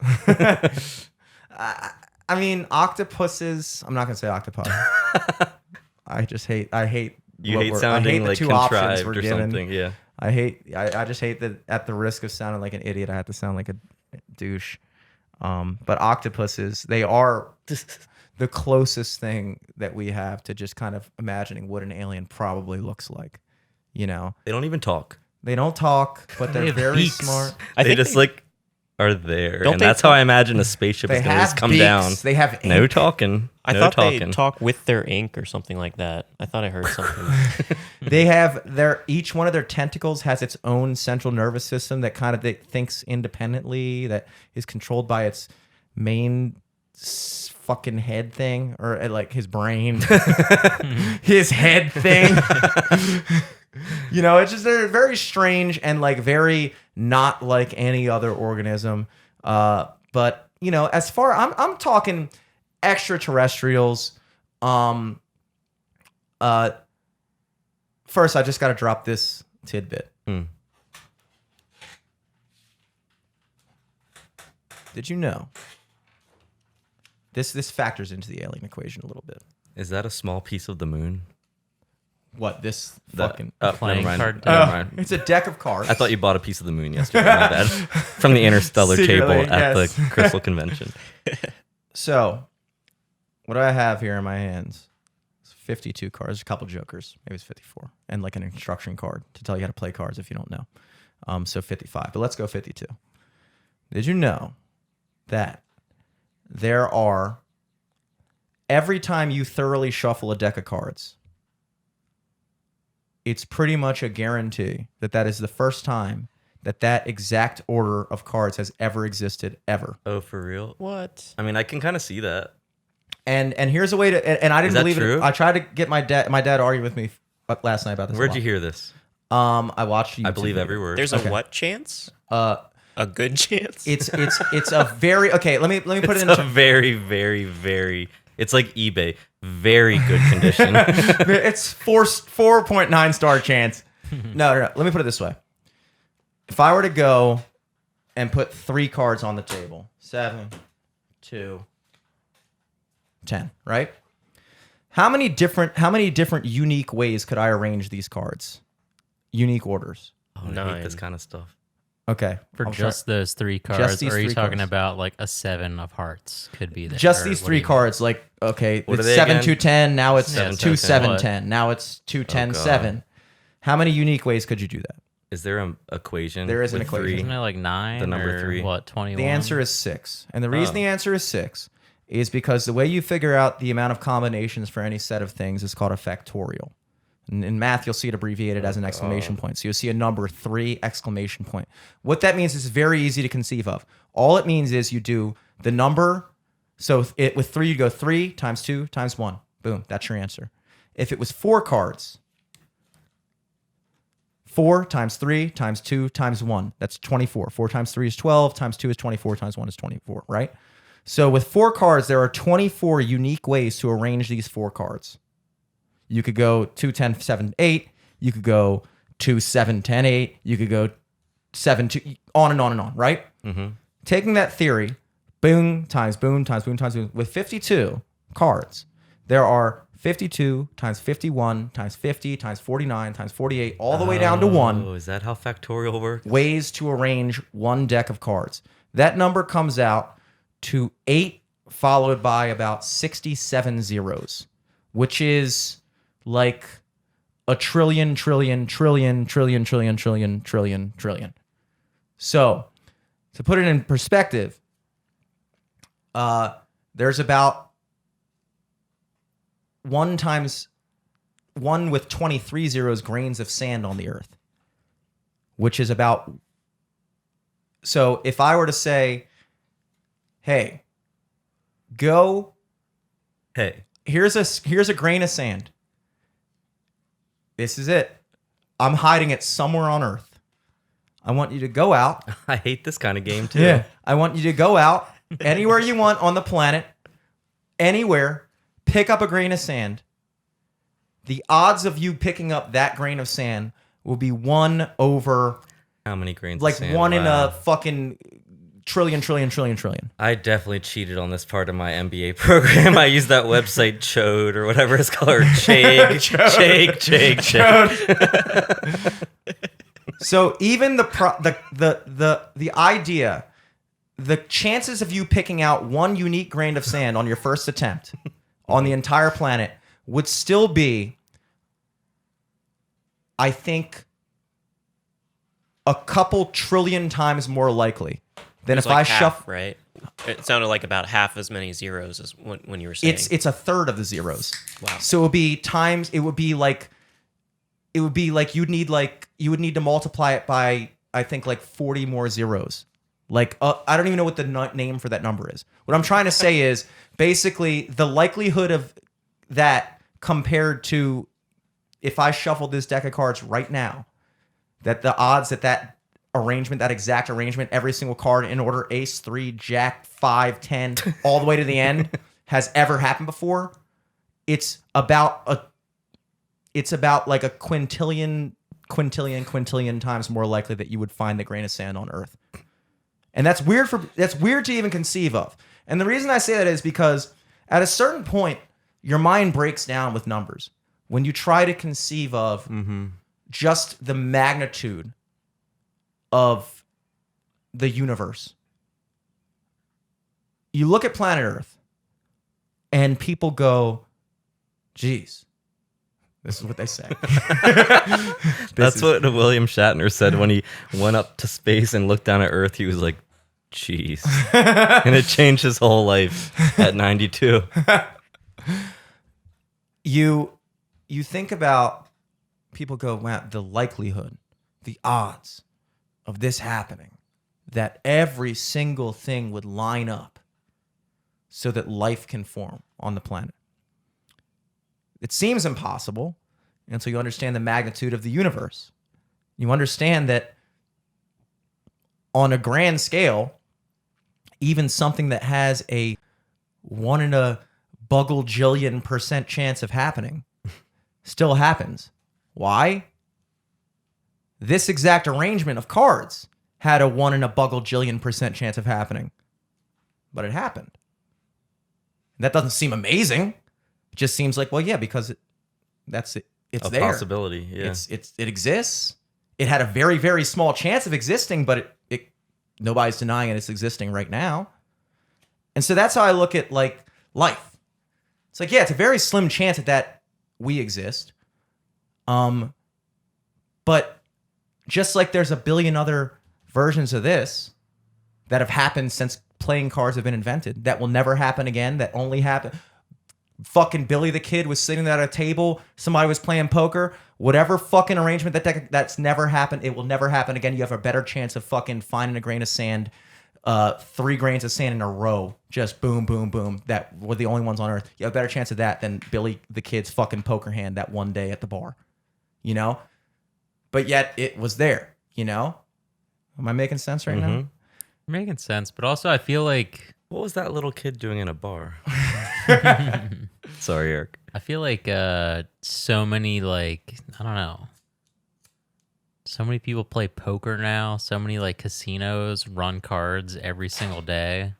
I mean, octopuses. I'm not gonna say octopi. I hate. You what hate we're- sounding I hate like the two options contrived we're or given. something. Yeah. I just hate that at the risk of sounding like an idiot, I have to sound like a douche. But octopuses, they are the closest thing that we have to just kind of imagining what an alien probably looks like. They don't even talk. They don't talk, but They they're have very beaks. smart. I They think just are there. Don't And they that's how I imagine a spaceship They is going to have just come beaks. down. They have No ink. talking. I no thought talking. they talk with their ink or something like that. I thought I heard something. They have each one of their tentacles has its own central nervous system that kind of thinks independently, that is controlled by its main fucking head thing, or like his brain, his head thing. It's just they're very strange and like very not like any other organism. But as far I'm talking extraterrestrials. First, I just got to drop this tidbit. Did you know? This factors into the alien equation a little bit. Is that a small piece of the moon? What this That- fucking? Playing never mind. card Never deck. mind. It's a deck of cards. I thought you bought a piece of the moon yesterday. My bad. From the interstellar Secretly, table at yes. the Crystal Convention. So, what do I have here in my hands? It's 52 cards, a couple jokers, maybe it's 54, and like an instruction card to tell you how to play cards if you don't know. So 55, but let's go 52. Did you know that there are, every time you thoroughly shuffle a deck of cards, it's pretty much a guarantee that that is the first time that exact order of cards has ever existed, ever. Oh, for real? What? I mean, I can kind of see that. And here's a way to, and I didn't Is that believe true? it. I tried to get my dad argued with me last night about this. Where'd you hear this? I watched YouTube I believe video. every word. There's Okay. a what chance? Uh, A good chance? it's a very okay. Let me put it It's into a very, very, very. It's like eBay. Very good condition. it's 4.9 star chance. No. Let me put it this way. If I were to go and put 3 cards on the table, 7, 2, 10, right? How many different unique ways could I arrange these cards? Unique orders. Oh, I hate 9. this kind of stuff. Okay. For I'll just those 3 cards, these or are you 3 talking cards. about like a 7 of hearts could be there? Just or these what do 3 you mean? cards, like, okay, What are it's they 7 again? 2 10, now it's Yeah, 2 7 what? 10, now it's 2 10 God. 7. How many unique ways could you do that? Is there an equation? There is an with equation. three? Isn't it like 9? The number or 3. What, 21? The answer is 6. And the reason Oh. the answer is 6 is because the way you figure out the amount of combinations for any set of things is called a factorial. In math, you'll see it abbreviated as an exclamation point. So you'll see a number 3 exclamation point. What that means is very easy to conceive of. All it means is you do the number. So with 3, you go 3 times 2 times 1. Boom, that's your answer. If it was 4 cards, 4 times 3 times 2 times 1, that's 24. 4 times 3 is 12, times 2 is 24, times 1 is 24, right? So with 4 cards, there are 24 unique ways to arrange these 4 cards. You could go 2, 10, 7, 8. You could go 2, 7, 10, 8. You could go 7, 2, on and on and on, right? Mm-hmm. Taking that theory, boom, times boom, times boom, times boom, with 52 cards, there are 52 times 51 times 50 times 49 times 48, all the way down to 1. Oh, is that how factorial works? Ways to arrange one deck of cards. That number comes out to 8 followed by about 67 zeros, which is like a trillion. So, to put it in perspective, there's about 1 with 23 zeros grains of sand on the earth, which is about. So if I were to say, hey, here's a grain of sand. This is it. I'm hiding it somewhere on earth. I want you to go out. I hate this kind of game too. Yeah. I want you to go out anywhere you want on the planet, anywhere, pick up a grain of sand. The odds of you picking up that grain of sand will be 1 over How many grains? like of sand? 1 in Wow. a fucking trillion. I definitely cheated on this part of my MBA program. I used that website Chode or whatever it's called, or Chag. So even the idea, the chances of you picking out 1 unique grain of sand on your first attempt on the entire planet would still be, I think, a couple trillion times more likely than It's if like I half, shuffle. right? It sounded like about half as many zeros as when you were saying. It's a third of the zeros. Wow. So it would be times. It would be like you would need to multiply it by, I think, like 40 more zeros. Like I don't even know what the name for that number is. What I'm trying to say is basically the likelihood of that compared to if I shuffled this deck of cards right now, that the odds that arrangement, that exact arrangement, every single card in order, ace, 3, jack, 5, 10, all the way to the end, has ever happened before, it's about like a quintillion times more likely that you would find the grain of sand on Earth. And that's weird to even conceive of. And the reason I say that is because at a certain point, your mind breaks down with numbers. When you try to conceive of just the magnitude of the universe. You look at planet Earth and people go, geez, this is what they say. That's what William Shatner said when he went up to space and looked down at Earth. He was like, jeez. And it changed his whole life at 92. You think about, people go, wow, the likelihood, the odds of this happening, that every single thing would line up so that life can form on the planet. It seems impossible until you understand the magnitude of the universe. You understand that on a grand scale, even something that has a 1 in a buggle-jillion% chance of happening still happens. Why? This exact arrangement of cards had a 1 in a buggle-jillion% chance of happening. But it happened. That doesn't seem amazing. It just seems like, well, yeah, because it's A there. possibility, yeah. It exists. It had a very, very small chance of existing, but it nobody's denying it's existing right now. And so that's how I look at like life. It's like, yeah, it's a very slim chance that we exist. But just like there's a billion other versions of this that have happened since playing cards have been invented that will never happen again, that only happen. Fucking Billy the Kid was sitting at a table, somebody was playing poker, whatever fucking arrangement that's never happened, it will never happen again. You have a better chance of fucking finding a grain of sand, 3 grains of sand in a row, just boom, boom, boom, that were the only ones on earth. You have a better chance of that than Billy the Kid's fucking poker hand that one day at the bar, you know? But yet it was there, you know? Am I making sense right now? Making sense, but also I feel like What was that little kid doing in a bar? Sorry, Eric. I feel like so many, like, I don't know. So many people play poker now. So many like casinos run cards every single day.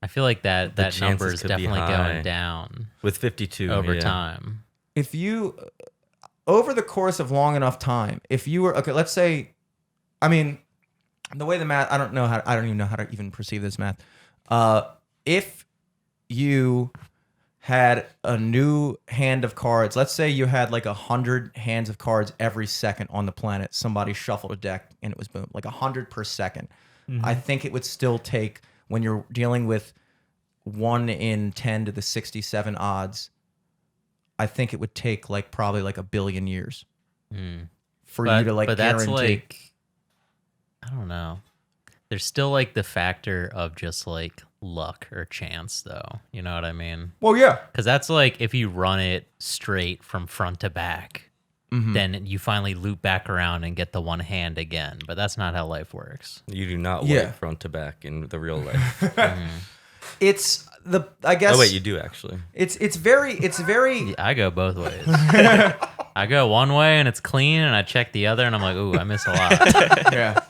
I feel like that chances number is could be definitely high. going down With 52 over yeah. time. If you, over the course of long enough time, if you were, okay, let's say, I mean, the way the math, I don't even know how to even perceive this math. If you had a new hand of cards, let's say you had like 100 hands of cards every second on the planet, somebody shuffled a deck and it was boom, like 100 per second. I think it would still take, when you're dealing with 1 in 10 to the 67 odds, I think it would take like probably like 1 billion years for you to like but guarantee. that's like, I don't know. There's still like the factor of just like luck or chance, though. You know what I mean? Well, yeah. Because that's like if you run it straight from front to back, then you finally loop back around and get the one hand again. But that's not how life works. You do not Yeah. work front to back in the real life. It's the, I guess. Oh wait, you do actually. It's very. Yeah, I go both ways. I go one way and it's clean, and I check the other, and I'm like, ooh, I miss a lot. Yeah.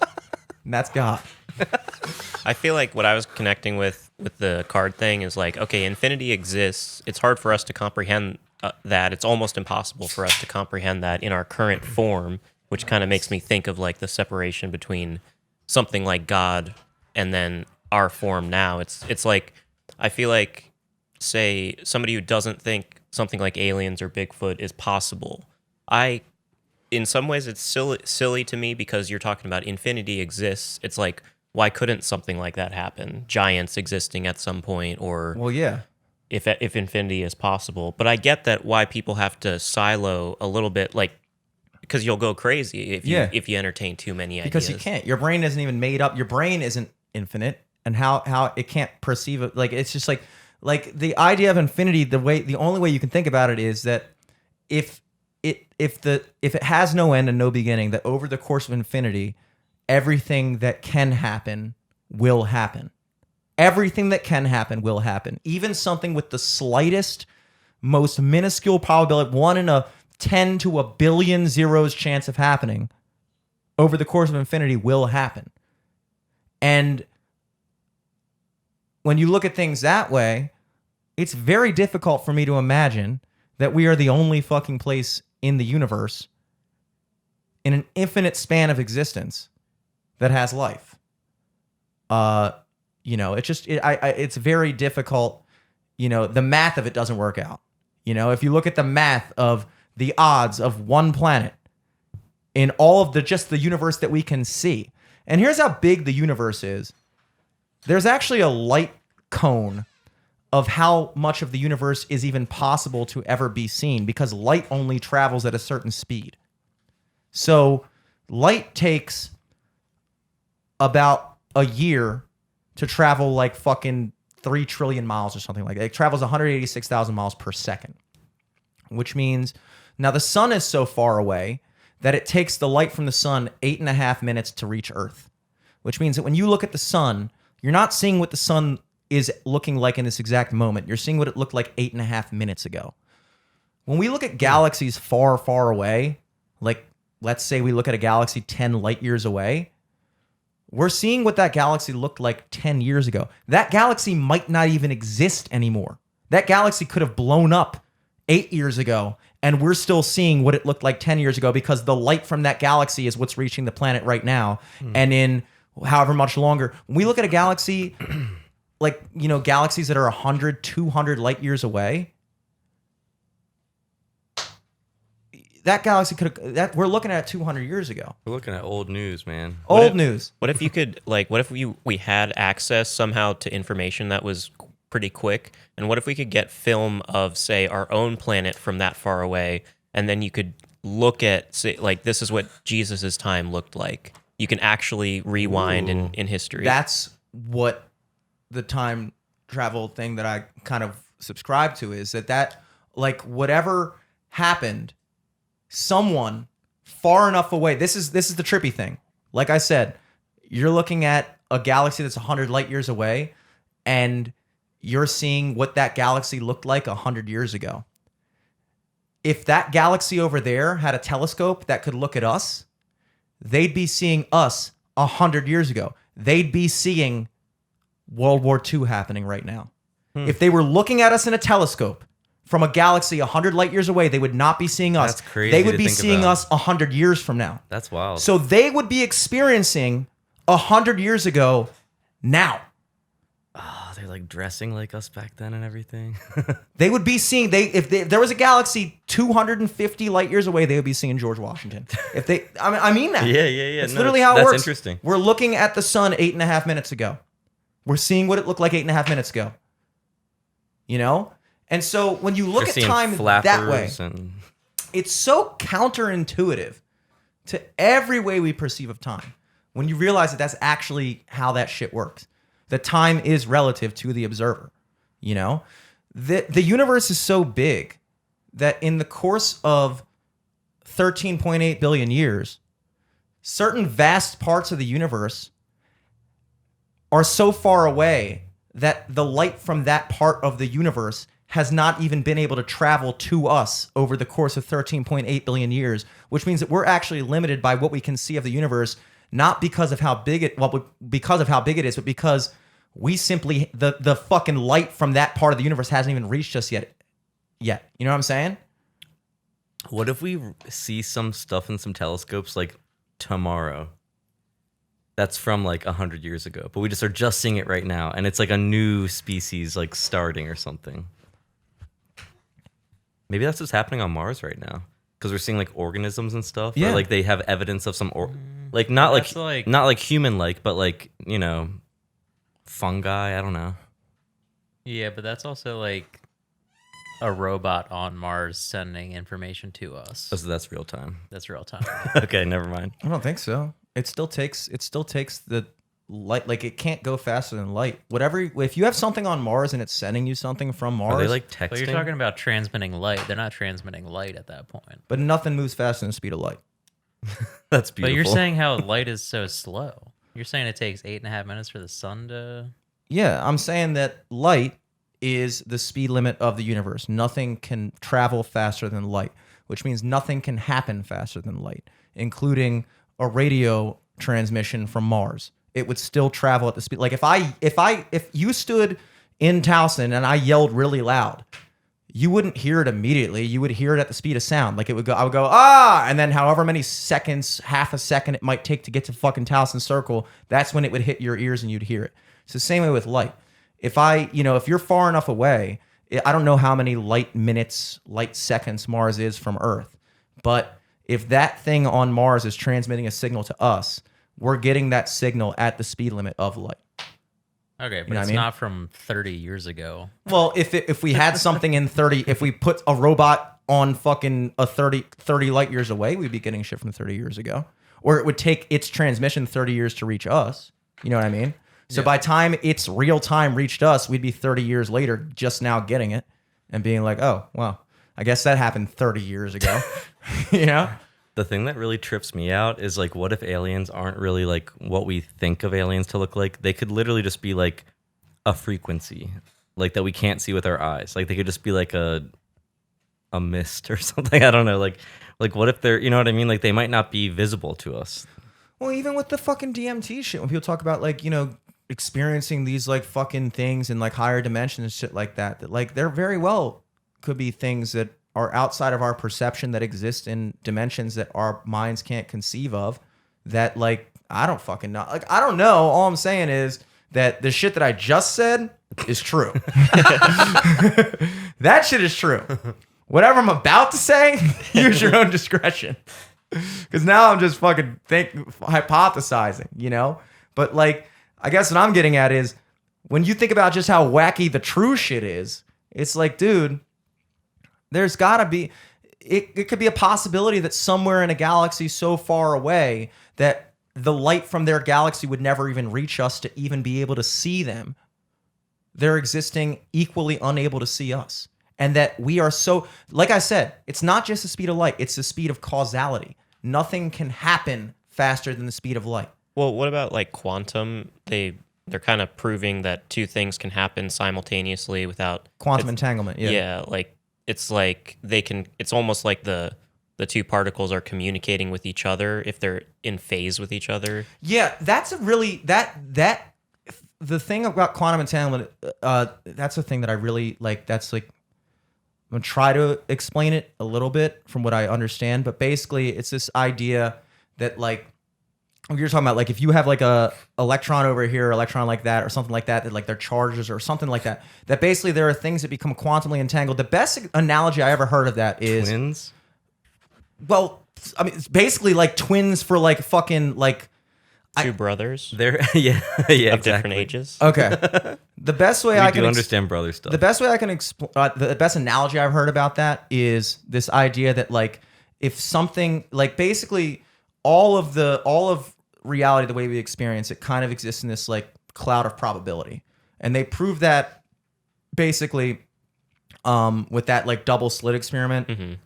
And that's God. I feel like what I was connecting with the card thing is like, okay, infinity exists. It's hard for us to comprehend that. It's almost impossible for us to comprehend that in our current form, which kind of makes me think of like the separation between something like God and then our form now. It's like, I feel like, say, somebody who doesn't think something like aliens or Bigfoot is possible. In some ways, it's silly to me because you're talking about infinity exists. It's like, why couldn't something like that happen? Giants existing at some point, or Well, yeah. if infinity is possible. But I get that why people have to silo a little bit, like, because you'll go crazy if you entertain too many ideas. Because you can't. Your brain isn't even made up. Your brain isn't infinite, and how it can't perceive it. Like, it's just like the idea of infinity. The only way you can think about it is that if it has no end and no beginning, that over the course of infinity, everything that can happen will happen. Everything that can happen will happen. Even something with the slightest, most minuscule probability, 1 in a 10 to 1 billion zeros chance of happening, over the course of infinity will happen. And when you look at things that way, it's very difficult for me to imagine that we are the only fucking place in the universe in an infinite span of existence that has life. It's very difficult. The math of it doesn't work out. If you look at the math of the odds of one planet in all of the universe that we can see, and here's how big the universe is. There's actually a light cone of how much of the universe is even possible to ever be seen, because light only travels at a certain speed. So light takes about a year to travel like fucking 3 trillion miles or something like that. It travels 186,000 miles per second, which means now the sun is so far away that it takes the light from the sun 8.5 minutes to reach Earth, which means that when you look at the sun, you're not seeing what the sun is looking like in this exact moment. You're seeing what it looked like 8.5 minutes ago. When we look at galaxies far, far away, like let's say we look at a galaxy 10 light years away, we're seeing what that galaxy looked like 10 years ago. That galaxy might not even exist anymore. That galaxy could have blown up 8 years ago, and we're still seeing what it looked like 10 years ago because the light from that galaxy is what's reaching the planet right now. And in however much longer, when we look at a galaxy, like, galaxies that are 100, 200 light years away, that galaxy could have, that we're looking at 200 years ago. We're looking at old news, man. Old news. What if you could, like, what if we had access somehow to information that was pretty quick? And what if we could get film of, say, our own planet from that far away, and then you could look at, say, like, this is what Jesus's time looked like. You can actually rewind in history. That's what the time travel thing that I kind of subscribe to is that like whatever happened, someone far enough away. This is the trippy thing. Like I said, you're looking at a galaxy that's 100 light years away, and you're seeing what that galaxy looked like 100 years ago. If that galaxy over there had a telescope that could look at us, they'd be seeing us 100 years ago. They'd be seeing World War II happening right now. If they were looking at us in a telescope from a galaxy 100 light years away, they would not be seeing us. That's crazy They would to be think seeing about. us 100 years from now. That's wild. So they would be experiencing 100 years ago now. Oh, they're like dressing like us back then and everything. They would be seeing if there was a galaxy 250 light years away, they would be seeing George Washington. If they, I mean that. Yeah. It's No, literally how it that's works. interesting. We're looking at the sun 8.5 minutes ago. We're seeing what it looked like 8.5 minutes ago. You know, and so when you look They're at seeing time that way, flappers and it's so counterintuitive to every way we perceive of time. When you realize that that's actually how that shit works. That time is relative to the observer. You know, the universe is so big that in the course of 13.8 billion years, certain vast parts of the universe are so far away that the light from that part of the universe has not even been able to travel to us over the course of 13.8 billion years, which means that we're actually limited by what we can see of the universe, not because of how big it, because of how big it is, but because we simply, the fucking light from that part of the universe hasn't even reached us yet. You know what I'm saying? what if we see some stuff in some telescopes like tomorrow? That's from like 100 years ago, but we just are just seeing it right now, and it's like a new species like starting or something. Maybe that's what's happening on Mars right now, because we're seeing like organisms and stuff. Yeah. Or, like they have evidence of some like not That's like not like human like, but like, you know, fungi. I don't know. Yeah, but that's also like a robot on Mars sending information to us. Oh, so that's real time. That's real time. Okay, never mind. I don't think so. It still takes the light, like it can't go faster than light. Whatever, if you have something on Mars and it's sending you something from Mars, Are they like texting? But you're talking about transmitting light. They're not transmitting light at that point. but nothing moves faster than the speed of light. That's beautiful. But you're saying how light is so slow. You're saying it takes 8.5 minutes for the sun to... Yeah, I'm saying that light is the speed limit of the universe. Nothing can travel faster than light, which means nothing can happen faster than light, including a radio transmission from Mars. It would still travel at the speed. Like if you stood in Towson and I yelled really loud, you wouldn't hear it immediately. You would hear it at the speed of sound. Like it would go, I would go, ah, and then however many seconds, half a second it might take to get to fucking Towson Circle, that's when it would hit your ears and you'd hear it. It's the same way with light. If you're far enough away, I don't know how many light minutes, light seconds Mars is from Earth, but if that thing on Mars is transmitting a signal to us, we're getting that signal at the speed limit of light. Okay, but know what it's I mean? not from 30 years ago. Well, if we had something in 30, if we put a robot on fucking a 30 light years away, we'd be getting shit from 30 years ago. Or it would take its transmission 30 years to reach us. You know what I mean? So by time its real time reached us, we'd be 30 years later just now getting it and being like, oh, well, I guess that happened 30 years ago. You know? The thing that really trips me out is like, what if aliens aren't really like what we think of aliens to look like? They could literally just be like a frequency, like that we can't see with our eyes. Like they could just be like a mist or something. I don't know. Like what if they're, you know what I mean? Like they might not be visible to us. Well, even with the fucking DMT shit, when people talk about like, you know, experiencing these like fucking things in like higher dimensions and shit like that like there very well could be things that are outside of our perception that exist in dimensions that our minds can't conceive of, that like I don't fucking know. Like I don't know. All I'm saying is that the shit that I just said is true. That shit is true. Whatever I'm about to say, use your own discretion. Because now I'm just fucking hypothesizing, you know? But like, I guess what I'm getting at is when you think about just how wacky the true shit is, it's like, dude, there's gotta be, it could be a possibility that somewhere in a galaxy so far away that the light from their galaxy would never even reach us to even be able to see them. They're existing equally unable to see us. And that we are so, like I said, it's not just the speed of light, it's the speed of causality. Nothing can happen faster than the speed of light. Well, what about like quantum? They're kind of proving that two things can happen simultaneously without Quantum entanglement, yeah. Yeah, like they can. It's almost like the two particles are communicating with each other if they're in phase with each other. Yeah, that's a really the thing about quantum entanglement. That's a thing that I really like. That's like, I'm gonna try to explain it a little bit from what I understand, but basically it's this idea that like you're talking about, like if you have like a electron over here, electron like that, or something like that like they're charges or something like that. That basically there are things that become quantumly entangled. The best analogy I ever heard of that is Twins? well, I mean, it's basically like twins for like fucking like. Two brothers They're of exactly. different ages. Okay. The best way We I do can understand brother stuff. The best way I can explain, the best analogy I've heard about that is this idea that like if something like basically all of reality, the way we experience it, kind of exists in this like cloud of probability, and they prove that basically with that like double slit experiment.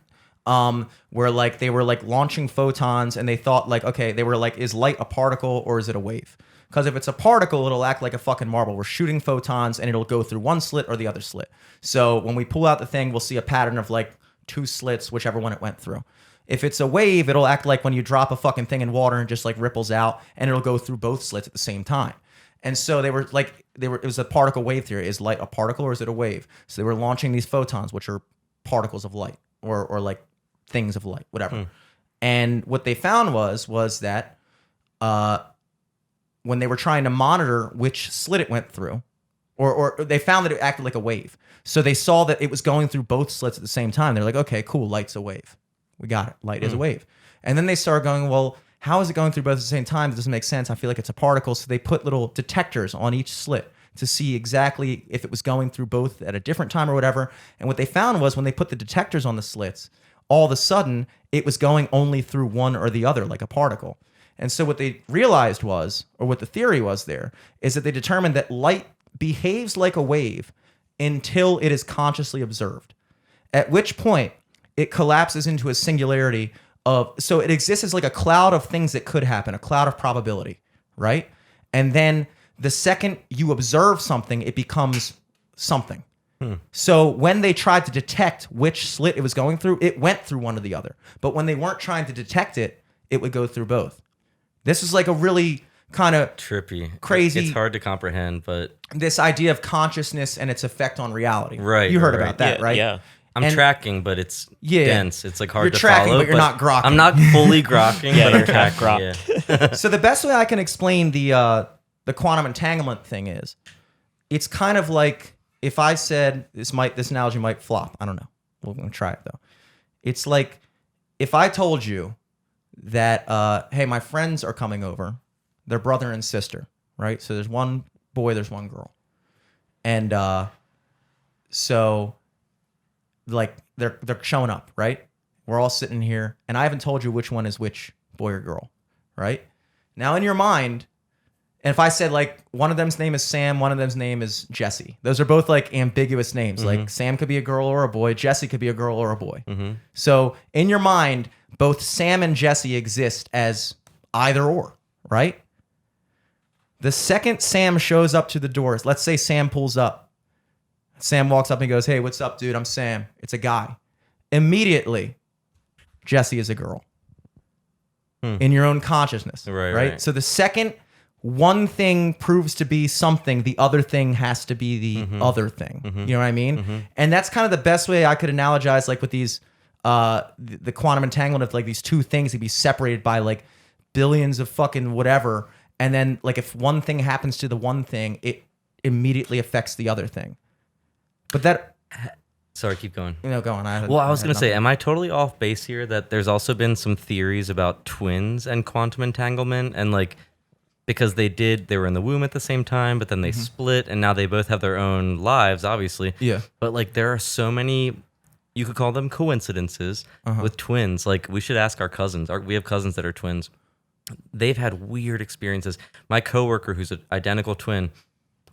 Where like they were like launching photons and they thought like, okay, they were like, is light a particle or is it a wave? Because if it's a particle, it'll act like a fucking marble. We're shooting photons and it'll go through one slit or the other slit. So when we pull out the thing, we'll see a pattern of like two slits, whichever one it went through. If it's a wave, it'll act like when you drop a fucking thing in water and just like ripples out, and it'll go through both slits at the same time. And so it was a particle wave theory. Is light a particle or is it a wave? So they were launching these photons, which are particles of light or like things of light, whatever. And what they found was that when they were trying to monitor which slit it went through, or they found that it acted like a wave. So they saw that it was going through both slits at the same time. They're like, okay, cool, light's a wave. We got it. Light is a wave. And then they started going, well, how is it going through both at the same time? It doesn't make sense. I feel like it's a particle. So they put little detectors on each slit to see exactly if it was going through both at a different time or whatever. And what they found was when they put the detectors on the slits, all of a sudden, it was going only through one or the other, like a particle. And so what they realized was, or what the theory was there, is that they determined that light behaves like a wave until it is consciously observed, at which point it collapses into a singularity of, so it exists as like a cloud of things that could happen, a cloud of probability, right? And then the second you observe something, it becomes something. So when they tried to detect which slit it was going through, it went through one or the other. But when they weren't trying to detect it, it would go through both. This is like a really kind of trippy, crazy. It's hard to comprehend, but this idea of consciousness and its effect on reality. Right. You heard right. about that, Yeah, right? yeah. I'm tracking, but it's dense. It's like hard You're to tracking, follow. but you're not grokking. I'm not fully grokking, Yeah, but I'm you're half tracking. Yeah. So the best way I can explain the quantum entanglement thing is, it's kind of like if I said this analogy might flop. I don't know. We're gonna try it though. It's like if I told you that, hey, my friends are coming over. They're brother and sister, right? So there's one boy, there's one girl, and so like they're showing up, right? We're all sitting here, and I haven't told you which one is which boy or girl, right? Now in your mind, and if I said like one of them's name is Sam, one of them's name is Jesse, those are both like ambiguous names. Like Sam could be a girl or a boy, Jesse could be a girl or a boy. So in your mind, both Sam and Jesse exist as either or, right? The second Sam shows up to the doors, let's say Sam pulls up. Sam walks up and goes, hey, what's up, dude? I'm Sam. It's a guy. Immediately, Jesse is a girl. In your own consciousness, right? So the second one thing proves to be something, the other thing has to be the other thing. You know what I mean? And that's kind of the best way I could analogize, like with these, the quantum entanglement of like these two things to be separated by like billions of fucking whatever. And then like if one thing happens to the one thing, it immediately affects the other thing. But that... Sorry, keep going. Go on. Well, I was going to say, am I totally off base here that there's also been some theories about twins and quantum entanglement and like because they were in the womb at the same time, but then they split and now they both have their own lives, obviously. Yeah. But like there are so many, you could call them coincidences with twins. Like we should ask our cousins. We have cousins that are twins. They've had weird experiences. My coworker, who's an identical twin,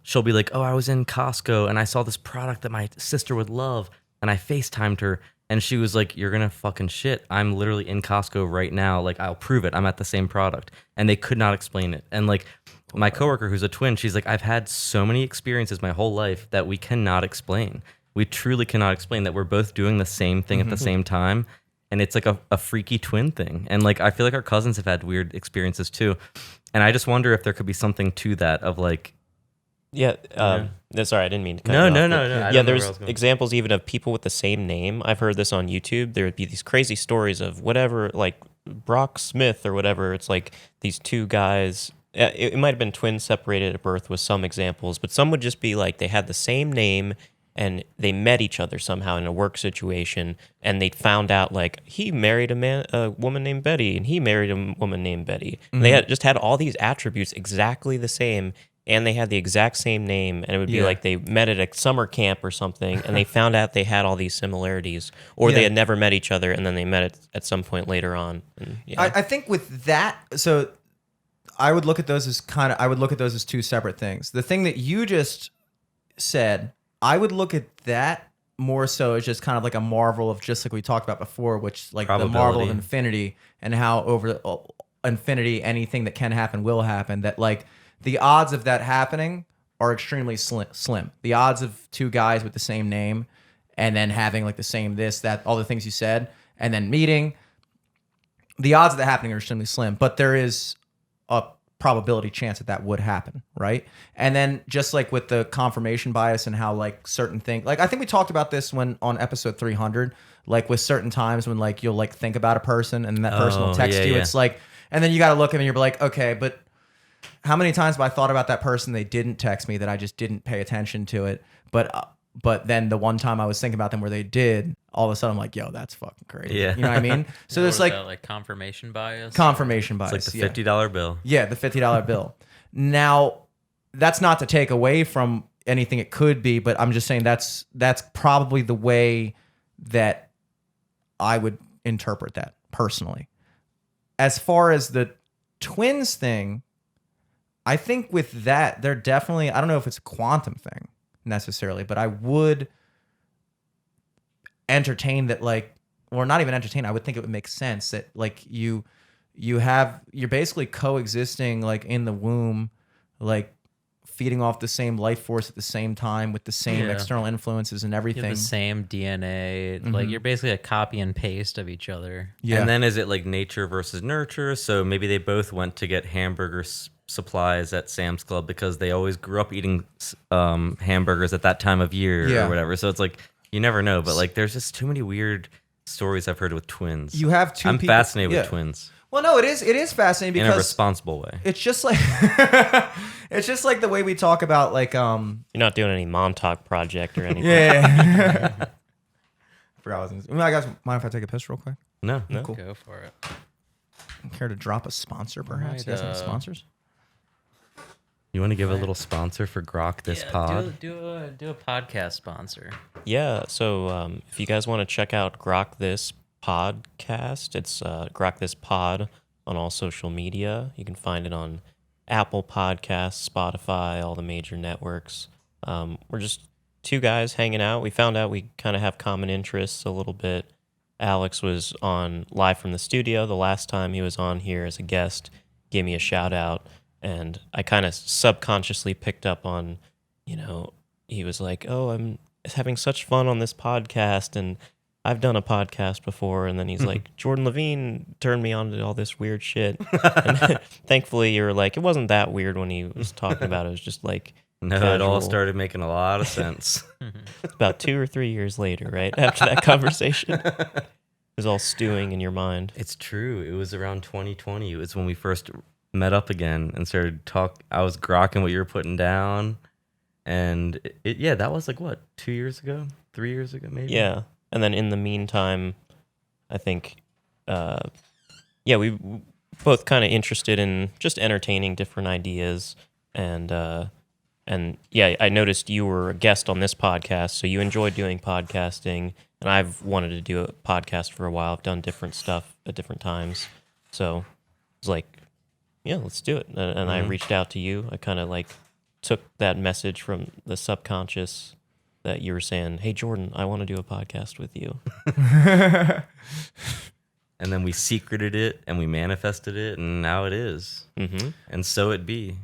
she'll be like, oh, I was in Costco and I saw this product that my sister would love. And I FaceTimed her and she was like, you're going to fucking shit. I'm literally in Costco right now. Like, I'll prove it. I'm at the same product. And they could not explain it. And like my coworker, who's a twin, she's like, I've had so many experiences my whole life that we cannot explain. We truly cannot explain that we're both doing the same thing at the same time. And it's like a freaky twin thing. And like, I feel like our cousins have had weird experiences too. And I just wonder if there could be something to that of like, Yeah. Sorry, I didn't mean to cut No. you off, I but don't know Yeah, where I there's was going. examples even of people with the same name. I've heard this on YouTube. There would be these crazy stories of whatever, like Brock Smith or whatever. It's like these two guys. It might have been twins separated at birth with some examples, but some would just be like they had the same name and they met each other somehow in a work situation, and they found out like he married a woman named Betty, and he married a woman named Betty. And they had all these attributes exactly the same. And they had the exact same name, and it would be like they met at a summer camp or something, and they found out they had all these similarities, or they had never met each other, and then they met at some point later on. And, I think with that, so I would look at those as two separate things. The thing that you just said, I would look at that more so as just kind of like a marvel of just like we talked about before, which like the marvel of infinity and how over infinity anything that can happen will happen. That like. The odds of that happening are extremely slim. The odds of two guys with the same name and then having like the same this, that, all the things you said, and then meeting, the odds of that happening are extremely slim. But there is a probability chance that would happen, right? And then just like with the confirmation bias and how like certain things, like I think we talked about this when on episode 300, like with certain times when like you'll like think about a person and that person will text you. It's like, and then you got to look at them and you're like, okay, but how many times have I thought about that person, they didn't text me, that I just didn't pay attention to it, but then the one time I was thinking about them where they did, all of a sudden I'm like, yo, that's fucking crazy. Yeah. You know what I mean? So there's like confirmation bias. Confirmation bias. It's like the $50 bill. Yeah, the $50 bill. Now, that's not to take away from anything it could be, but I'm just saying that's probably the way that I would interpret that personally. As far as the twins thing, I think with that, they're definitely, I don't know if it's a quantum thing necessarily, but I would entertain that like, or not even entertain, I would think it would make sense that like you're basically coexisting like in the womb, like feeding off the same life force at the same time with the same external influences and everything. You have the same DNA. Like you're basically a copy and paste of each other. Yeah. And then is it like nature versus nurture? So maybe they both went to get hamburgers supplies at Sam's Club because they always grew up eating hamburgers at that time of year or whatever. So it's like you never know, but like there's just too many weird stories I've heard with twins. You have two. I'm fascinated with twins. Well, no, it is fascinating because in a responsible way. It's just like it's just like the way we talk about like You're not doing any mom talk project or anything. Yeah. I guys, mind if I take a piss real quick? No. Cool. Go for it. Care to drop a sponsor, perhaps? You guys have sponsors? You want to give a little sponsor for Grok This pod? Do a podcast sponsor. Yeah. So if you guys want to check out Grok This podcast, it's Grok This pod on all social media. You can find it on Apple Podcasts, Spotify, all the major networks. We're just two guys hanging out. We found out we kind of have common interests a little bit. Alex was on live from the studio the last time he was on here as a guest, gave me a shout out. And I kind of subconsciously picked up on, he was like, oh, I'm having such fun on this podcast. And I've done a podcast before. And then he's like, Jordan Levine turned me on to all this weird shit. And thankfully, you're like, it wasn't that weird when he was talking about it. It was just like, no, casual. It all started making a lot of sense. About 2 or 3 years later, right? After that conversation. It was all stewing in your mind. It's true. It was around 2020. It was when we first met up again and started I was grokking what you were putting down, and that was like what, 2 years ago, 3 years ago, maybe. Yeah, and then in the meantime, I think, we both kind of interested in just entertaining different ideas, and I noticed you were a guest on this podcast, so you enjoyed doing podcasting, and I've wanted to do a podcast for a while. I've done different stuff at different times, so it's like, yeah, let's do it. And I reached out to you. I kind of like took that message from the subconscious that you were saying, hey, Jordan, I want to do a podcast with you. And then we secreted it and we manifested it, and now it is. Mm-hmm. And so it be.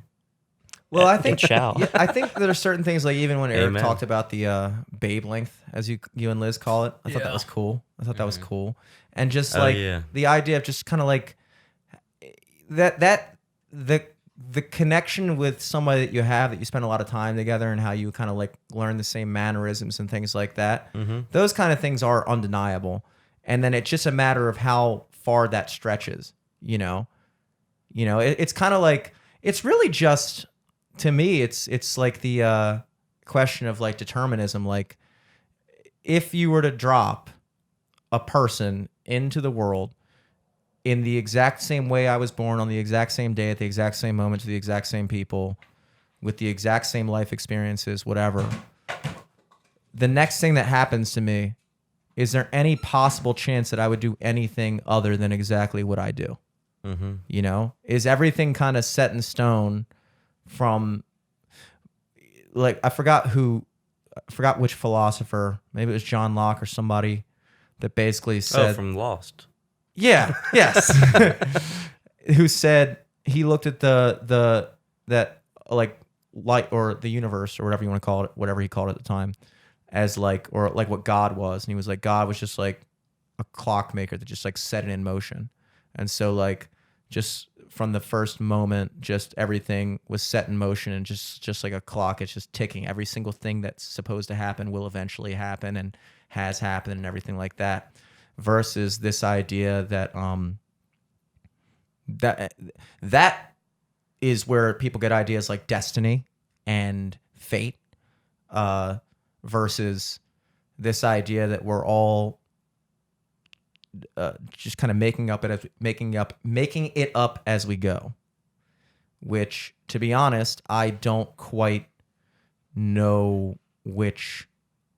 Well, I think shall. Yeah, I think there are certain things, like even when Eric Amen. talked about the babe length, as you and Liz call it, I thought that was cool. I thought that was cool. And just the idea of just kind of like the connection with somebody that you have, that you spend a lot of time together, and how you kind of like learn the same mannerisms and things like that. Mm-hmm. Those kind of things are undeniable. And then it's just a matter of how far that stretches, you know? It's kind of like, it's really just, to me, it's like the question of like determinism. Like, if you were to drop a person into the world in the exact same way I was born, on the exact same day, at the exact same moment, to the exact same people, with the exact same life experiences, whatever, the next thing that happens to me, is there any possible chance that I would do anything other than exactly what I do? Mm-hmm. You know, is everything kind of set in stone from, like, I forgot which philosopher, maybe it was John Locke or somebody, that basically said, from Lost. Yeah, yes. Who said he looked at that like light, or the universe, or whatever you want to call it, whatever he called it at the time, as like, or like what God was. And he was like, God was just like a clockmaker that just like set it in motion. And so like, just from the first moment, just everything was set in motion, and just like a clock, it's just ticking. Every single thing that's supposed to happen will eventually happen, and has happened, and everything like that. Versus this idea that that is where people get ideas like destiny and fate, versus this idea that we're all just kind of making it up as we go. Which, to be honest, I don't quite know which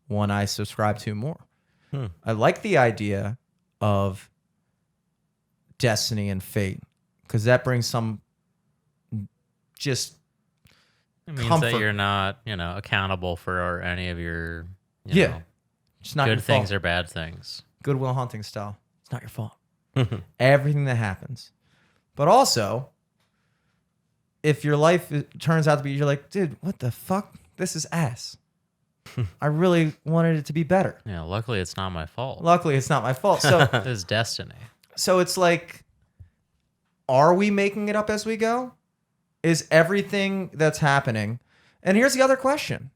one I subscribe to more. I like the idea of destiny and fate, because that brings some just it means comfort. that you're not, accountable for any of your it's not good your things fault. or bad things. Good Will Hunting style. It's not your fault. Everything that happens. But also, if your life turns out to be, you're like, dude, what the fuck? This is ass. I really wanted it to be better. Yeah, luckily it's not my fault. Luckily, it's not my fault. So It's destiny. So it's like, are we making it up as we go? Is everything that's happening? And here's the other question.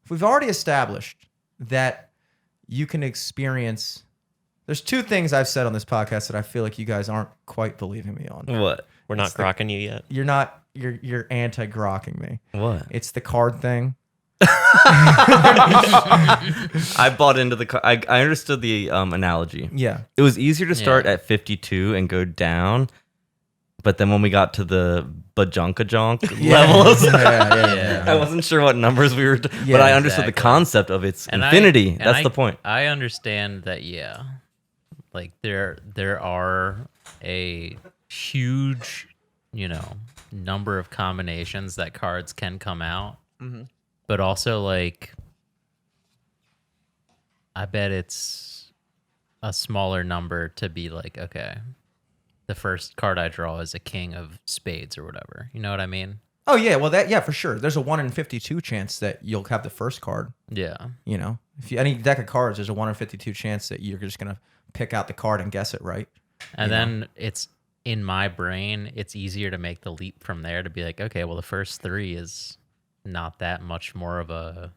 If we've already established that you can experience, there's two things I've said on this podcast that I feel like you guys aren't quite believing me on. What? We're not grokking you yet. You're anti-grokking me. What? It's the card thing. I bought into the. I understood the analogy. Yeah. It was easier to start at 52 and go down, but then when we got to the bajonka-jonk levels, I wasn't sure what numbers we were. But I understood the concept of its infinity. That's the point. I understand that. Yeah, like there are a huge, number of combinations that cards can come out. Mm-hmm. But also, like, I bet it's a smaller number to be like, okay, the first card I draw is a king of spades or whatever. You know what I mean? Oh, yeah. Well, for sure. There's a 1 in 52 chance that you'll have the first card. Yeah. If you any deck of cards, there's a 1 in 52 chance that you're just going to pick out the card and guess it right. And then it's, in my brain, it's easier to make the leap from there to be like, okay, well, the first 3 is not that much more of a.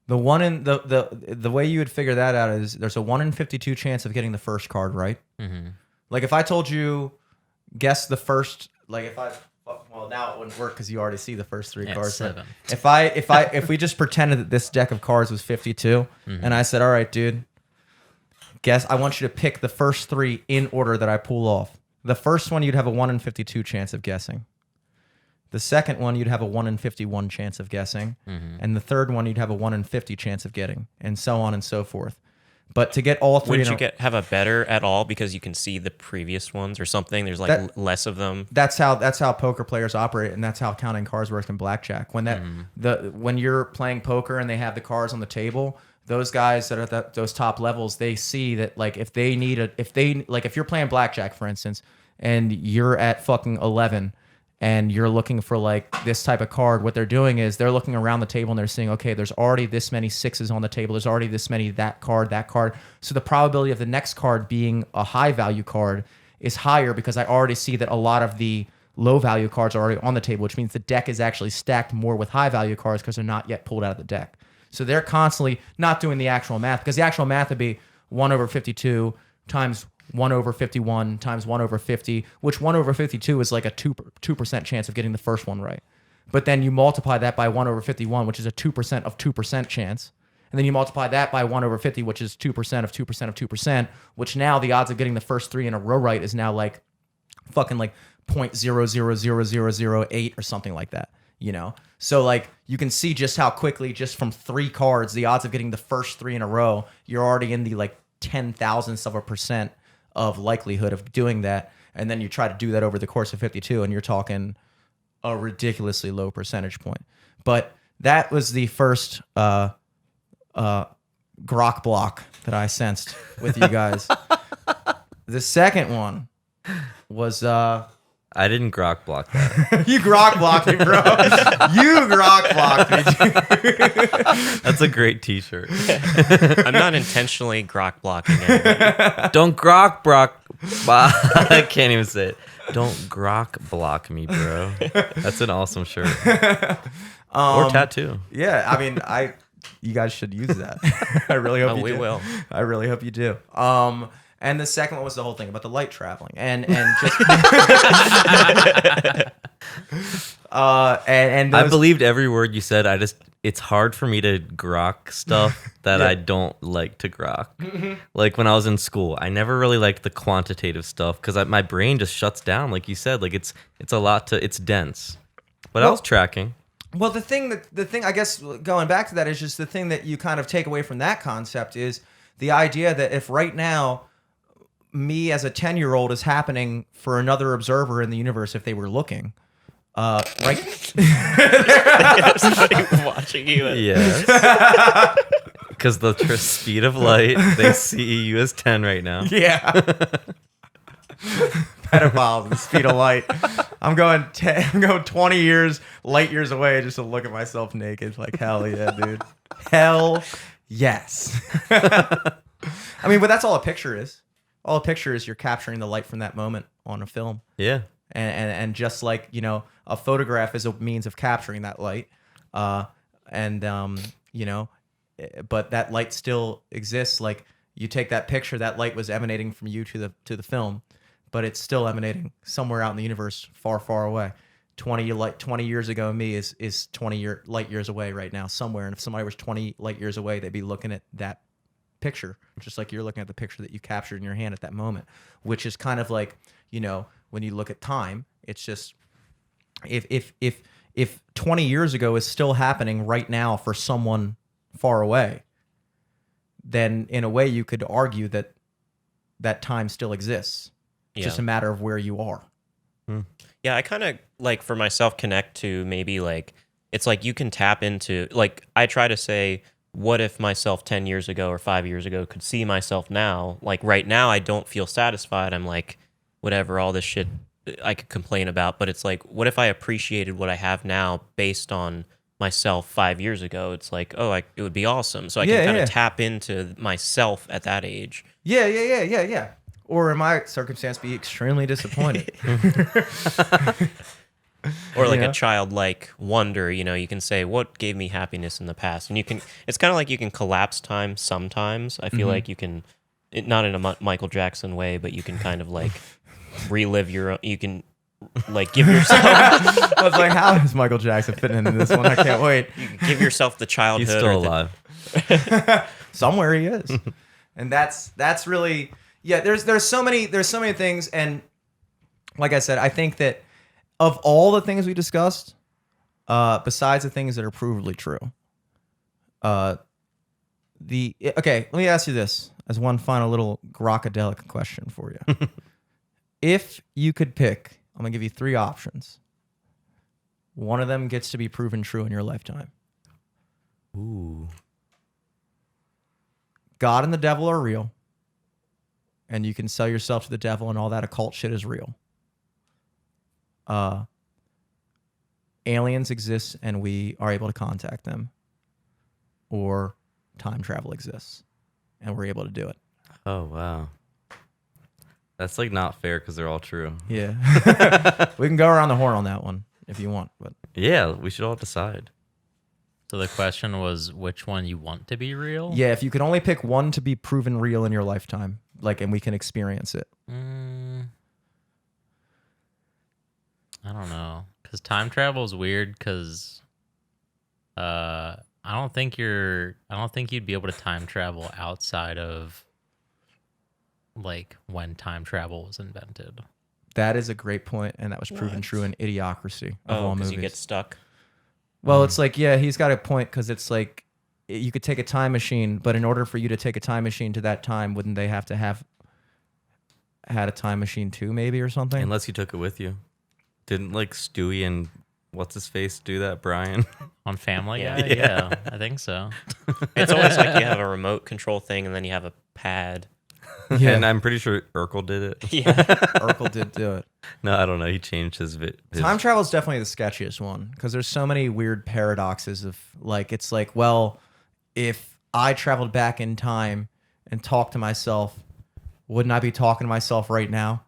The one in the way you would figure that out is there's a 1 in 52 chance of getting the first card right. Mm-hmm. Like if I told you guess the first, like if I Well, now it wouldn't work because you already see the first 3 Yeah, cards. 7. If we just pretended that this deck of cards was 52, and I said, all right, dude, guess I want you to pick the first 3 in order that I pull off. The first one, you'd have a 1 in 52 chance of guessing. The second one, you'd have a 1 in 51 chance of guessing. And the third one, you'd have a 1 in 50 chance of getting, and so on and so forth. But to get all 3... Wouldn't you have a better at all because you can see the previous ones or something? There's like less of them. That's how poker players operate, and that's how counting cards works in blackjack. When when you're playing poker and they have the cards on the table, those guys that are at those top levels, they see that like if you're playing blackjack, for instance, and you're at fucking 11 and you're looking for like this type of card, what they're doing is they're looking around the table and they're seeing, okay, there's already this many 6s on the table. There's already this many that card. So the probability of the next card being a high value card is higher because I already see that a lot of the low value cards are already on the table, which means the deck is actually stacked more with high value cards because they're not yet pulled out of the deck. So they're constantly not doing the actual math because the actual math would be 1 over 52 times 1 over 51 times 1 over 50, which 1 over 52 is like a 2% chance of getting the first one right. But then you multiply that by 1 over 51, which is a 2% of 2% chance. And then you multiply that by 1 over 50, which is 2% of 2% of 2%, which now the odds of getting the first 3 in a row right is now like fucking like 0.000008 or something like that, you know? So like you can see just how quickly, just from 3 cards, the odds of getting the first 3 in a row, you're already in the like 10,000ths of a percent of likelihood of doing that. And then you try to do that over the course of 52 and you're talking a ridiculously low percentage point. But that was the first Grok-Blok'd that I sensed with you guys. The second one was I didn't Grok-Blok'd that. you Grok-Blok'd me, bro. You Grok-Blok'd me. That's a great T-shirt. I'm not intentionally Grok-blocking anybody. Don't Grok-Blok. I can't even say it. Don't Grok-Blok me, bro. That's an awesome shirt. Or tattoo. Yeah, I mean, you guys should use that. I really hope you do. We will. I really hope you do. And the second one was the whole thing about the light traveling, and just and I believed every word you said. It's hard for me to grok stuff that I don't like to grok. Like when I was in school, I never really liked the quantitative stuff because my brain just shuts down. Like you said, like it's a lot it's dense. But I was tracking. Well, the thing I guess going back to that is just the thing that you kind of take away from that concept is the idea that if right now me as a 10-year-old is happening for another observer in the universe if they were looking, right? Somebody watching you. Yes. Because the speed of light, they see you as 10 right now. Yeah. Pedophiles, the speed of light. I'm going 20 light years away just to look at myself naked. Like, hell yeah, dude. Hell yes. I mean, but that's all a picture is. All a picture is you're capturing the light from that moment on a film. Yeah. And just like, you know, a photograph is a means of capturing that light. You know, but that light still exists. Like you take that picture, that light was emanating from you to the film, but it's still emanating somewhere out in the universe, far, far away. 20 years ago, me is 20 light years away right now somewhere. And if somebody was 20 light years away, they'd be looking at that picture, just like you're looking at the picture that you captured in your hand at that moment, which is kind of like, you know, when you look at time, it's just if 20 years ago is still happening right now for someone far away, then in a way you could argue that time still exists. It's just a matter of where you are. Yeah, I kind of like for myself connect to maybe like it's like you can tap into like I try to say what if myself 10 years ago or 5 years ago could see myself now? Like right now, I don't feel satisfied. I'm like, whatever, all this shit I could complain about. But it's like, what if I appreciated what I have now based on myself 5 years ago? It's like, it would be awesome. So I can kind of tap into myself at that age. Yeah. Or in my circumstance, be extremely disappointed. Or like a childlike wonder, you know, you can say, what gave me happiness in the past? And it's kind of like you can collapse time sometimes. I feel like you can, not in a Michael Jackson way, but you can kind of like relive you can like give yourself I was like, how is Michael Jackson fitting into this one? I can't wait. give yourself the childhood. He's still or the- alive. Somewhere he is. And that's really, yeah, there's so many things. And like I said, I think that of all the things we discussed, besides the things that are provably true, okay, let me ask you this as one final little grokadelic question for you. If you could pick, I'm gonna give you 3 options. One of them gets to be proven true in your lifetime. Ooh. God and the devil are real, and you can sell yourself to the devil, and all that occult shit is real. Aliens exist, and we are able to contact them, or time travel exists, and we're able to do it. Oh wow. That's like not fair because they're all true. Yeah, we can go around the horn on that one if you want, but Yeah, we should all decide. So the question was which one you want to be real? yeah, if you could only pick one to be proven real in your lifetime, like, and we can experience it. I don't know, because time travel is weird. Because I don't think you'd be able to time travel outside of like when time travel was invented. That is a great point, and that was proven true in Idiocracy of all because movies. you get stuck. Well, it's like, yeah, he's got a point, because it's like you could take a time machine, but in order for you to take a time machine to that time, wouldn't they have to have had a time machine too, maybe, or something? Unless you took it with you. Didn't like Stewie and what's his face do that, Brian? On Family Yeah. Guy? Yeah, I think so. It's almost like you have a remote control thing and then you have a pad. Yeah. And I'm pretty sure Urkel did it. Yeah. Urkel did do it. No, I don't know. He changed his Time travel is definitely the sketchiest one, because there's so many weird paradoxes of, like, it's like, well, if I traveled back in time and talked to myself, wouldn't I be talking to myself right now?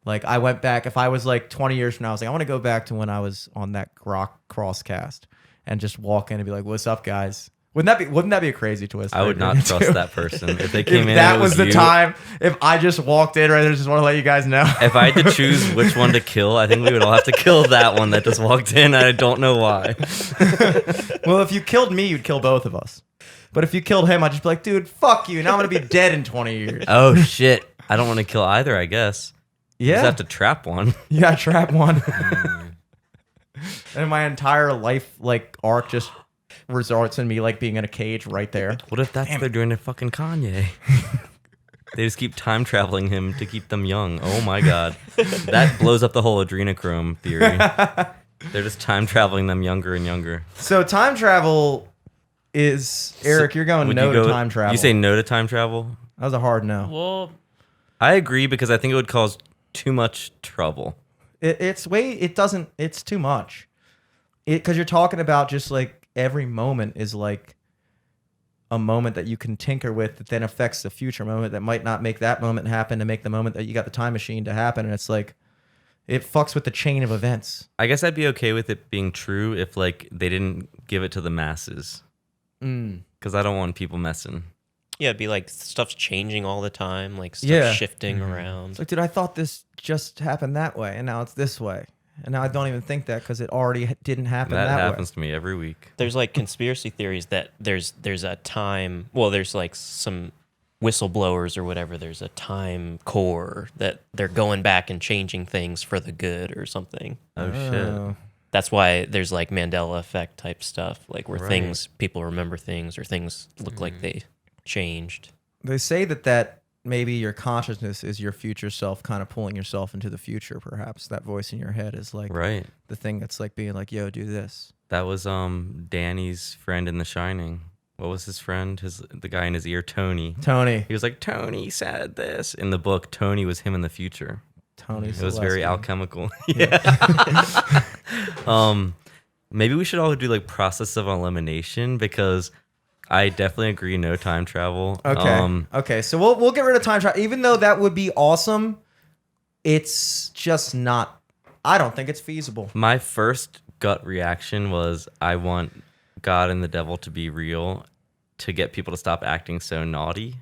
Like, I went back, if I was like 20 years from now, I was like, I want to go back to when I was on that Grok crosscast and just walk in and be like, what's up, guys? Wouldn't that be a crazy twist? I would not trust that person. If they came If in, that and it was the you, time, if I just walked in right there, just want to let you guys know. If I had to choose which one to kill, I think we would all have to kill that one that just walked in. I don't know why. Well, if you killed me, you'd kill both of us. But if you killed him, I'd just be like, dude, fuck you. Now I'm going to be dead in 20 years. Oh, shit. I don't want to kill either, I guess. Yeah. Just have to trap one. Yeah, trap one. And my entire life, like, arc just results in me, like, being in a cage right there. What if that's what they're doing to fucking Kanye? They just keep time traveling him to keep them young. Oh my god. That blows up the whole adrenochrome theory. They're just time traveling them younger and younger. So time travel is... Eric, you're going Would no you to time travel. You say no to time travel? That was a hard no. Well, I agree because I think it would cause too much trouble. It's too much. Because you're talking about just, like, every moment is like a moment that you can tinker with that then affects the future moment that might not make that moment happen to make the moment that you got the time machine to happen. And it's like, it fucks with the chain of events. I guess I'd be okay with it being true if like they didn't give it to the masses. Because I don't want people messing. Yeah, it'd be like stuff's changing all the time, like stuff shifting around. It's like, dude, I thought this just happened that way, and now it's this way. And now I don't even think that because it already didn't happen that way. That happens to me every week. There's like conspiracy theories that there's a time, well, there's like some whistleblowers or whatever, there's a time core that they're going back and changing things for the good or something. Oh, shit. That's why there's like Mandela effect type stuff, like where Right. people remember things or things look like they changed. They say that maybe your consciousness is your future self kind of pulling yourself into the future, perhaps. That voice in your head is like Right. the thing that's like being like, yo, do this. That was Danny's friend in The Shining. What was his friend? The guy in his ear, Tony. Tony. He was like, Tony said this. In the book, Tony was him in the future. Tony's It was very alchemical. Yeah. Maybe we should all do like process of elimination because I definitely agree no time travel. Okay. Okay. So we'll get rid of time travel, even though that would be awesome. It's just not. I don't think it's feasible. My first gut reaction was I want God and the devil to be real to get people to stop acting so naughty.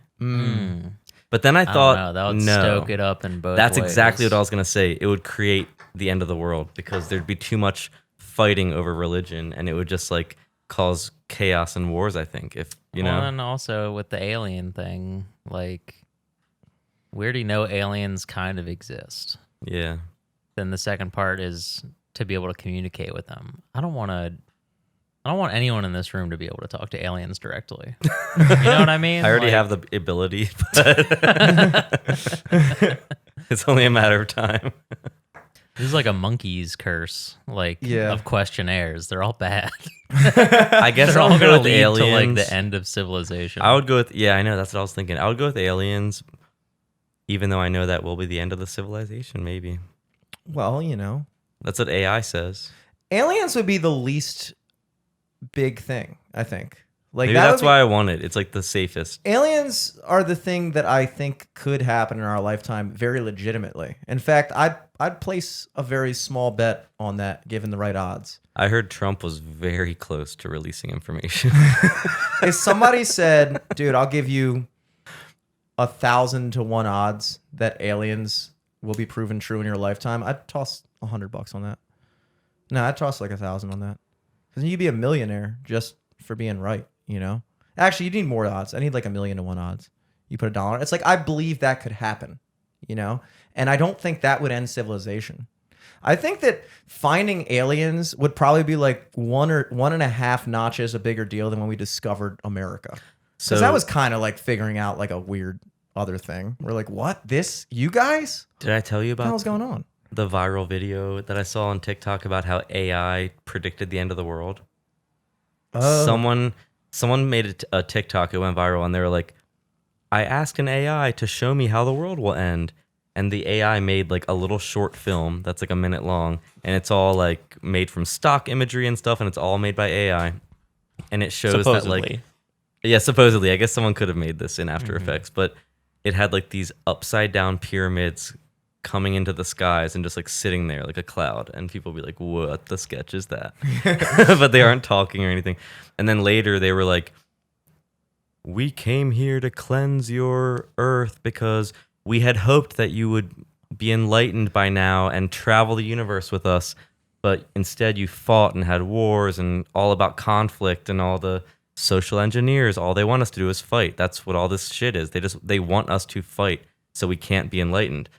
But then I don't thought, know, that would no, stoke it up in both that's ways. exactly what I was gonna say. It would create the end of the world because there'd be too much fighting over religion, and it would just like cause chaos and wars. I think if you know. Well, and also with the alien thing, like, we already know aliens kind of exist. Yeah. Then the second part is to be able to communicate with them. I don't want anyone in this room to be able to talk to aliens directly. You know what I mean? I already Like, have the ability, but it's only a matter of time. This is like a monkey's curse, like of questionnaires. They're all bad. I guess They're all I'll gonna go with lead aliens. to like the end of civilization. I would go with I know that's what I was thinking. I would go with aliens, even though I know that will be the end of the civilization. Maybe Well, you know, that's what AI says. aliens would be the least big thing, I think. Like Maybe that that's would be- why I want it. It's like the safest. aliens are the thing that I think could happen in our lifetime very legitimately. In fact, I'd place a very small bet on that given the right odds. I heard Trump was very close to releasing information. If somebody said, dude, I'll give you 1,000 to 1 odds that aliens will be proven true in your lifetime, I'd toss $100 on that. No, I'd toss like 1,000 on that. Because you'd be a millionaire just for being right, you know? Actually, you need more odds. I need like 1,000,000 to 1 odds. You put $1. It's like, I believe that could happen, you know? And I don't think that would end civilization. I think that finding aliens would probably be like 1 or 1.5 notches a bigger deal than when we discovered America. So Because that was kind of like figuring out like a weird other thing. We're like, what? This? You guys? did I tell you What the about hell's going on? the viral video that I saw on TikTok about how AI predicted the end of the world? Oh. Someone made a TikTok. It went viral, and they were like, "I asked an AI to show me how the world will end." And the AI made like a little short film that's like a minute long, and it's all like made from stock imagery and stuff, and it's all made by AI. And it shows that like, yeah, supposedly, I guess someone could have made this in After Effects, but it had like these upside down pyramids coming into the skies and just like sitting there like a cloud, and people be like, "What the sketch is that?" But they aren't talking or anything. And then later they were like, "We came here to cleanse your earth because we had hoped that you would be enlightened by now and travel the universe with us, but instead you fought and had wars and all about conflict and all the social engineers. All they want us to do is fight. That's what all this shit is. They want us to fight so we can't be enlightened."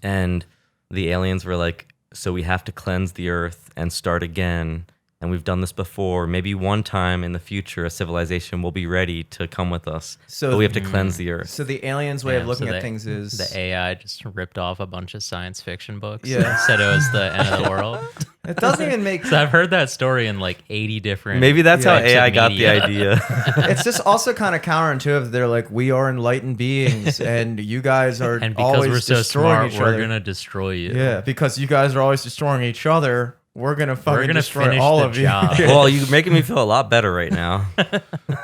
And the aliens were like, "So we have to cleanse the earth and start again. And we've done this before. Maybe one time in the future, a civilization will be ready to come with us. But we have to cleanse the earth." So the aliens' way of looking at things is the AI just ripped off a bunch of science fiction books. Yeah. And said it was the end of the world. it doesn't even make So I've heard that story in like 80 different. Maybe that's how types of AI got the media. idea. it's just also kind of counterintuitive. They're like, we are enlightened beings, and you guys are And because always we're so destroying smart, each we're other. gonna destroy you. Yeah, because you guys are always destroying each other. We're gonna fucking We're gonna destroy finish all the of job. you. Well, you're making me feel a lot better right now.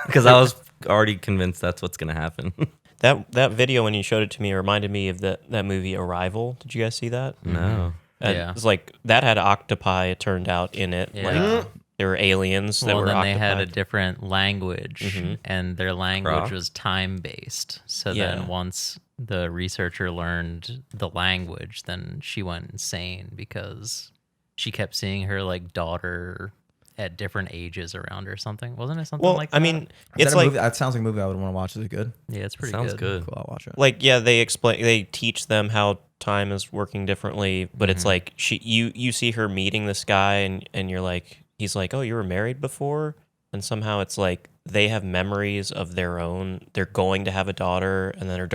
Because I was already convinced that's what's going to happen. That video when you showed it to me reminded me of that movie Arrival. Did you guys see that? No. Yeah. It's like that had octopi, it turned out, in it. Yeah. Like there were aliens that Well, were then octopi. they had a different language, and their language Grok? was time based. So Yeah. then once the researcher learned the language, then she went insane because she kept seeing her like daughter at different ages around her or something. Wasn't it something well, like that? I mean, Is it's that a like movie? That sounds like a movie I would want to watch. Is it good? yeah, it's pretty Sounds good. good. Cool, I'll watch it. like they teach them how time is working differently, but it's like you see her meeting this guy and you're like, he's like, "Oh, you were married before?" And somehow it's like they have memories of their own. They're going to have a daughter, and then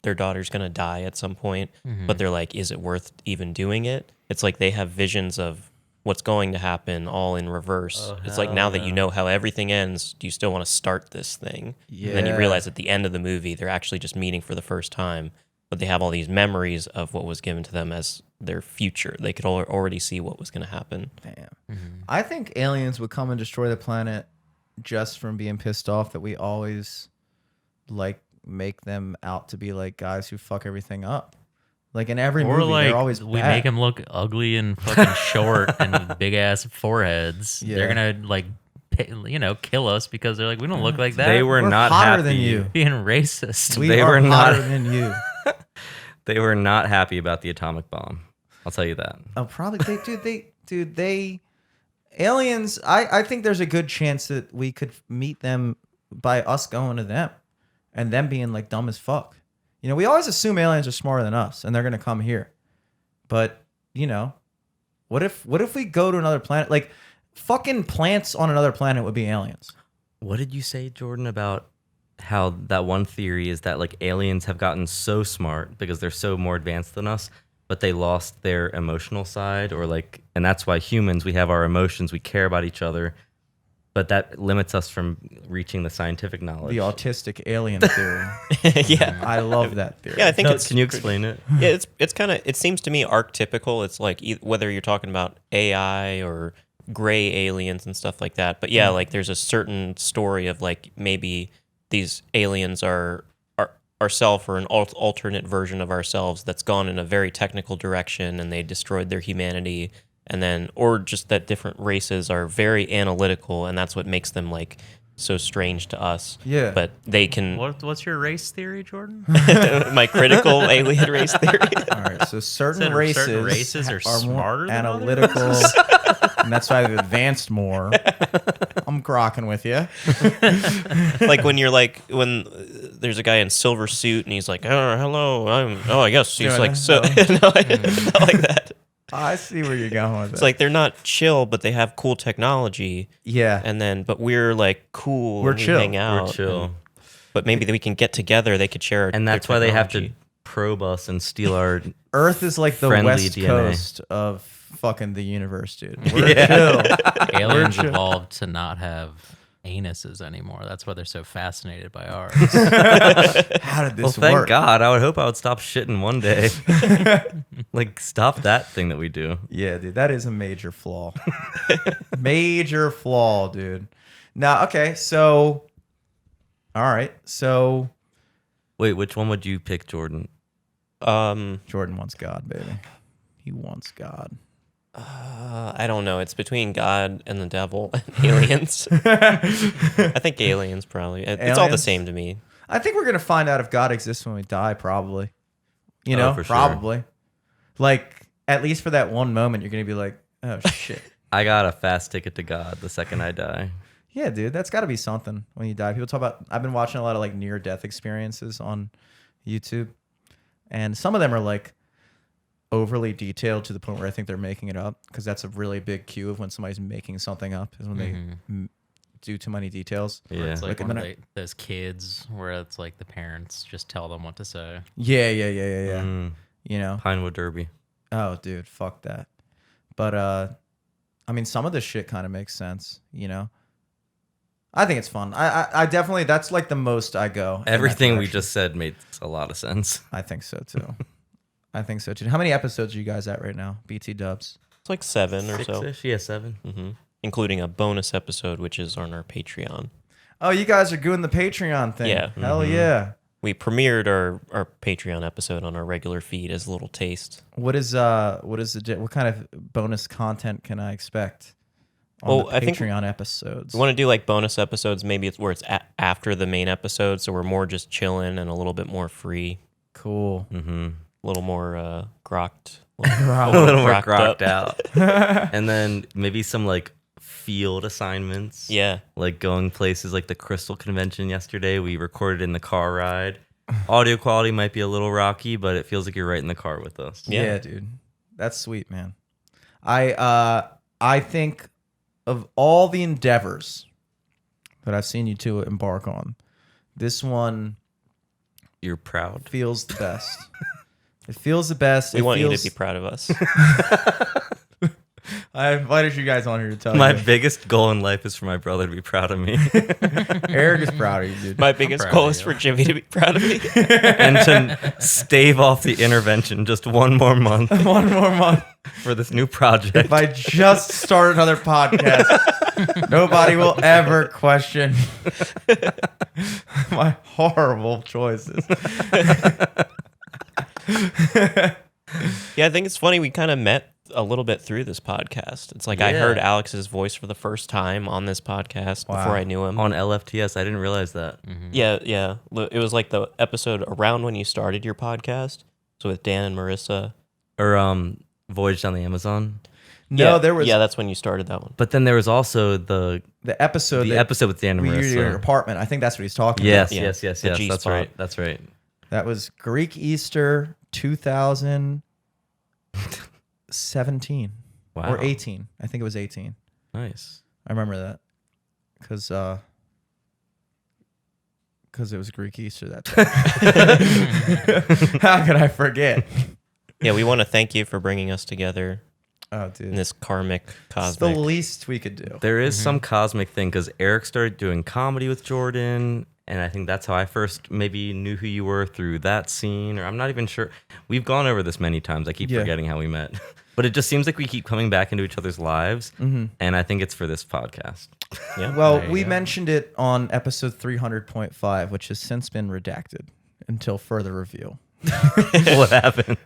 their daughter's gonna die at some point. But they're like, is it worth even doing it? It's like they have visions of what's going to happen all in reverse. It's like now that you know how everything ends, do you still want to start this thing? And then you Yeah. realize at the end of the movie, they're actually just meeting for the first time, but they have all these memories of what was given to them as their future. They could already see what was going to happen. Damn. I think aliens would come and destroy the planet just from being pissed off that we always like make them out to be like guys who fuck everything up. Like in every Or movie, like they're always we bad. make them look ugly and fucking short and big ass foreheads. Yeah. They're gonna like kill us because they're like, we don't look like that. They were We're not hotter happy. than you. being racist. We They are were not- hotter than you. They were not happy about the atomic bomb. I'll tell you that. Oh, probably they aliens. I think there's a good chance that we could meet them by us going to them, and them being like dumb as fuck. You know, we always assume aliens are smarter than us, and they're gonna come here. But what if we go to another planet? Like, fucking plants on another planet would be aliens. What did you say, Jordan, about how that one theory is that like aliens have gotten so smart because they're so more advanced than us, but they lost their emotional side, or like, and that's why humans, we have our emotions, we care about each other, but that limits us from reaching the scientific knowledge. The autistic alien theory. Yeah. I love that theory. Yeah, I think it's. Can you explain it? Yeah, it's kind of. It seems to me archetypical. It's like whether you're talking about AI or gray aliens and stuff like that. But yeah, like there's a certain story of like maybe these aliens are ourself or an alternate version of ourselves that's gone in a very technical direction and they destroyed their humanity, and then or just that different races are very analytical and that's what makes them like so strange to us. Yeah. But they can What's your race theory, Jordan? my critical alien race theory. All right, so certain Said races, certain races are more smarter than analytical, and that's why they've advanced more. I'm grokking with you. Like when there's a guy in silver suit and he's like, oh, hello, I guess he's Yeah, like, so, no. not like that. I see where you're going with It's it. like they're not chill, but they have cool technology. Yeah, But we're like cool. We're and we chill. hang out. We're chill. and- but maybe we can get together. They could share. And their that's why they have to technology. probe us and steal our. Earth is like the Friendly west DNA. coast of fucking the universe, dude. We're chill. Aliens chill. evolved to not have anuses anymore. That's why they're so fascinated by ours. How did Well, this thank work? God. I would hope I would stop shitting one day. Like, stop that thing that we do. Yeah, dude, that is a major flaw. Major flaw, dude. Now, okay, so, all right, so Wait, which one would you pick, Jordan? Jordan wants God, baby. He wants God. I don't know. It's between God and the devil and aliens. I think aliens probably. It's all the Aliens? same to me. I think we're gonna find out if God exists when we die, probably. You know, for sure. probably. Like, at least for that one moment, you're gonna be like, oh shit. I got a fast ticket to God the second I die. Yeah, dude, that's got to be something when you die. People talk about. I've been watching a lot of like near-death experiences on YouTube, and some of them are like overly detailed to the point where I think they're making it up, because that's a really big cue of when somebody's making something up is when they do too many details. Where Yeah. it's like Like, one and of those kids where it's like the parents just tell them what to say. Yeah. Mm, You know. Pinewood Derby. Oh, dude, fuck that. But I mean, some of this shit kind of makes sense. You know. I think it's fun. I definitely, that's like the most I go. in that Everything we direction. just said made a lot of sense. I think so too. I think so too. How many episodes are you guys at right now? BT dubs. It's like 7 or so, Six-ish? Yeah, 7. including a bonus episode, which is on our Patreon. Oh, you guys are doing the Patreon thing. Yeah. Hell yeah. We premiered our Patreon episode on our regular feed as a little taste. What kind of bonus content can I expect on Well, the I think Patreon episodes? We want to do like bonus episodes. Maybe it's where it's after the main episode, so we're more just chilling and a little bit more free, Cool. Mm-hmm. a little more grokked, A little more grokked grokked out. And then maybe some like field assignments. Yeah, Like going places like the Crystal Convention yesterday. We recorded in the car ride. Audio quality might be a little rocky, but it feels like you're right in the car with us. Yeah, dude. That's sweet, man. I think of all the endeavors that I've seen you two embark on, this one You're proud. feels the best. It feels the best. we It want you feels- to be proud of us. I invited you guys on here to tell My you. biggest goal in life is for my brother to be proud of me Eric is proud of you, dude. My biggest proud goal of is you. for Jimmy to be proud of me. and to stave off the intervention just one more month One more month. for this new project. If I just start another podcast, nobody will ever question my horrible choices. Yeah, I think it's funny. We kind of met a little bit through this podcast. It's like I Yeah. heard Alex's voice for the first time on this podcast Wow. before I knew him. On LFTS, I didn't realize that. Yeah. It was like the episode around when you started your podcast. So with Dan and Marissa. Or Voyage Down the Amazon. No, there was that's when you started that one. But then there was also the episode with Dan and where you're in your Marissa. apartment. I think that's what he's talking Yes, Yeah, yes. the That's G-spot. right. That's right. about. That was Greek Easter 2017 Wow. or 18. I think it was 18. Nice. I remember that because it was Greek Easter that time. How could I forget? Yeah, we want to thank you for bringing us together Oh, in dude. this karmic, It's the cosmic. least we could do. There is some cosmic thing because Eric started doing comedy with Jordan, and I think that's how I first maybe knew who you were through that scene. Or I'm not even sure. We've gone over this many times. I keep Yeah. forgetting how we met, but it just seems like we keep coming back into each other's lives, and I think it's for this podcast. Yeah. Well, There you we go. mentioned it on episode 300.5, which has since been redacted until further review. What happened?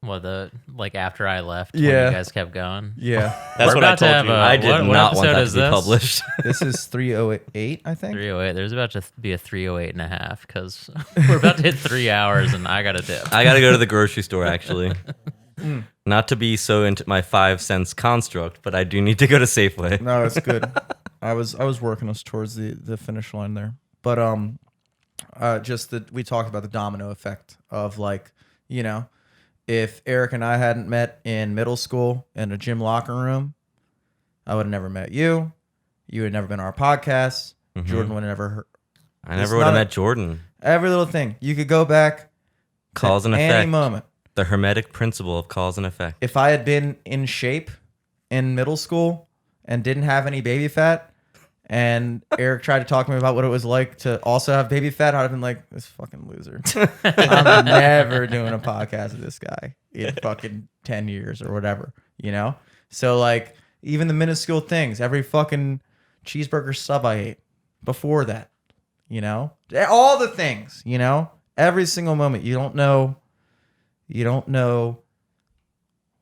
Well, after I left, Yeah. when you guys kept going. Yeah. That's We're what I about to told have you. a- I did what not want episode that is to be this? published. This is 308, I think. 308. There's about to be a 308 and a half because we're about to hit 3 hours and I got a dip. I got to go to the grocery store, actually. Not to be so into my 5 cents construct, but I do need to go to Safeway. No, it's good. I was working us towards the finish line there. But just that we talked about the domino effect of if Eric and I hadn't met in middle school in a gym locker room, I would have never met you. You would never been on our podcast. Jordan would have never heard I It's never would have not a- met Jordan. every little thing. You could go back Cause to and any effect. moment. The hermetic principle of cause and effect. If I had been in shape in middle school and didn't have any baby fat, and Eric tried to talk to me about what it was like to also have baby fat, I'd have been like, this fucking loser. I'm never doing a podcast with this guy in fucking 10 years or whatever, So even the minuscule things, every fucking cheeseburger sub I ate before that, all the things, every single moment. You don't know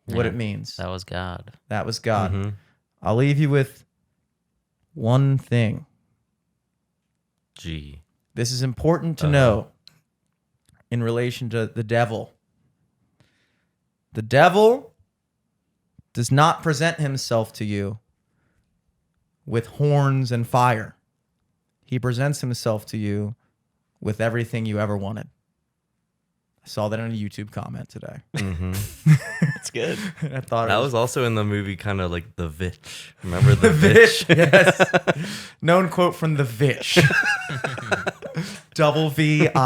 what Yeah. it means. That was God. That was God. Mhm. I'll leave you with one thing. G. This is important to know in relation to the devil. The devil does not present himself to you with horns and fire. He presents himself to you with everything you ever wanted. I saw that in a YouTube comment today. It's good. I thought That it was also in the movie, kind of like The Vitch. Remember The Vitch. Vitch? Yes. Known quote from The Vitch. VITCH.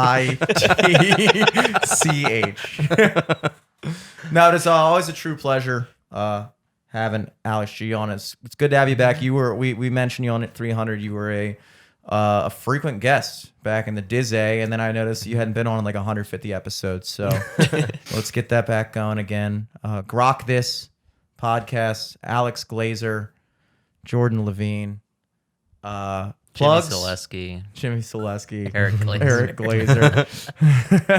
No, it's always a true pleasure having Alex G on. It's good to have you back. We mentioned you on at 300. You were a frequent guest back in the Dizzy, and then I noticed you hadn't been on 150 episodes. So let's get that back going again. Grok This podcast, Alex Glazer, Jordan Levine, Jimmy plugs, Selesky, Eric Glazer. Eric Glazer.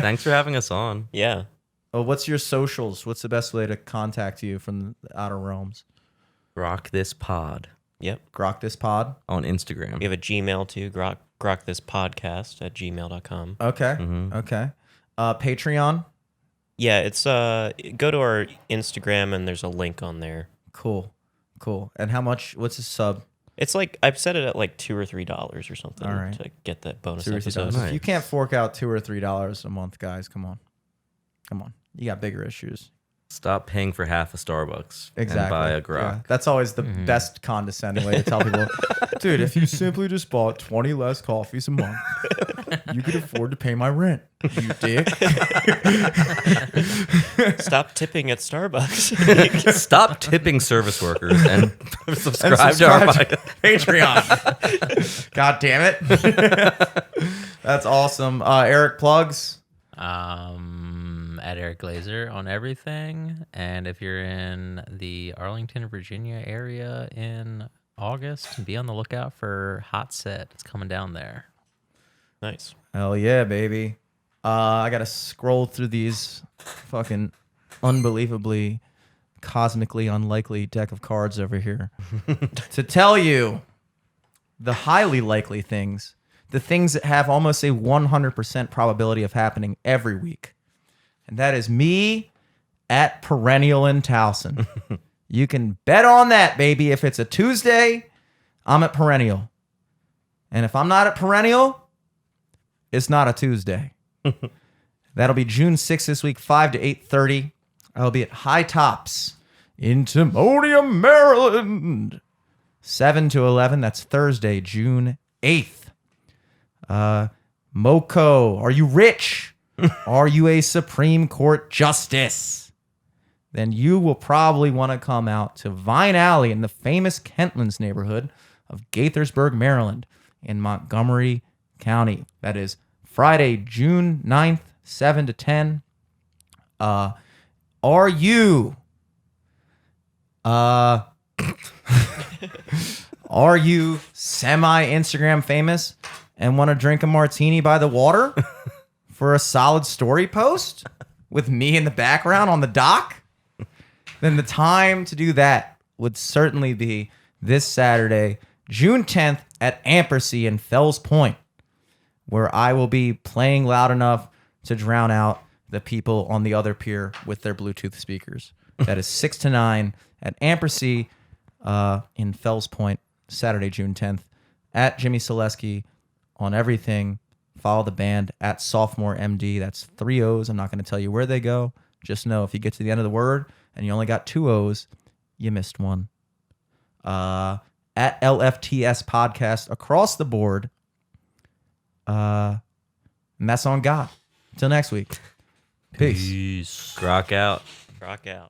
Thanks for having us on. Yeah. Oh, what's your socials? What's the best way to contact you from the outer realms? Rock This Pod Yep. Grok This Pod. on Instagram. We have a Gmail too, Grok This Podcast at gmail.com. Okay. Okay. Patreon. Yeah, it's go to our Instagram and there's a link on there. Cool. And how much? What's a sub? It's I've set it at $2 or $3 or something All right. to get that bonus $2 or episode. $3. If you can't fork out $2 or $3 a month, guys, come on. You got bigger issues. Stop paying for half a Starbucks Exactly. and buy a Grok. Yeah. That's always the best condescending way to tell people, dude, if you simply just bought 20 less coffees a month, you could afford to pay my rent, you dick. Stop tipping at Starbucks. Stop tipping service workers and subscribe to our podcast. Patreon. God damn it. That's awesome. Eric, plugs. At Eric Glazer on everything. And if you're in the Arlington, Virginia area in August, be on the lookout for Hot Set. It's coming down there. Nice. Hell yeah, baby. I got to scroll through these fucking unbelievably cosmically unlikely deck of cards over here to tell you the highly likely things, the things that have almost a 100% probability of happening every week. And that is me at Perennial in Towson. You can bet on that, baby. If it's a Tuesday, I'm at Perennial. And if I'm not at Perennial, it's not a Tuesday. That'll be June 6th this week, 5 to 8:30. I'll be at High Tops in Timonium, Maryland. 7 to 11. That's Thursday, June 8th. Moco, are you rich? Are you a Supreme Court justice? Then you will probably want to come out to Vine Alley in the famous Kentlands neighborhood of Gaithersburg, Maryland, in Montgomery County. That is Friday, June 9th, 7 to 10. Are you semi-Instagram famous and want to drink a martini by the water for a solid story post with me in the background on the dock? Then the time to do that would certainly be this Saturday, June 10th at Ampersea in Fells Point, where I will be playing loud enough to drown out the people on the other pier with their Bluetooth speakers. That is 6 to 9 at Ampersea in Fells Point, Saturday, June 10th, at Jimmy Selesky on everything. Follow the band at Sophomore MD. That's 3 O's. I'm not going to tell you where they go. Just know if you get to the end of the word and you only got 2 O's, you missed one. At LFTS Podcast across the board. Mess on God. Till next week. Peace. Grok out. Rock out.